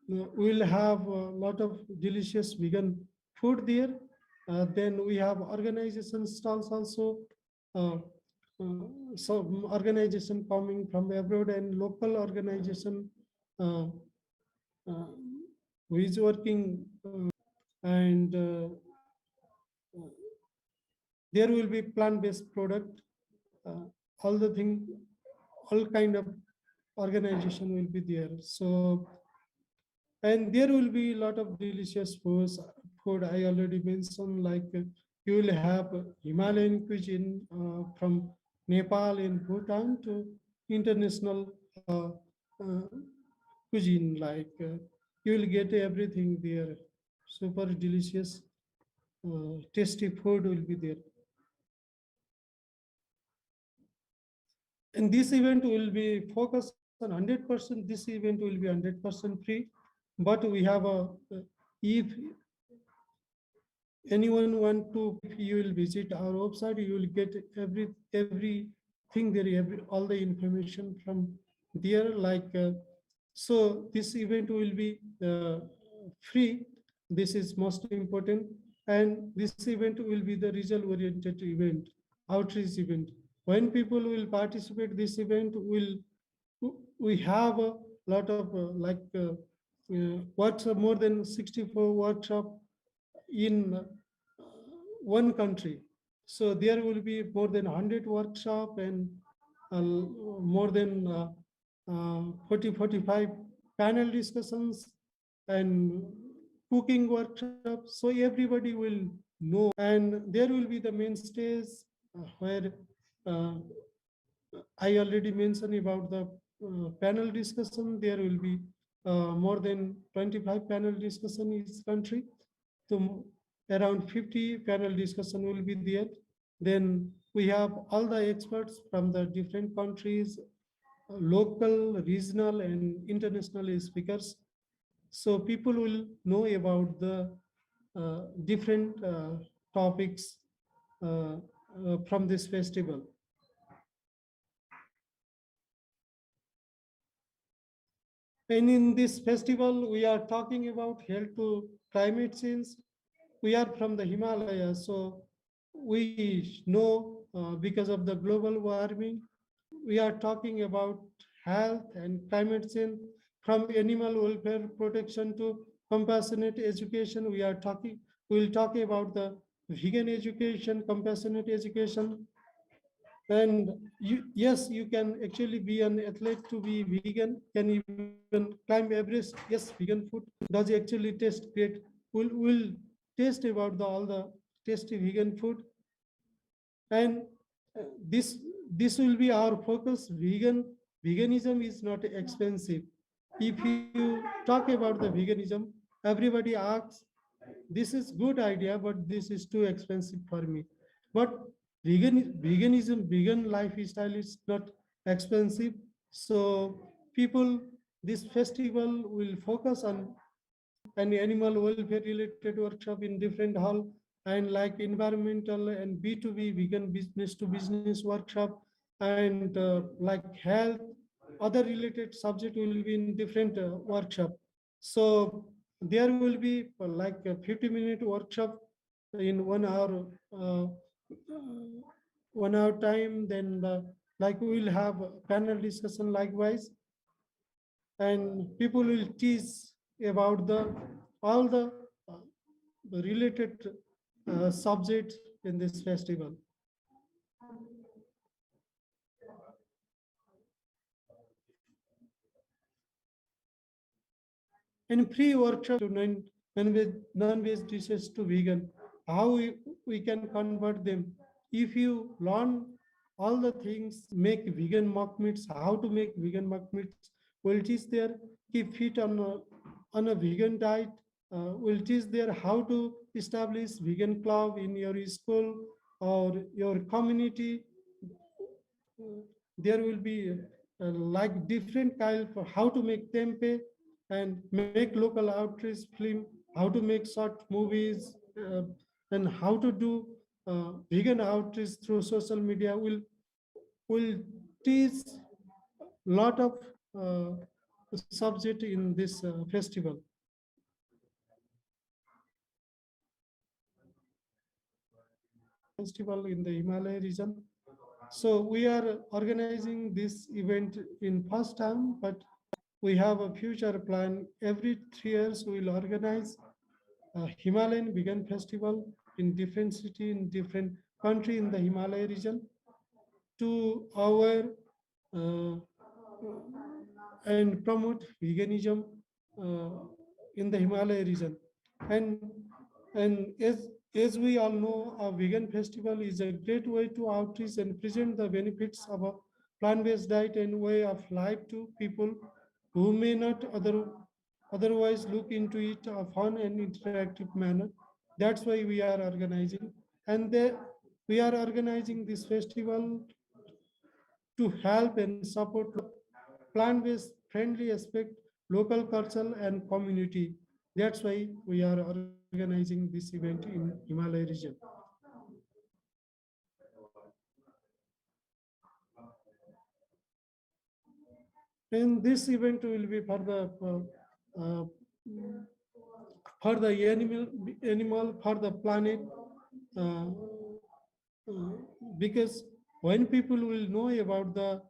We'll have a lot of delicious vegan food there. Then we have organization stalls also. Some organization coming from abroad and local organization who is working and there will be plant-based product, all the thing, all kind of organization will be there. So, and there will be a lot of delicious food I already mentioned, like you will have Himalayan cuisine from Nepal and Bhutan to international cuisine, like you will get everything there. Super delicious, tasty food will be there. And this event will be focused on 100%. This event will be 100% free, but we have if anyone want to, if you will visit our website, you will get everything there, all the information from there. Like so, this event will be free. This is most important, and this event will be the result-oriented event, outreach event. When people will participate this event, we have a lot of more than 64 workshops in one country. So there will be more than 100 workshops and more than 45 panel discussions and cooking workshops. So everybody will know, and there will be the main stage where I already mentioned about the panel discussion. There will be more than 25 panel discussion in each country. So around 50 panel discussion will be there. Then we have all the experts from the different countries, local, regional, and international speakers. So people will know about the different topics from this festival. And in this festival, we are talking about health to climate change. We are from the Himalayas, so we know because of the global warming, we are talking about health and climate change, from animal welfare protection to compassionate education. We will talk about the vegan education, compassionate education. And yes, you can actually be an athlete to be vegan, can even climb Everest. Yes, vegan food does actually taste great. We'll taste about all the tasty vegan food. And this will be our focus. Veganism is not expensive. If you talk about the veganism, everybody asks, this is good idea, but this is too expensive for me. But veganism, vegan lifestyle is not expensive. So people, this festival will focus on an animal welfare related workshop in different hall, and like environmental and B2B vegan business to business workshop, and like health, other related subject will be in different workshop. So there will be like a 50-minute workshop in 1 hour, 1 hour time. Then like we will have a panel discussion likewise, and people will teach about all the related subjects in this festival. and free workshop to non-veg dishes to vegan. How we can convert them. If you learn all the things, make vegan mock meats, how to make vegan mock meats, we'll teach there, keep fit on a vegan diet, we'll teach there how to establish vegan club in your school or your community. There will be like different kind for how to make tempeh and make local outreach film, how to make short movies, and how to do vegan outreach through social media. Will teach lot of subject in this festival. Festival in the Himalaya region. So we are organizing this event in first time, but we have a future plan. Every 3 years we will organize a Himalayan Vegan Festival in different city, in different country in the Himalaya region to our and promote veganism in the Himalaya region. And as we all know, a vegan festival is a great way to outreach and present the benefits of a plant-based diet and way of life to people who may not otherwise look into it a fun and interactive manner. That's why we are organizing. And we are organizing this festival to help and support plant-based friendly aspect, local culture and community. That's why we are organizing this event in Himalaya region. And this event will be for the animal, for the planet, because when people will know about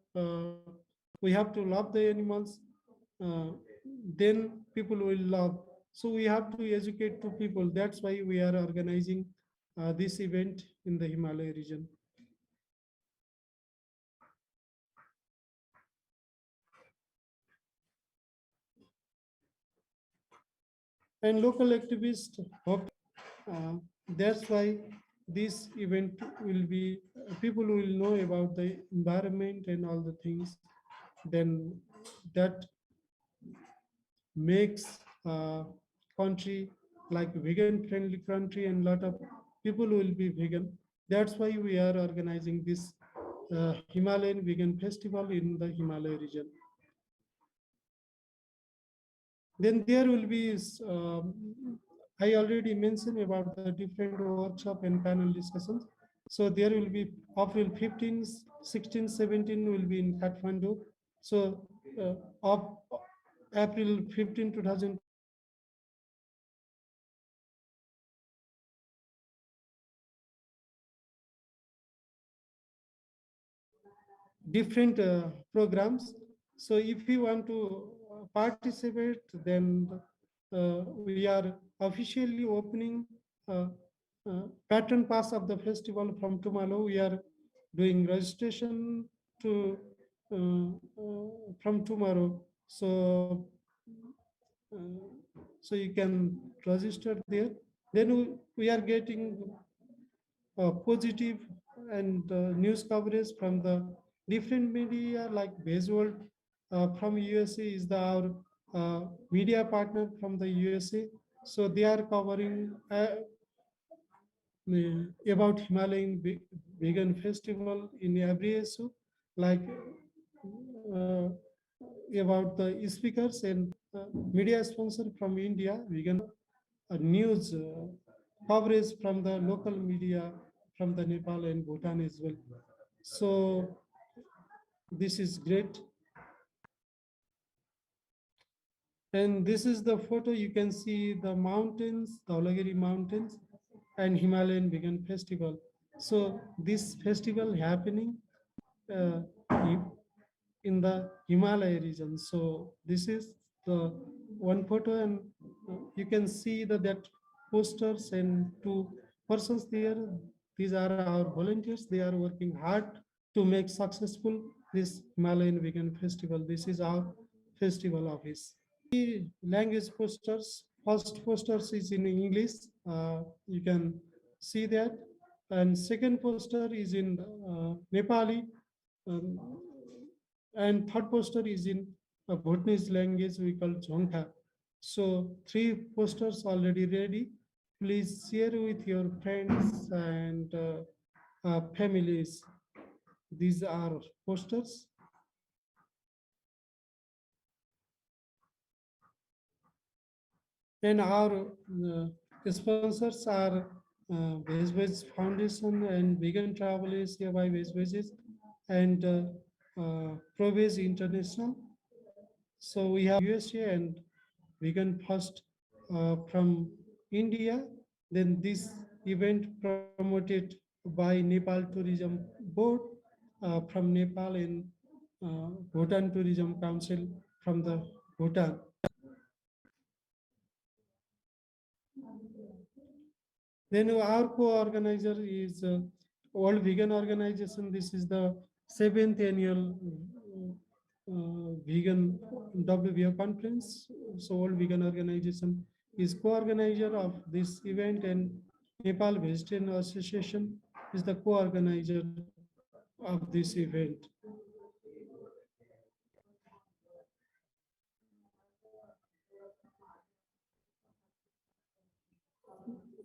we have to love the animals, then people will love. So we have to educate to people. That's why we are organizing this event in the Himalaya region. And local activists hope that's why this event will be, people will know about the environment and all the things, then that makes country like vegan friendly country, and lot of people will be vegan. That's why we are organizing this Himalayan Vegan Festival in the Himalaya region. Then there will be, I already mentioned about the different workshop and panel discussions. So there will be April 15, 16, 17 will be in Kathmandu. So of April 15, 2000. Different programs. So if you want to participate, then we are officially opening patron pass of the festival from tomorrow. We are doing registration to from tomorrow. So so you can register there. Then we are getting positive and news coverage from the different media, like Baseworld from USA is our media partner from the USA. So they are covering about Himalayan Vegan Festival in every issue, like about the speakers and media sponsor from India, vegan news coverage from the local media from the Nepal and Bhutan as well. So this is great. And this is the photo. You can see the mountains, the Dhaulagiri mountains and Himalayan Vegan Festival. So this festival happening in the Himalaya region. So this is the one photo, and you can see that posters and 2 persons there. These are our volunteers. They are working hard to make successful this Himalayan Vegan Festival. This is our festival office. language posters. First posters is in English. You can see that. And second poster is in Nepali. And third poster is in Bhutanese language we call Dzongkha. So 3 posters already ready. Please share with your friends and families. These are posters. And our sponsors are Veg Foundation and Vegan Travel Asia by Veg and ProVeg International. So we have USA and Vegan First from India. Then this event promoted by Nepal Tourism Board from Nepal and Bhutan Tourism Council from the Bhutan. Then our co-organizer is World Vegan Organization. This is the 7th annual Vegan WVO conference. So World Vegan Organization is co-organizer of this event, and Nepal Vegetarian Association is the co-organizer of this event.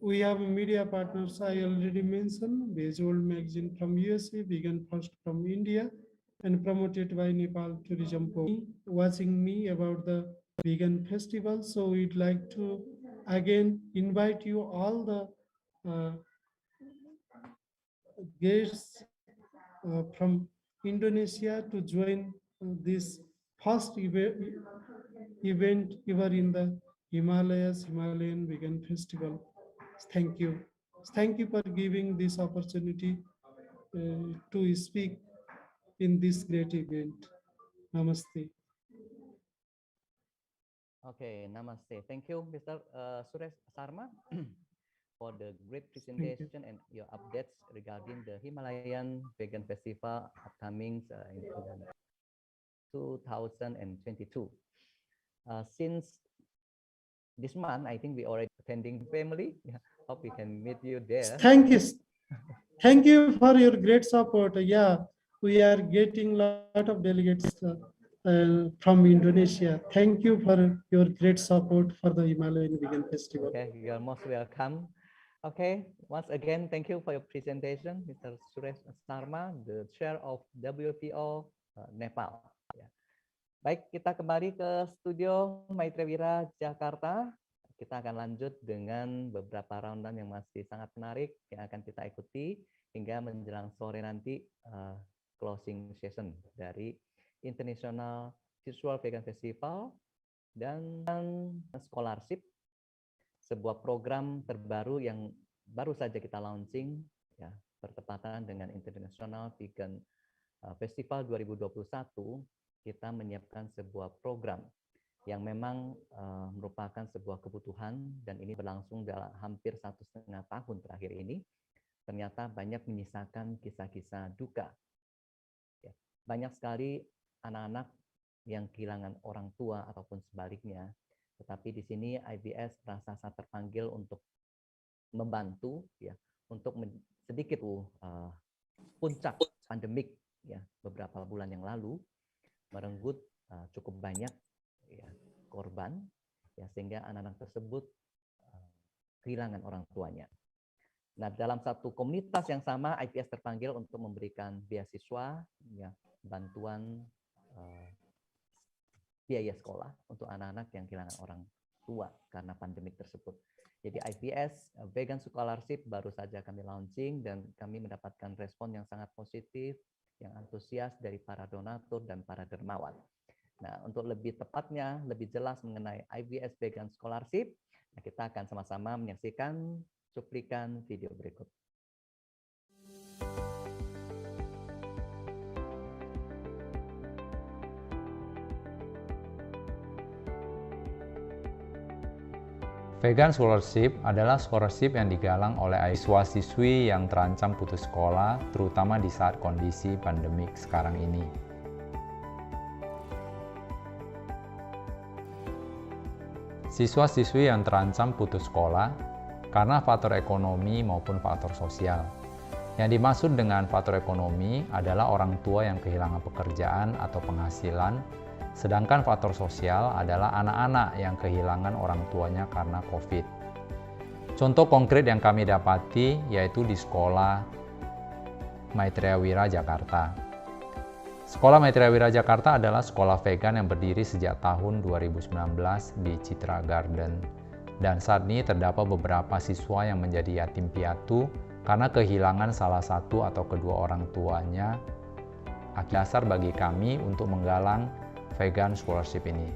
We have media partners I already mentioned, Veg World Magazine from USA, Vegan First from India, and promoted by Nepal Tourism Board. Watching me about the vegan festival, so we'd like to again invite you all the guests from Indonesia to join this first event ever in the Himalayas, Himalayan Vegan Festival. Thank you. Thank you for giving this opportunity to speak in this great event. Namaste. Okay, namaste. Thank you, Mr. Suresh Sarma, for the great presentation and your updates regarding the Himalayan Vegan Festival upcoming in 2022. Since this month, I think we already attending family. Hope we can meet you there. Thank you. Thank you for your great support. Yeah, we are getting a lot of delegates from Indonesia. Thank you for your great support for the Himalayan Vegan Festival. Okay, you are most welcome. Okay, once again, thank you for your presentation, Mr. Suresh Sarma, the chair of WVO Nepal. Ya. Baik, kita kembali ke studio Maitreya Jakarta. Kita akan lanjut dengan beberapa roundan yang masih sangat menarik yang akan kita ikuti hingga menjelang sore nanti closing session dari International Virtual Vegan Festival dan Scholarship, sebuah program terbaru yang baru saja kita launching ya, bertepatan dengan International Vegan Festival 2021. Kita menyiapkan sebuah program yang memang merupakan sebuah kebutuhan, dan ini berlangsung dalam hampir 1,5 tahun terakhir ini. Ternyata banyak menyisakan kisah-kisah duka. Ya, banyak sekali anak-anak yang kehilangan orang tua ataupun sebaliknya. Tetapi di sini IVS merasa sangat terpanggil untuk membantu, ya, untuk sedikit puncak pandemik ya beberapa bulan yang lalu merenggut cukup banyak ya, korban, ya, sehingga anak-anak tersebut kehilangan orang tuanya. Nah, dalam satu komunitas yang sama, IPS terpanggil untuk memberikan beasiswa, ya, bantuan biaya sekolah untuk anak-anak yang kehilangan orang tua karena pandemik tersebut. Jadi IPS Vegan Scholarship baru saja kami launching, dan kami mendapatkan respon yang sangat positif, yang antusias dari para donatur dan para dermawan. Nah, untuk lebih tepatnya, lebih jelas mengenai IVS Vegan Scholarship, nah, kita akan sama-sama menyaksikan cuplikan video berikut. Vegan Scholarship adalah scholarship yang digalang oleh siswa-siswi yang terancam putus sekolah, terutama di saat kondisi pandemik sekarang ini. siswa-siswi yang terancam putus sekolah karena faktor ekonomi maupun faktor sosial. Yang dimaksud dengan faktor ekonomi adalah orang tua yang kehilangan pekerjaan atau penghasilan, sedangkan faktor sosial adalah anak-anak yang kehilangan orang tuanya karena COVID. Contoh konkret yang kami dapati yaitu di sekolah Maitreya Wira Jakarta. Sekolah Maitreya Wira Jakarta adalah sekolah vegan yang berdiri sejak tahun 2019 di Citra Garden. Dan saat ini terdapat beberapa siswa yang menjadi yatim piatu karena kehilangan salah satu atau kedua orang tuanya. Dasar bagi kami untuk menggalang vegan scholarship ini.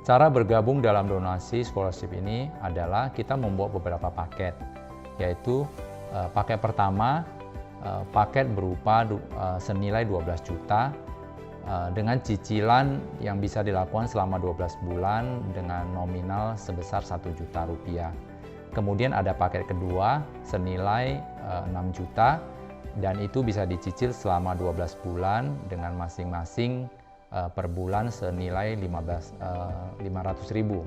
Cara bergabung dalam donasi scholarship ini adalah kita membuat beberapa paket, yaitu paket pertama, paket berupa senilai 12 juta dengan cicilan yang bisa dilakukan selama 12 bulan dengan nominal sebesar 1 juta rupiah. Kemudian ada paket kedua senilai 6 juta dan itu bisa dicicil selama 12 bulan dengan masing-masing per bulan senilai 500.000,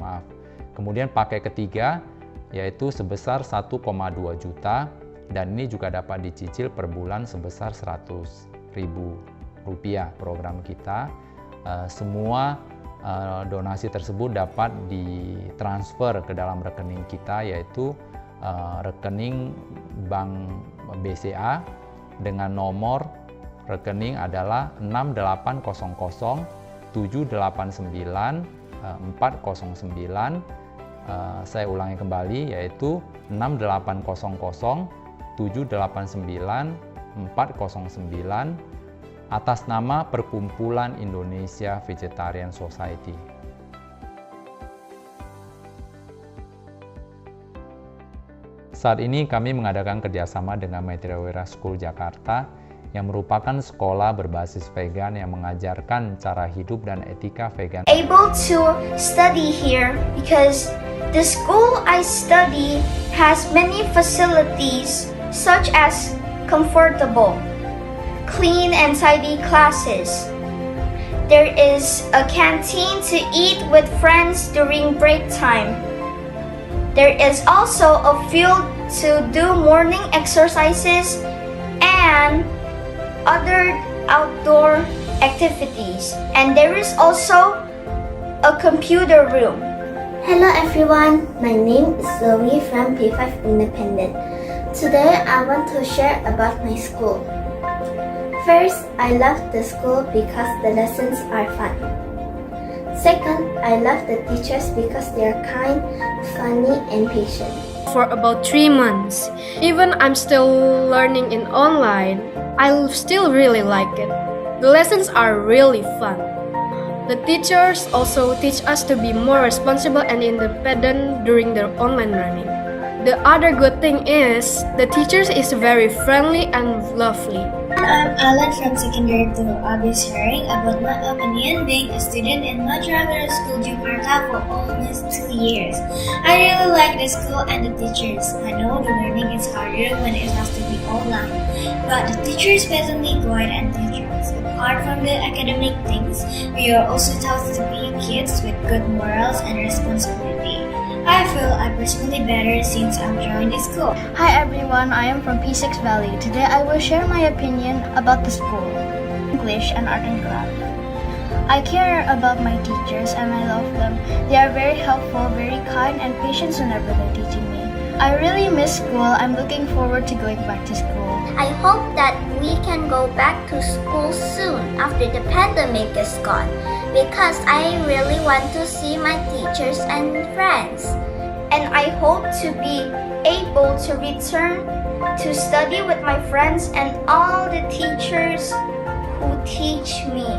maaf. Kemudian paket ketiga yaitu sebesar 1,2 juta dan ini juga dapat dicicil per bulan sebesar 100.000 rupiah program kita. Semua donasi tersebut dapat ditransfer ke dalam rekening kita yaitu rekening Bank BCA dengan nomor rekening adalah 6800 789 409. Saya ulangi kembali yaitu 6800 789 409 atas nama Perkumpulan Indonesia Vegetarian Society. Saat ini kami mengadakan kerjasama dengan Maitreya Wira School Jakarta yang merupakan sekolah berbasis vegan yang mengajarkan cara hidup dan etika vegan. Able to study here because the school I study has many facilities such as comfortable, clean and tidy classes. There is a canteen to eat with friends during break time. There is also a field to do morning exercises and other outdoor activities. And there is also a computer room. Hello everyone, my name is Zoe from P5 Independent. Today I want to share about my school. First, I love the school because the lessons are fun. Second, I love the teachers because they are kind, funny, and patient. For about 3 months, even I'm still learning in online, I still really like it. The lessons are really fun. The teachers also teach us to be more responsible and independent during their online learning. The other good thing is the teachers is very friendly and lovely. I'm Alan from secondary 2. I'll be sharing about my opinion being a student in Maitreya Wira School Jakarta for almost 2 years. I really like the school and the teachers. I know the learning is harder when it has to be online, but the teachers pleasantly guide and teach us. Apart from the academic things, we are also taught to be kids with good morals and responsibility. I feel I personally better since I've joined the school. Hi everyone, I am from P6 Valley. Today I will share my opinion about the school, English and Art and Craft. I care about my teachers and I love them. They are very helpful, very kind and patient whenever they're teaching me. I really miss school. I'm looking forward to going back to school. I hope that we can go back to school soon after the pandemic is gone, because I really want to see my teachers and friends. And I hope to be able to return to study with my friends and all the teachers who teach me.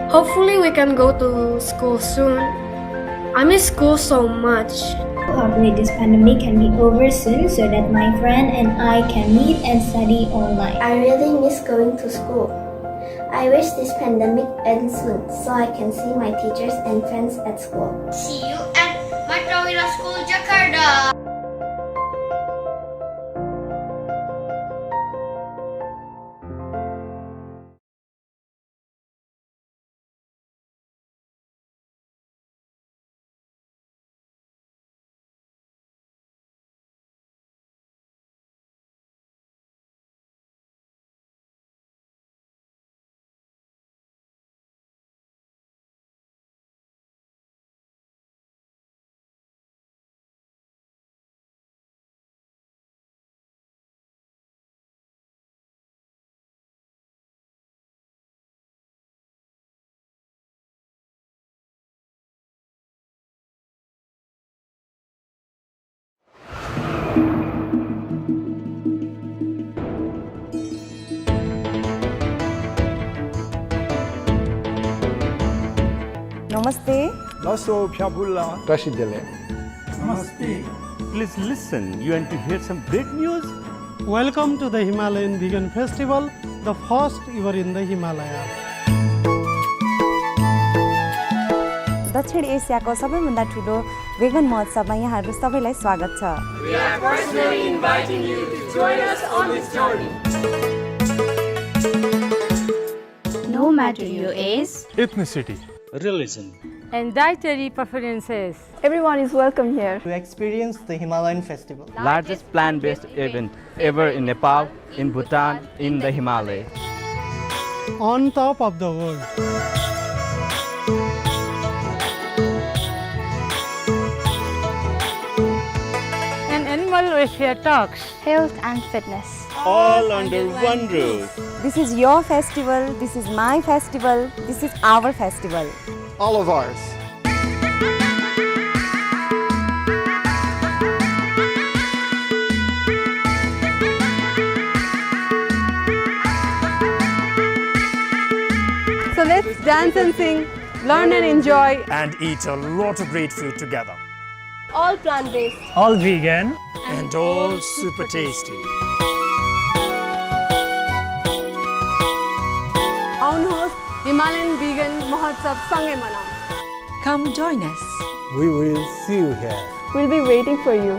Hopefully we can go to school soon. I miss school so much. Hopefully this pandemic can be over soon so that my friend and I can meet and study online. I really miss going to school. I wish this pandemic ends soon so I can see my teachers and friends at school. See you at Maitreya Wira School Jakarta. Namaste. Naso Pyabulla Rashidele. Namaste. Please listen. You want to hear some great news? Welcome to the Himalayan Vegan Festival, the first ever in the Himalayas. दक्षिण एसियाको सबैभन्दा ठुलो vegan महोत्सवमा यहाँहरू सबैलाई स्वागत छ। We are personally inviting you to join us on this journey. No matter your age, Ethnicity, Religion. and dietary preferences, Everyone is welcome here. To experience the Himalayan Festival. largest plant-based event ever in Nepal, in Bhutan, in the Himalayas. On top of the world. and animal welfare talks. Health and fitness. All under one roof. This is your festival, this is my festival, this is our festival. All of ours. So let's dance and sing, learn and enjoy. And eat a lot of great food together. All plant-based. All vegan and all super tasty. आउनुहोस् Himalayan vegan महोत्सव सँगै मनाऊ. Come join us. We will see you here. We'll be waiting for you.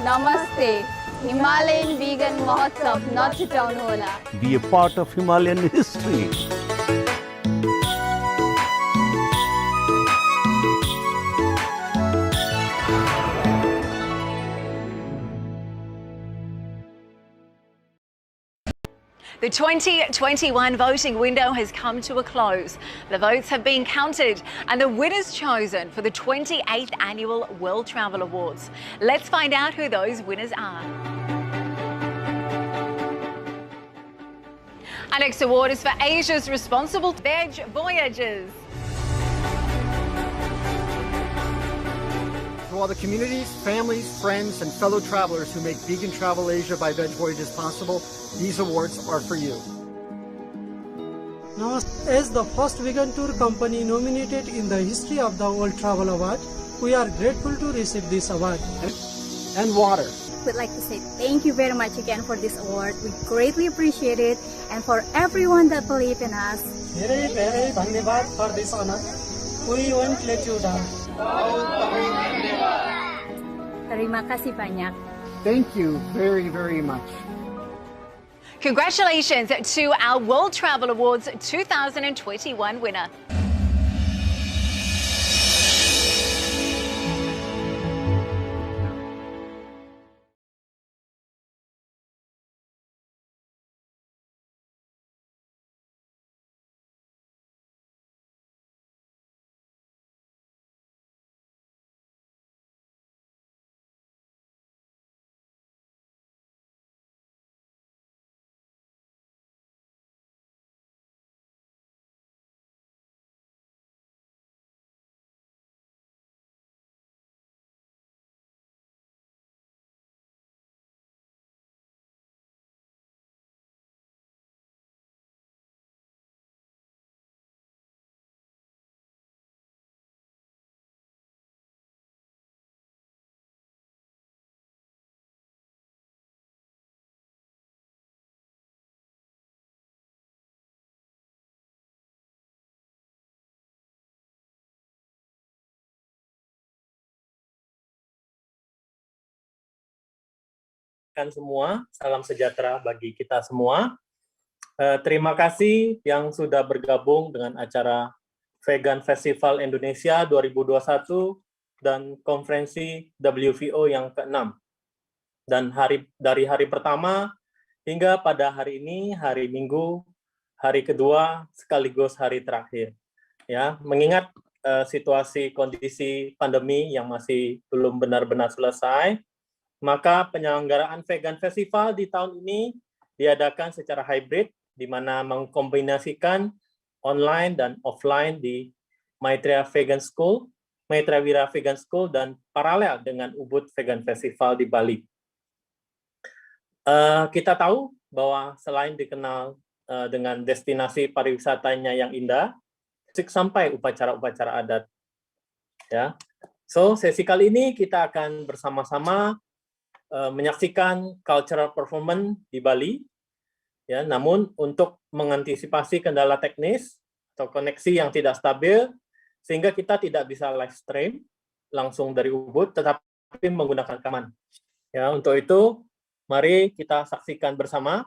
Namaste. Himalayan Vegan Mahotsav नछुटाउनुहोला. Be a part of Himalayan history. The 2021 voting window has come to a close. The votes have been counted and the winners chosen for the 28th Annual World Travel Awards. Let's find out who those winners are. Our next award is for Asia's Responsible Veg Voyages. To all the communities, families, friends, and fellow travelers who make Vegan Travel Asia by Veg Voyages possible, these awards are for you. Now, as the first vegan tour company nominated in the history of the World Travel Award, we are grateful to receive this award. And water. We'd like to say thank you very much again for this award. We greatly appreciate it, and for everyone that believed in us. Very, very धन्यवाद for this honor. We won't let you down. Terima kasih banyak. Thank you very, very much. Congratulations to our World Travel Awards 2021 winner. Semua, salam sejahtera bagi kita semua. Terima kasih yang sudah bergabung dengan acara Vegan Festival Indonesia 2021 dan konferensi WVO yang ke-6. Dan dari hari pertama hingga pada hari ini, hari Minggu, hari kedua sekaligus hari terakhir. Ya, mengingat situasi kondisi pandemi yang masih belum benar-benar selesai, maka penyelenggaraan Vegan Festival di tahun ini diadakan secara hybrid, di mana mengkombinasikan online dan offline di Maitreya Vegan School, Maitreya Wira Vegan School, dan paralel dengan Ubud Vegan Festival di Bali. Kita tahu bahwa selain dikenal dengan destinasi pariwisatanya yang indah, sampai upacara-upacara adat Ya. So, sesi kali ini kita akan bersama-sama menyaksikan cultural performance di Bali. Ya, namun untuk mengantisipasi kendala teknis atau koneksi yang tidak stabil, sehingga kita tidak bisa live stream langsung dari Ubud, tetapi menggunakan rekaman. Ya, untuk itu, mari kita saksikan bersama.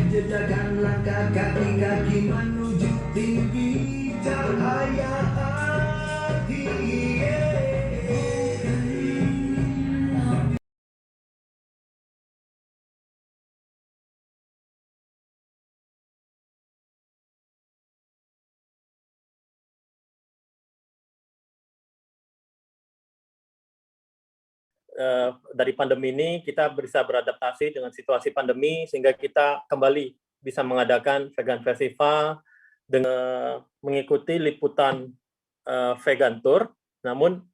Jejakan langkah kaki-kaki menuju tinggi cahaya hati. dari pandemi ini kita bisa beradaptasi dengan situasi pandemi sehingga kita kembali bisa mengadakan Vegan Festival dengan mengikuti liputan Vegan Tour. Namun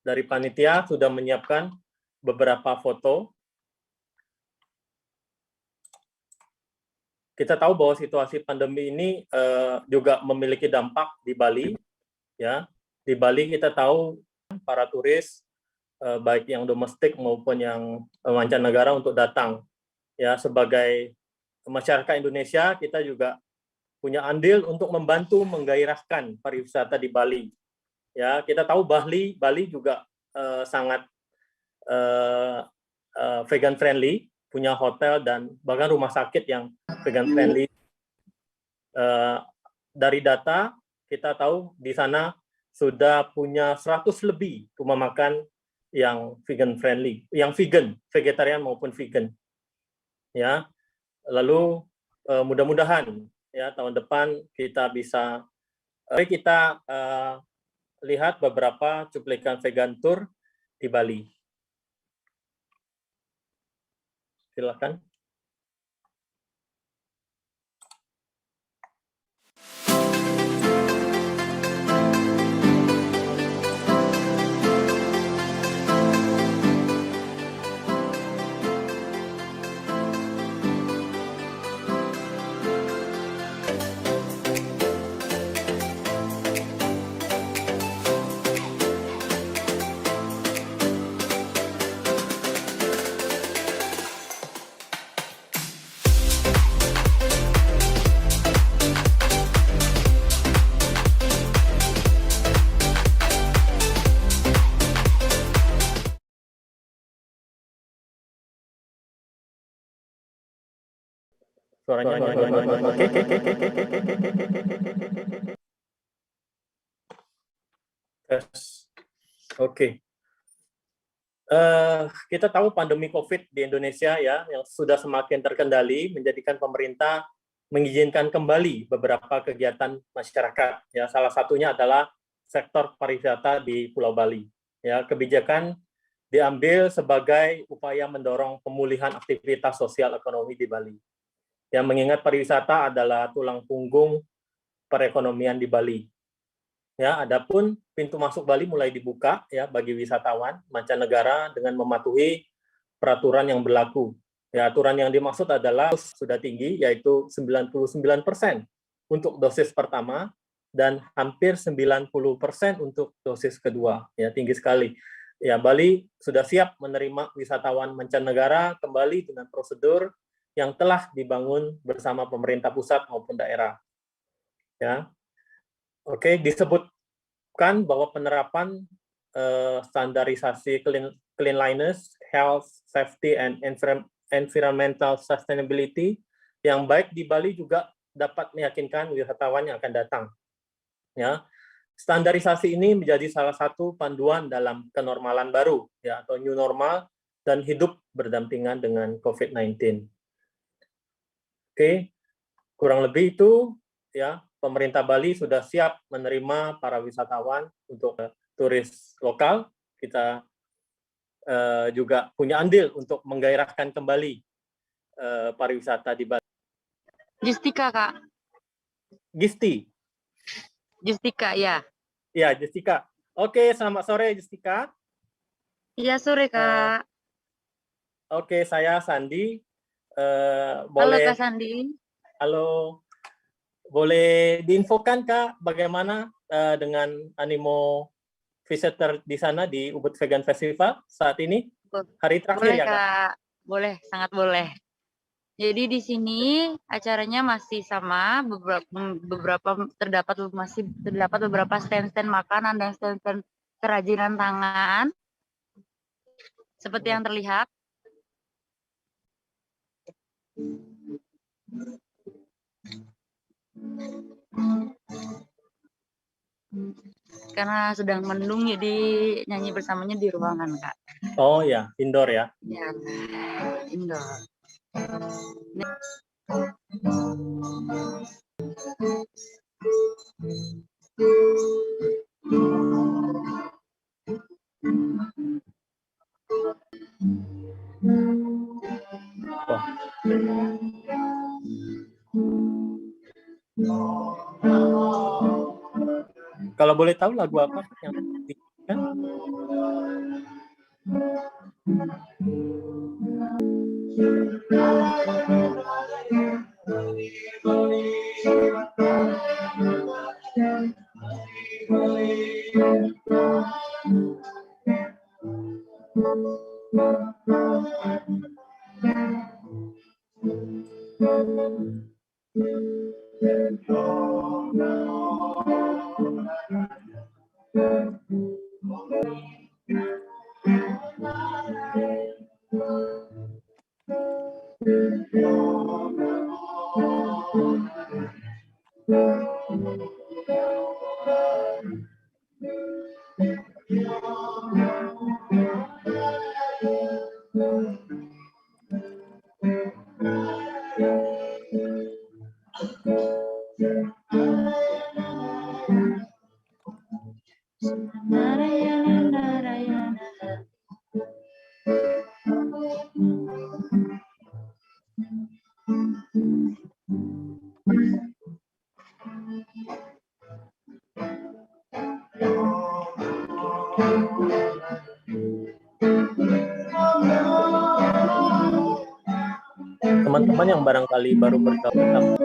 dari panitia sudah menyiapkan beberapa foto. Kita tahu bahwa situasi pandemi ini juga memiliki dampak di Bali. Ya, di Bali kita tahu para turis baik yang domestik maupun yang mancanegara untuk datang. Ya, sebagai masyarakat Indonesia kita juga punya andil untuk membantu menggairahkan pariwisata di Bali. Ya, kita tahu Bali juga sangat vegan friendly, punya hotel dan bahkan rumah sakit yang vegan friendly. Dari data kita tahu di sana sudah punya 100 lebih rumah makan yang vegan friendly, yang vegan, vegetarian maupun vegan. Ya, lalu mudah-mudahan ya tahun depan kita bisa lihat beberapa cuplikan Vegan Tour di Bali. Silakan. Suaranya Oke. Kita tahu pandemi COVID di Indonesia ya yang sudah semakin terkendali menjadikan pemerintah mengizinkan kembali beberapa kegiatan masyarakat. Ya, salah satunya adalah sektor pariwisata di Pulau Bali. Ya, kebijakan diambil sebagai upaya mendorong pemulihan aktivitas sosial ekonomi di Bali. Yang mengingat pariwisata adalah tulang punggung perekonomian di Bali. Ya, adapun pintu masuk Bali mulai dibuka ya bagi wisatawan mancanegara dengan mematuhi peraturan yang berlaku. Ya, aturan yang dimaksud adalah sudah tinggi yaitu 99% untuk dosis pertama dan hampir 90% untuk dosis kedua. Ya, tinggi sekali. Ya, Bali sudah siap menerima wisatawan mancanegara kembali dengan prosedur yang telah dibangun bersama pemerintah pusat maupun daerah. Ya, oke, disebutkan bahwa penerapan standarisasi cleanliness, health, safety, and environmental sustainability yang baik di Bali juga dapat meyakinkan wisatawan yang akan datang. Ya, standarisasi ini menjadi salah satu panduan dalam kenormalan baru, ya, atau new normal dan hidup berdampingan dengan COVID-19. Oke, kurang lebih itu ya, pemerintah Bali sudah siap menerima para wisatawan untuk turis lokal. Kita juga punya andil untuk menggairahkan kembali pariwisata di Bali. Justika, Kak. Justika, ya. Ya, Justika. Oke, selamat sore, Justika. Iya, sore, Kak. Oke, saya Sandi. Halo, Kak Sandi. Halo. Boleh diinfokan, Kak, bagaimana dengan animo visitor di sana di Ubud Vegan Festival saat ini? Hari terakhir boleh, ya, Kak? Boleh, sangat boleh. Jadi di sini acaranya masih sama, masih terdapat beberapa stand-stand makanan dan stand-stand kerajinan tangan seperti yang terlihat. Karena sedang mendung jadi nyanyi bersamanya di ruangan, Kak. Oh ya, indoor ya? Ya, indoor. Kalau boleh tahu lagu apa yang dinyanyikan? Teman-teman yang barangkali baru bergabung,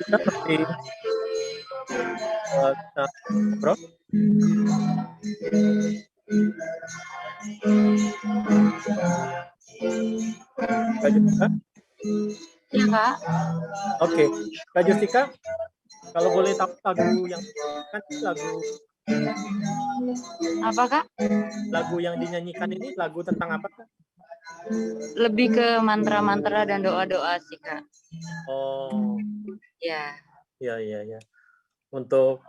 kita masih kita ngobrol. Kak Justika? Iya, Kak. Oke, Kak Justika, kalau boleh tahu lagu yang kan lagu Apa, Kak? lagu yang dinyanyikan ini lagu tentang apa, Kak? Lebih ke mantra-mantra dan doa-doa sih, Kak. Oh, Ya. ya. Untuk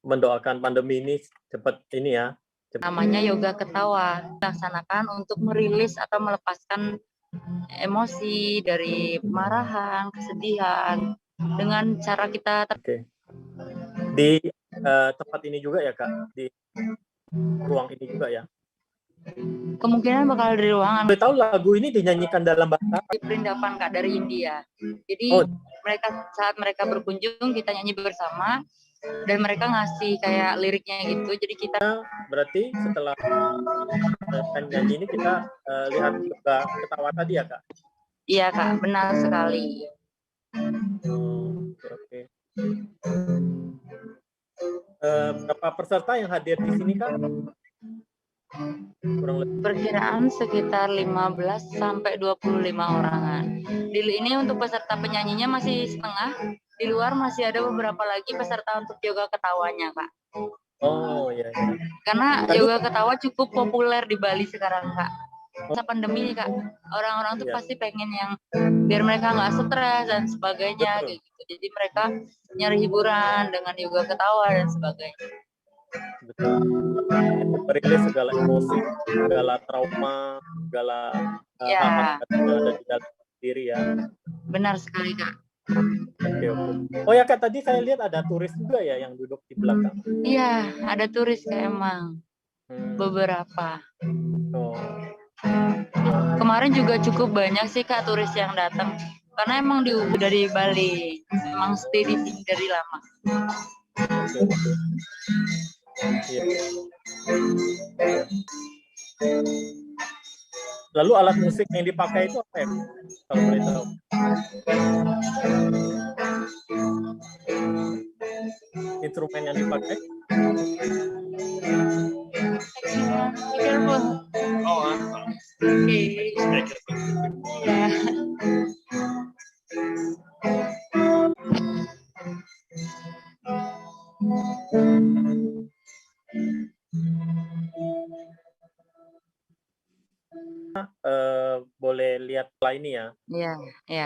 mendoakan pandemi ini cepat ini ya. Namanya yoga ketawa. Dilaksanakan untuk merilis atau melepaskan emosi dari kemarahan, kesedihan dengan cara kita. Oke. Di tempat ini juga ya, Kak? Di ruang ini juga ya? Kemungkinan bakal dari ruangan. Boleh tahu lagu ini dinyanyikan dalam bahasa apa? Di perindapan, Kak, dari India. Jadi saat mereka berkunjung kita nyanyi bersama dan mereka ngasih kayak liriknya gitu. Jadi kita berarti setelah nyanyi ini kita lihat juga ketawa tadi ya, Kak? Iya, Kak, benar sekali. Oke. Berapa peserta yang hadir di sini, Kak? Kurang lebih. Perkiraan sekitar 15 sampai 25 orangan. Di ini untuk peserta penyanyinya masih setengah. Di luar masih ada beberapa lagi peserta untuk yoga ketawanya, Kak. Oh, iya. Karena yoga ketawa cukup populer di Bali sekarang, Kak. masa pandemi nih Kak, orang-orang tuh Iya. pasti pengen yang biar mereka nggak stres dan sebagainya Betul. kayak gitu. Jadi mereka nyari hiburan dengan yoga ketawa dan sebagainya. Betul. Untuk merilis segala emosi, segala trauma, segala Iya. hal-hal yang ada di dalam diri ya. Benar sekali Kak. Oke, oke. Oh ya Kak, tadi saya lihat ada turis juga ya yang duduk di belakang. Iya, ada turis Kak emang. Beberapa. Oh. Kemarin juga cukup banyak sih Kak turis yang datang. Karena emang dari Bali, emang stay di sini dari lama. Oke, oke. Iya. Lalu alat musik yang dipakai itu apa ya? Kalau boleh tahu. Instrumen yang dipakai? Be careful. Oh, I'm sorry. Okay. Yeah. Boleh lihat ini ya. Iya, iya.